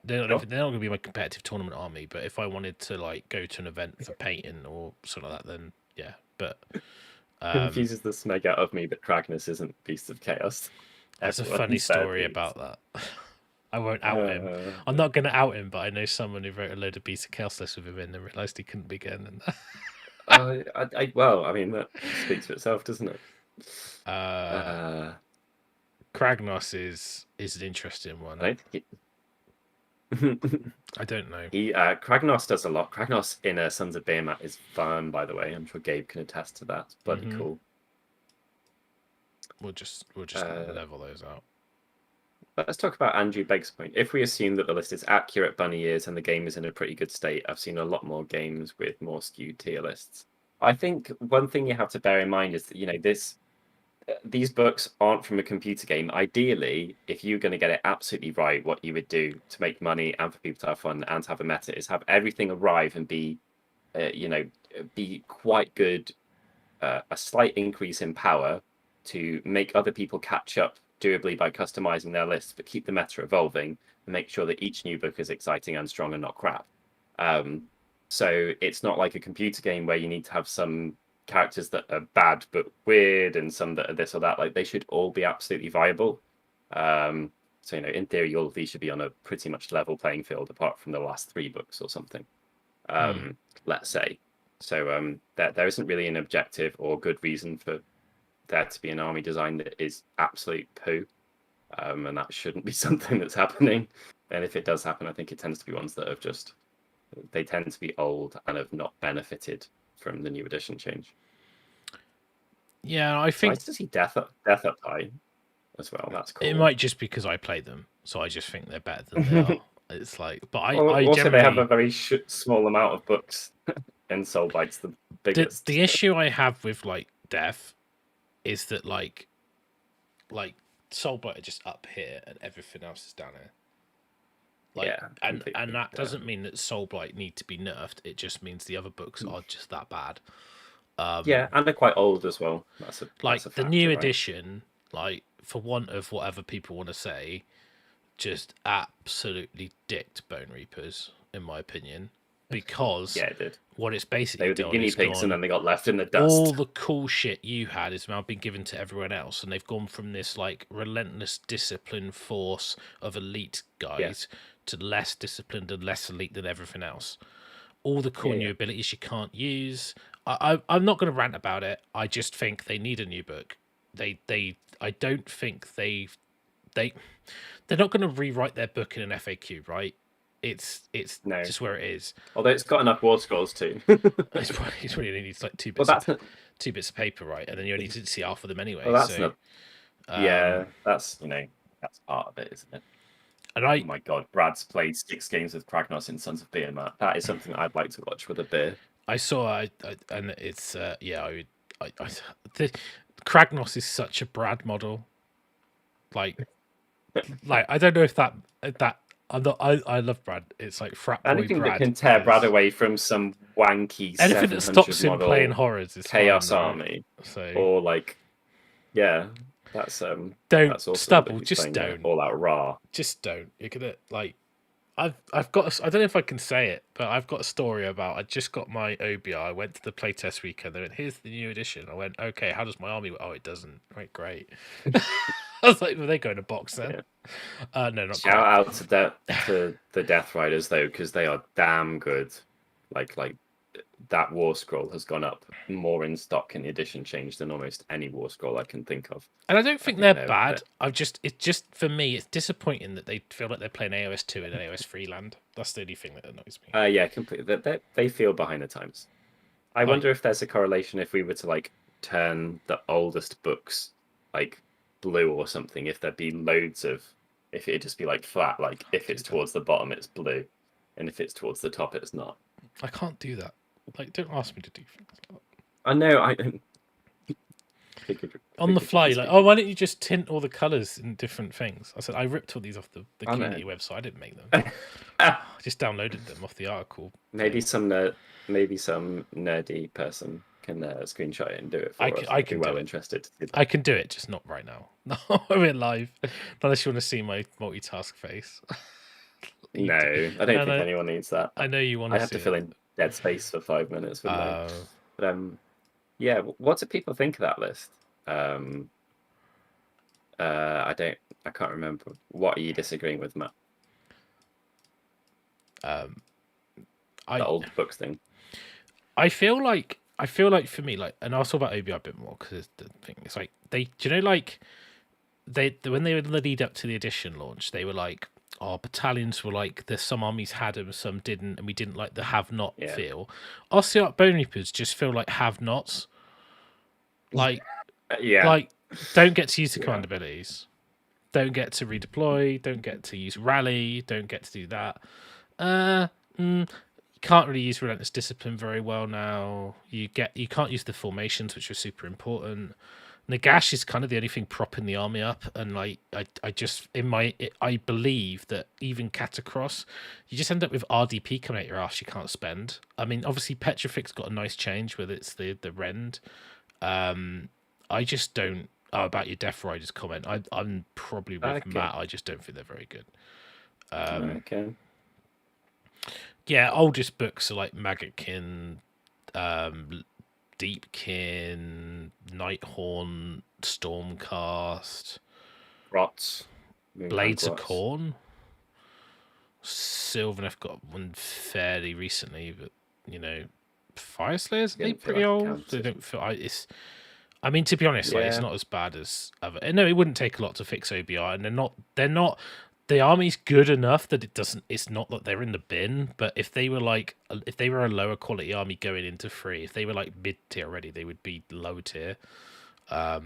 they're not going to be my competitive tournament army. But if I wanted to like go to an event for painting or something like that, then yeah. But confuses the smeg out of me that Kragnus isn't Beast of Chaos. There's a funny story about that. I won't out him. I'm not going to out him, but I know someone who wrote a load of Beast of Chaos lists with him in and realised he couldn't be getting in there. Well, I mean, that speaks for itself, doesn't it? Kragnos is an interesting one. Right? I don't know. Kragnos does a lot. Kragnos in Sons of Behemat is fun, by the way. I'm sure Gabe can attest to that. It's bloody cool. We'll just level those out. Let's talk about Andrew Begg's point. If we assume that the list is accurate bunny years and the game is in a pretty good state, I've seen a lot more games with more skewed tier lists. I think one thing you have to bear in mind is that these books aren't from a computer game. Ideally, if you're going to get it absolutely right, what you would do to make money and for people to have fun and to have a meta is have everything arrive and be quite good, a slight increase in power to make other people catch up doably by customizing their lists, but keep the meta evolving and make sure that each new book is exciting and strong and not crap. So it's not like a computer game where you need to have some characters that are bad but weird and some that are this or that. Like, they should all be absolutely viable. So in theory, all of these should be on a pretty much level playing field, apart from the last 3 books or something. Let's say. So there isn't really an objective or good reason for there to be an army design that is absolute poo, and that shouldn't be something that's happening. And if it does happen, I think it tends to be ones that have they tend to be old and have not benefited from the new edition change. Yeah, I think nice to see Death Up High as well. That's cool. It might just because I play them, so I just think they're better than they are. It's like, but I also generally, they have a very small amount of books, and Soulblight's the biggest. The issue I have with like Death is that like Soulblight are just up here and everything else is down here. Like, Yeah, and that doesn't mean that Soulblight need to be nerfed. It just means the other books are just that bad. Yeah, and they're quite old as well. That's a the new right? edition, like for want of whatever people want to say, just absolutely dicked Bonereapers, in my opinion, because yeah, it did. What it's basically they were the done guinea is pigs, gone, and then they got left in the dust. all the cool shit you had is now been given to everyone else, and they've gone from this like relentless disciplined force of elite guys to less disciplined and less elite than everything else. All the cool new abilities you can't use. I'm not going to rant about it. I just think they need a new book. I don't think they're not going to rewrite their book in an FAQ, right? It's no. just where it is. Although it's got enough war scrolls too. It's probably only needs like two bits of paper, right? And then you only need to see half of them anyway. Well, that's not. Yeah, that's part of it, isn't it? And oh my god, Brad's played 6 games with Kragnos in Sons of Behemat. That is something I'd like to watch with a beer. I saw, and it's Kragnos is such a Brad model. Like I don't know if that I love Brad. It's like frat boy anything Brad that can tear Brad away from some wanky anything that stops him playing horrors is Chaos fine, Army. So or like, yeah, that's don't that's awesome Stubble. Just don't all out raw. Just don't. You're gonna like. I've got. I don't know if I can say it, but I've got a story about. I just got my OBR. I went to the playtest weekend. They went, "Here's the new edition." I went, "Okay, how does my army?" Oh, it doesn't. Right, great. I was like, "Well, they go in a box then." Yeah. No, not shout out to the Death Riders though, because they are damn good. Like that war scroll has gone up more in stock in the edition change than almost any war scroll I can think of. And I don't think they're bad. It's just for me, it's disappointing that they feel like they're playing AOS 2 in AOS 3 land. That's the only thing that annoys me. Yeah, completely. They feel behind the times. I wonder if there's a correlation if we were to like turn the oldest books like blue or something. If there'd be loads of, if it'd just be like flat, like if it's towards the bottom, it's blue, and if it's towards the top, it's not. I can't do that. Like, don't ask me to do things like that. I know. I on the fly, like, oh, why don't you just tint all the colours in different things? I said I ripped all these off the community website. I didn't make them. I just downloaded them off the article. Maybe some nerdy person can screenshot it and do it for us. I can be do it. Interested. I can do it, just not right now. No, we're live. Unless you want to see my multitask face. No, I don't think anyone needs that. I know you want. I have to fill in dead space for 5 minutes. But yeah. What do people think of that list? I can't remember. What are you disagreeing with, Matt? The old books thing. I feel like for me, like, and I'll talk about OBR a bit more because the thing it's like when they were in the lead up to the edition launch, they were like, our battalions were like, there's some armies had them, some didn't, and we didn't like the have-not feel. Ossiarch Bonereapers just feel like have-nots. Like, like don't get to use the command abilities, don't get to redeploy, don't get to use rally, don't get to do that. You can't really use Relentless Discipline very well now. You can't use the formations, which are super important. Nagash is kind of the only thing propping the army up, and like I believe that even Catacross, you just end up with RDP coming at your ass you can't spend. I mean, obviously Petrifix got a nice change with it's the rend. I just don't. About your Death Riders comment, I'm probably with Matt. I just don't think they're very good. Okay. Yeah, oldest books are like Maggotkin, Deepkin, Nighthaunt, Stormcast, Rots, Blades of Khorne. Sylvaneth got one fairly recently, but Fyreslayers are pretty old. They don't feel. I mean, to be honest, like, it's not as bad as other. No, it wouldn't take a lot to fix OBR, and they're not. The army's good enough that it doesn't. It's not that they're in the bin, but if they were a lower quality army going into 3, if they were like mid tier already, they would be low tier. I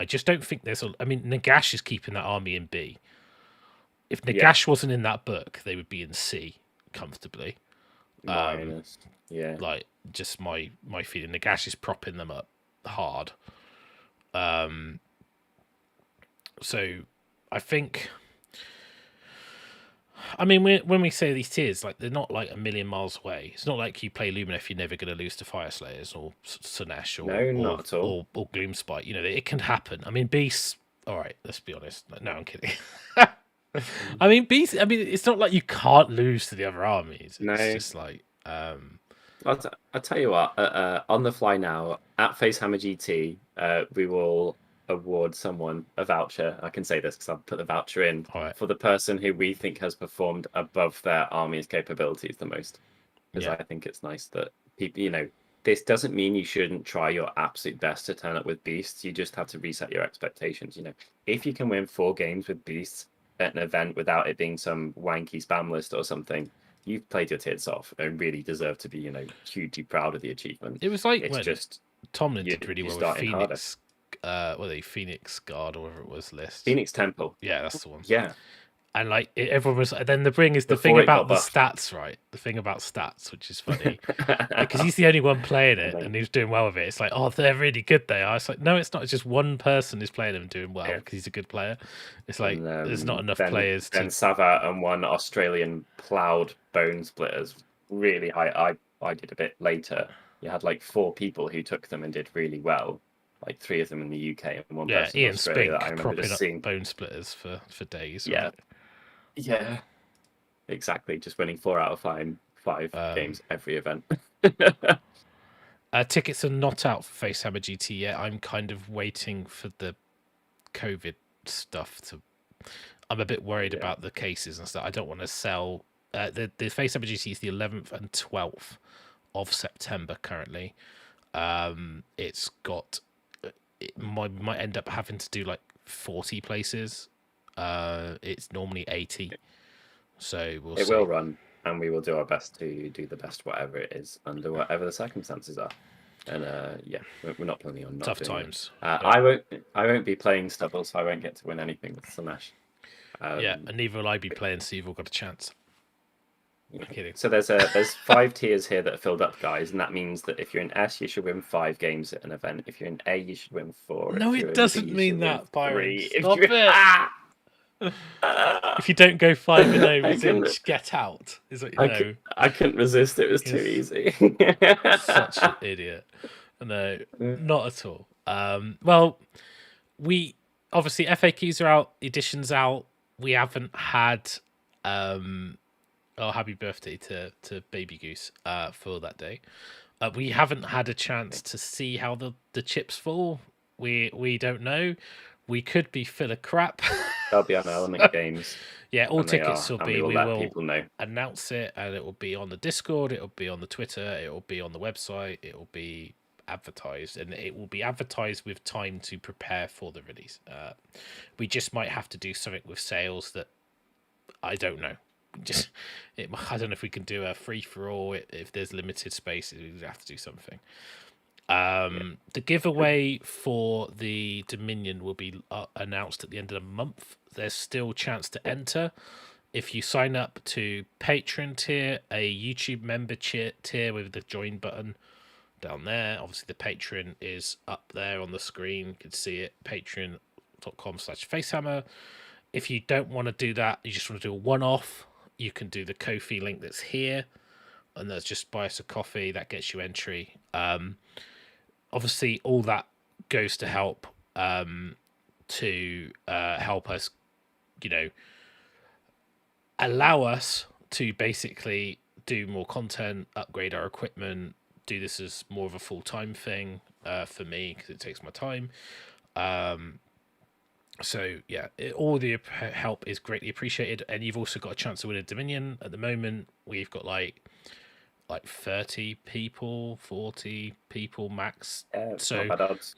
just don't think there's. I mean, Nagash is keeping that army in B. If Nagash wasn't in that book, they would be in C comfortably. Minus, yeah. Like, just my feeling. Nagash is propping them up hard. So I think, I mean, when we say these tiers, like, they're not like a million miles away. It's not like you play Lumineth, you're never going to lose to Fyreslayers or Slaanesh or Gloomspite. You know, it can happen. I mean, Beasts. All right, let's be honest. No, I'm kidding. I mean, Beasts. I mean, it's not like you can't lose to the other armies. It's just like. I'll tell you what. On the fly now at Facehammer GT, we will award someone a voucher. I can say this because I'll put the voucher in for the person who we think has performed above their army's capabilities the most. Because I think it's nice that people, you know, this doesn't mean you shouldn't try your absolute best to turn up with Beasts. You just have to reset your expectations. You know, if you can win 4 games with Beasts at an event without it being some wanky spam list or something, you've played your tits off and really deserve to be, you know, hugely proud of the achievement. It was like when Tomlin did really well with Phoenix. Phoenix Guard or whatever it was list. Phoenix Temple. Yeah, that's the one. Yeah. And like everyone was. Then the thing is the thing about the stats, right? The thing about stats, which is funny, because he's the only one playing it and he's doing well with it. It's like, oh, they're really good. They are. It's like, no, it's not. It's just one person is playing them and doing well because he's a good player. It's like there's not enough players. Then Savat and one Australian ploughed bone splitters really high. I did a bit later. You had like 4 people who took them and did really well. Like 3 of them in the UK and 1 person in Australia that I remember just seeing bone splitters for days. Yeah. Right? Yeah, exactly. Just winning 4 out of 5 games every event. Tickets are not out for Facehammer GT yet. I'm kind of waiting for the COVID stuff to. I'm a bit worried about the cases and stuff. I don't want to sell. The Facehammer GT is the 11th and 12th of September currently. It's got. It might end up having to do like 40 places. It's normally 80, so we'll see. It will run, and we will do our best to do the best whatever it is under whatever the circumstances are. And we're not planning on tough times. I won't be playing Stubble, so I won't get to win anything with Slaanesh. And neither will I be playing, so you've all got a chance. I'm kidding. So there's 5 tiers here that are filled up, guys, and that means that if you're in S, you should win 5 games at an event. If you're in A, you should win 4. No, it doesn't mean that, Byron. Stop it. If you don't go 5-0 with Tzeentch, get out. Is what you know. I couldn't resist. It was too easy. Such an idiot. No, not at all. Well, we obviously FAQs are out, editions out. We haven't had. Happy birthday to Baby Goose for that day. We haven't had a chance to see how the chips fall. We don't know. We could be full of crap. They'll be on Element Games. Yeah, all tickets will be. We will announce it, and it will be on the Discord. It will be on the Twitter. It will be on the website. It will be advertised, and it will be advertised with time to prepare for the release. We just might have to do something with sales that I don't know. I don't know if we can do a free for all. If there's limited space, we have to do something. The giveaway for the Dominion will be announced at the end of the month. There's still a chance to enter if you sign up to Patreon tier, a YouTube member tier with the join button down there. Obviously the Patreon is up there on the screen. You can see it, patreon.com/Facehammer. If you don't want to do that, you just want to do a one-off, you can do the Ko-fi link that's here, and that's just buy us a coffee. That gets you entry. Obviously, all that goes to help help us, allow us to basically do more content, upgrade our equipment, do this as more of a full-time thing for me because it takes my time. So yeah, all the help is greatly appreciated, and you've also got a chance to win a Dominion. At the moment, we've got like 30 people, 40 people max. So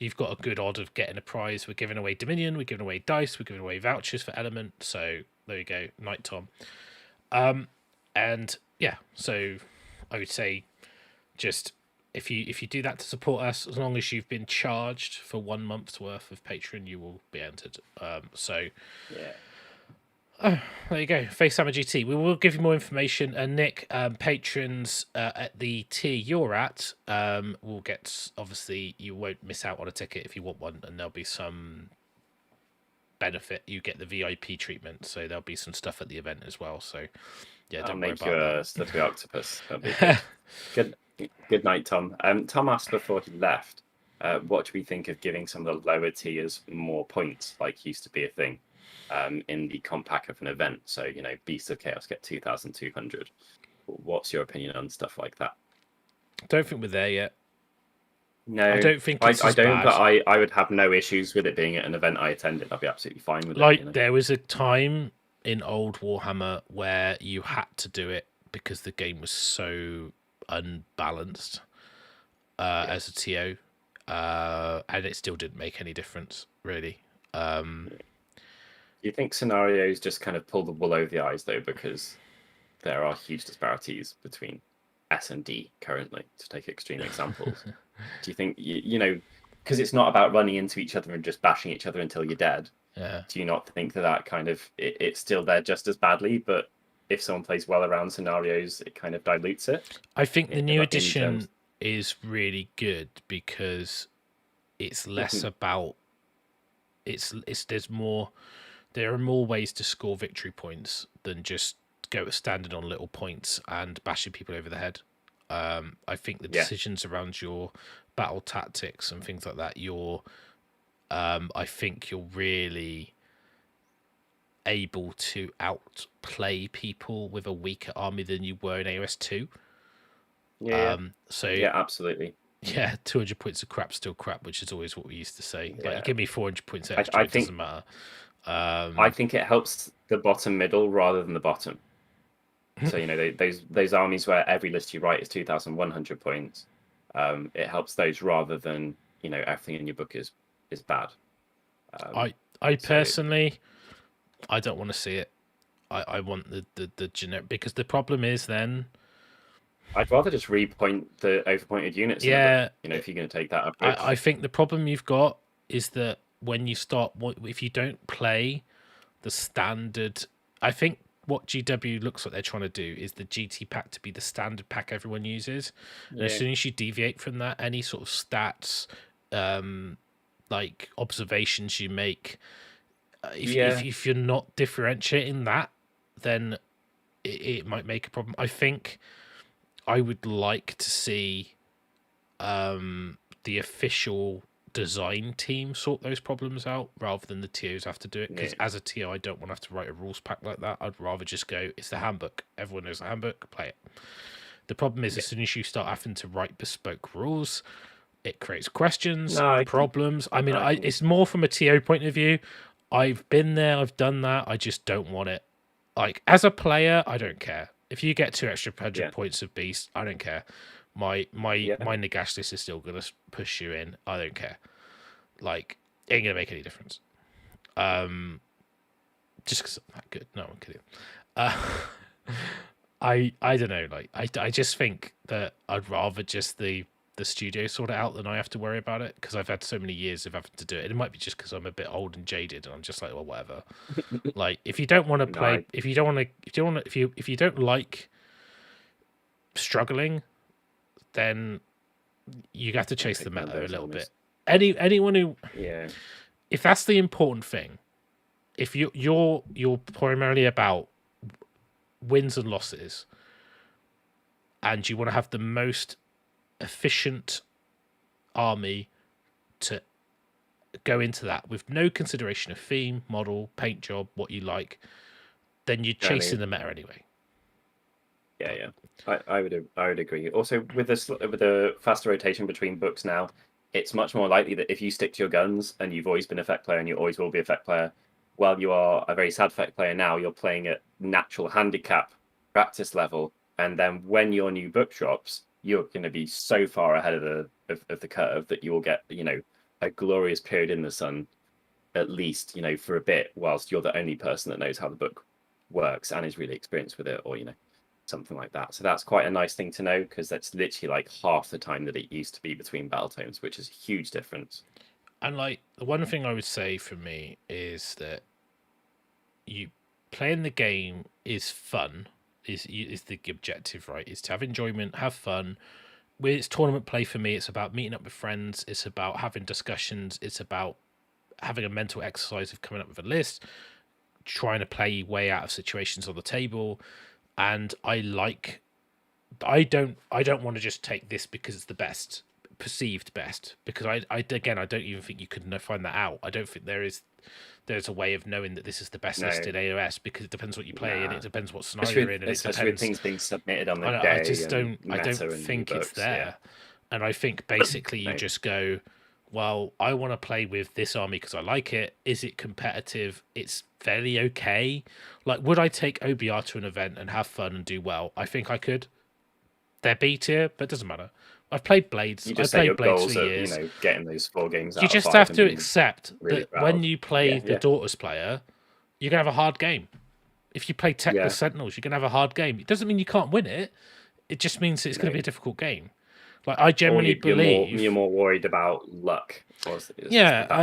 you've got a good odd of getting a prize. We're giving away Dominion, we're giving away dice, we're giving away vouchers for Element. So there you go, Night Tom. And yeah, so I would say just if you do that to support us, as long as you've been charged for 1 month's worth of Patreon, you will be entered. So yeah. There you go. Face Hammer GT. We will give you more information. And Nick, patrons at the tier you're at will get, obviously, you won't miss out on a ticket if you want one, and there'll be some benefit. You get the VIP treatment, so there'll be some stuff at the event as well. So, yeah, don't worry about that. I'll make you a stuffy octopus. That'd be good. Good night, Tom. Tom asked before he left, what do we think of giving some of the lower tiers more points, like used to be a thing? In the comp pack of an event. So, Beasts of Chaos get 2,200. What's your opinion on stuff like that? Don't think we're there yet. No, I don't think it's I don't, bad. but I would have no issues with it being at an event I attended. I'd be absolutely fine with it. There was a time in old Warhammer where you had to do it because the game was so unbalanced as a TO, and it still didn't make any difference, really. Do you think scenarios just kind of pull the wool over the eyes, though, because there are huge disparities between S and D currently, to take extreme examples? Do you think, because it's not about running into each other and just bashing each other until you're dead, do you not think that kind of, it's still there just as badly, but if someone plays well around scenarios, it kind of dilutes it? I think the new edition is really good because it's less about, there are more ways to score victory points than just go standing on little points and bashing people over the head. I think the decisions around your battle tactics and things like that, I think you're really able to outplay people with a weaker army than you were in AOS 2. Yeah. Absolutely. Yeah, 200 points of crap, still crap, which is always what we used to say. Like, you give me 400 points extra, it doesn't matter. I think it helps the bottom middle rather than the bottom. So those armies where every list you write is 2,100 points. It helps those rather than everything in your book is bad. I personally, I don't want to see it. I want the generic, because the problem is then. I'd rather just repoint the overpointed units. Yeah, if you're going to take that approach. I think the problem you've got is that when you start, if you don't play the standard, I think what GW looks like they're trying to do is the GT pack to be the standard pack everyone uses. And as soon as you deviate from that, any sort of stats, like observations you make, if you're not differentiating that, then it might make a problem. I think I would like to see the official design team sort those problems out rather than the TOs have to do it, because as a TO I don't want to have to write a rules pack like that. I'd rather just go, it's the handbook, everyone knows the handbook, play it. The problem is as soon as you start having to write bespoke rules, it creates questions, problems. It's more from a TO point of view. I've been there, I've done that, I just don't want it. Like, as a player, I don't care. If you get 2 extra 100 points of beast, I don't care. My Nagash list is still going to push you in. I don't care. Like, it ain't going to make any difference. Just because I'm that good. No, I'm kidding. I don't know. Like, I just think that I'd rather just the studio sort it out than I have to worry about it, because I've had so many years of having to do it. It might be just because I'm a bit old and jaded, and I'm just like, well, whatever. Like, if you don't want to play, if you don't like struggling, then you have to chase the meta a little bit. Anyone who, if that's the important thing, if you're primarily about wins and losses, and you want to have the most efficient army to go into that with no consideration of theme, model, paint job, what you like, then you're chasing the meta anyway. I would agree. Also, with the faster rotation between books now, it's much more likely that if you stick to your guns and you've always been a effect player and you always will be a effect player, while you are a very sad effect player now, you're playing at natural handicap practice level, and then when your new book drops, you're going to be so far ahead of the curve that you will get a glorious period in the sun, at least for a bit, whilst you're the only person that knows how the book works and is really experienced with it, or something like that. So that's quite a nice thing to know, because that's literally like half the time that it used to be between battle tomes, which is a huge difference. And like, the one thing I would say for me is that playing the game is fun. Is the objective, right? Is to have enjoyment, have fun. When it's tournament play for me, it's about meeting up with friends. It's about having discussions. It's about having a mental exercise of coming up with a list, trying to play your way out of situations on the table. And I don't want to just take this because it's the best, perceived best, because I don't even think you could find that out. I don't think there's a way of knowing that this is the best list in AOS, because it depends what you play and it depends what scenario you're in, and especially with things being submitted on the day. I don't think it's there. And I think basically you just go, well, I want to play with this army because I like it. Is it competitive? It's fairly okay. Like, would I take OBR to an event and have fun and do well? I think I could. They're B tier, but it doesn't matter. I've played Blades. You just set your goals for years. Getting those 4 games out. You just have to accept that when you play the Daughters player, you're going to have a hard game. If you play Techless Sentinels, you're going to have a hard game. It doesn't mean you can't win it. It just means it's going to be a difficult game. Like, I generally believe... You're more worried about luck. That's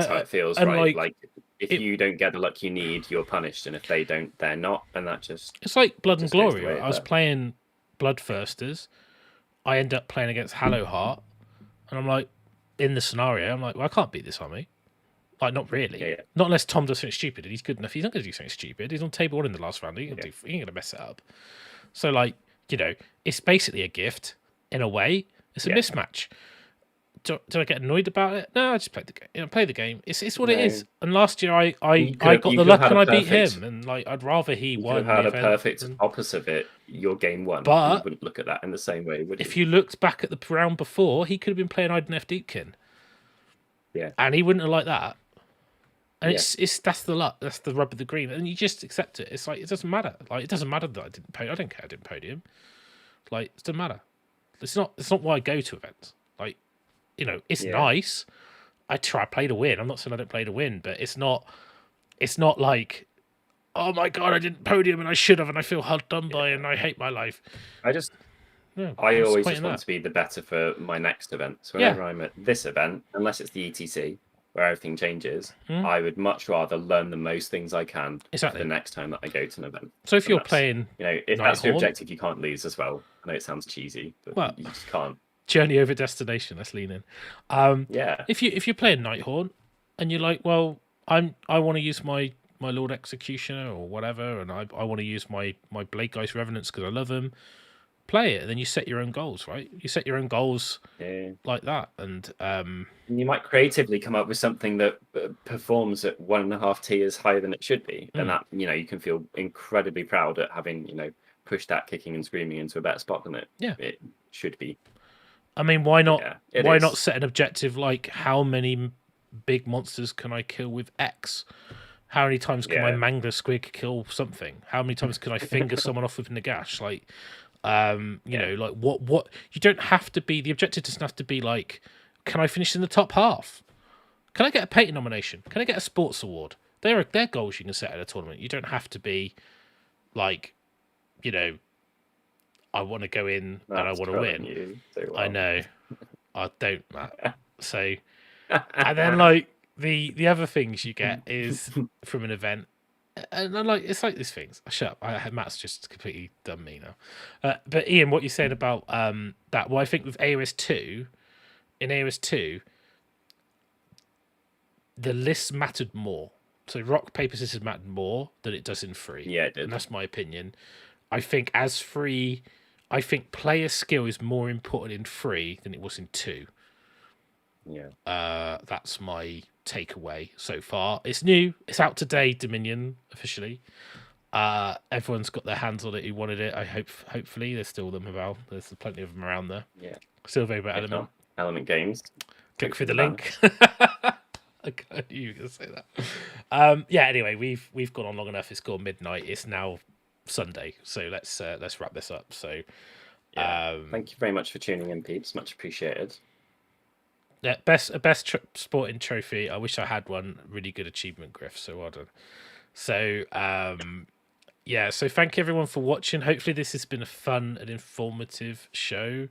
how it feels, and right? Like if you don't get the luck you need, you're punished. And if they don't, they're not. And that just... It's like Blood and Glory. Right? I was playing Bloodthirsters. I end up playing against Hallowheart, and I'm like, in the scenario, I'm like, well, I can't beat this army. Like, not really. Not unless Tom does something stupid, and he's good enough. He's not going to do something stupid. He's on table 1 in the last round. He ain't going to mess it up. So, like, it's basically a gift, in a way. It's a mismatch. Do I get annoyed about it? No, I just play the game. Play the game. It's what it is. And last year, I got the luck and I beat him. And like, I'd rather he won. You had a perfect opposite of it. Your game won. But you wouldn't look at that in the same way, would you? If you looked back at the round before, he could have been playing Idoneth Deepkin. Yeah. And he wouldn't have liked that. And that's the luck. That's the rub of the green. And you just accept it. It's like, it doesn't matter. Like, it doesn't matter that I didn't podium. I don't care I didn't podium. Like, it doesn't matter. It's not why I go to events. Like, it's nice. I play to win. I'm not saying I don't play to win, but it's not like, oh my god, I didn't podium and I should have, and I feel hard done by, and I hate my life. I always just want to be the better for my next event. So whenever I'm at this event, unless it's the ETC where everything changes, I would much rather learn the most things I can for the next time that I go to an event. So if you're playing, if that's your objective, you can't lose as well. I know it sounds cheesy, but you just can't. Journey over destination. Let's lean in. If you're playing Nighthaunt and you're like, well, I want to use my Lord Executioner or whatever, and I want to use my Blade Geist Revenants because I love them. Play it, and then you set your own goals, right? You set your own goals like that, and you might creatively come up with something that performs at 1.5 tiers higher than it should be, and that you can feel incredibly proud at having pushed that kicking and screaming into a better spot than it should be. I mean, why not? Why not set an objective like how many big monsters can I kill with X? How many times can my Mangler Squig kill something? How many times can I finger someone off with Nagash? Like, like what you don't have to be. The objective doesn't have to be like, can I finish in the top half? Can I get a patent nomination? Can I get a sports award? They're goals you can set at a tournament. You don't have to be like, I want to go in and I want to win. I know. I don't, Matt. So, and then like the other things you get is from an event, and I'm like, it's like these things. Shut up. Matt's just completely done me now. But Ian, what you said about that? Well, I think with AOS 2, in AOS 2, the list mattered more. So rock, paper, scissors mattered more than it does in free. Yeah, it did. And that's my opinion. I think as free, I think player skill is more important in 3 than it was in 2. Yeah. That's my takeaway so far. It's new. It's out today, Dominion, officially. Everyone's got their hands on it who wanted it. Hopefully there's still them about. There's plenty of them around there. Yeah. Still very about Element. Element Games. Click through the link. I knew you were going to say that. Anyway, we've gone on long enough. It's gone midnight. It's now Sunday, so let's wrap this up. So thank you very much for tuning in, peeps. Much appreciated. Yeah, best sporting trophy. I wish I had one. Really good achievement, Griff. So well done. So so thank you everyone for watching. Hopefully this has been a fun and informative show.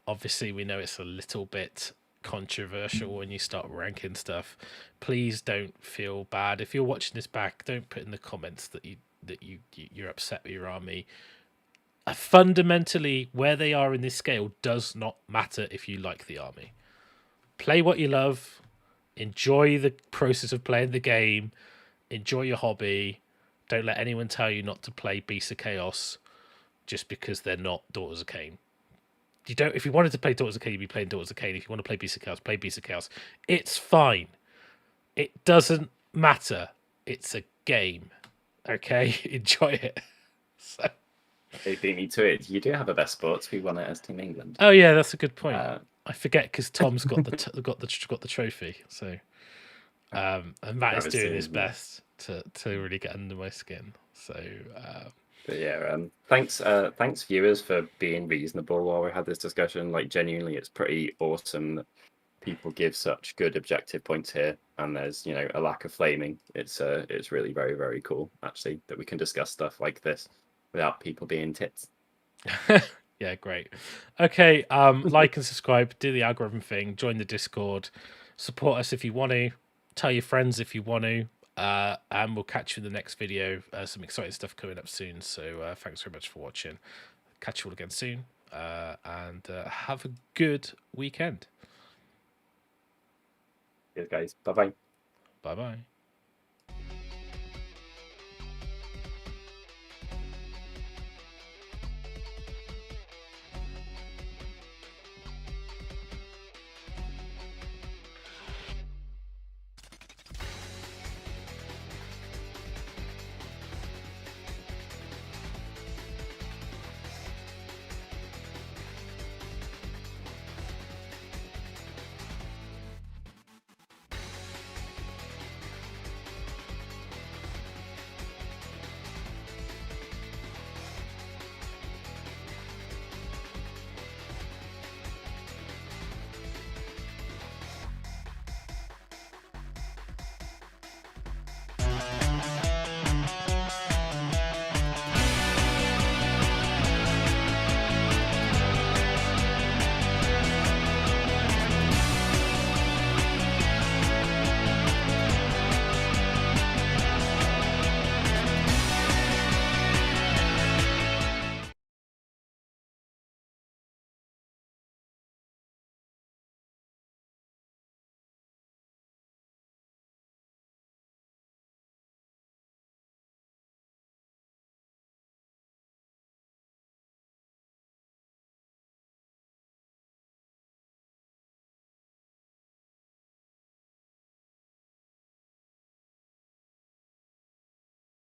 Obviously we know it's a little bit controversial when you start ranking stuff. Please don't feel bad if you're watching this back. Don't put in the comments that you you're upset with your army. Fundamentally, where they are in this scale does not matter if you like the army. Play what you love, enjoy the process of playing the game, enjoy your hobby. Don't let anyone tell you not to play Beasts of Chaos just because they're not Daughters of Khaine. You don't. If you wanted to play Daughters of Khaine, you'd be playing Daughters of Khaine. If you want to play Beasts of Chaos, play Beasts of Chaos. It's fine. It doesn't matter. It's a game. Okay, enjoy it. So. They beat me to it. You do have a best sports. We won it as Team England. Oh yeah, that's a good point. I forget because Tom's got the got the trophy. So, and Matt is doing his best to really get under my skin. So, but yeah, thanks viewers for being reasonable while we had this discussion. Like genuinely, it's pretty awesome that people give such good objective points here, and there's a lack of flaming. It's really very very cool actually that we can discuss stuff like this without people being tits. Yeah, great. Okay, like and subscribe, do the algorithm thing, join the Discord, support us if you want to, tell your friends if you want to, and we'll catch you in the next video. Some exciting stuff coming up soon, so thanks very much for watching. Catch you all again soon, and have a good weekend. Cheers, guys. Bye-bye. Bye-bye.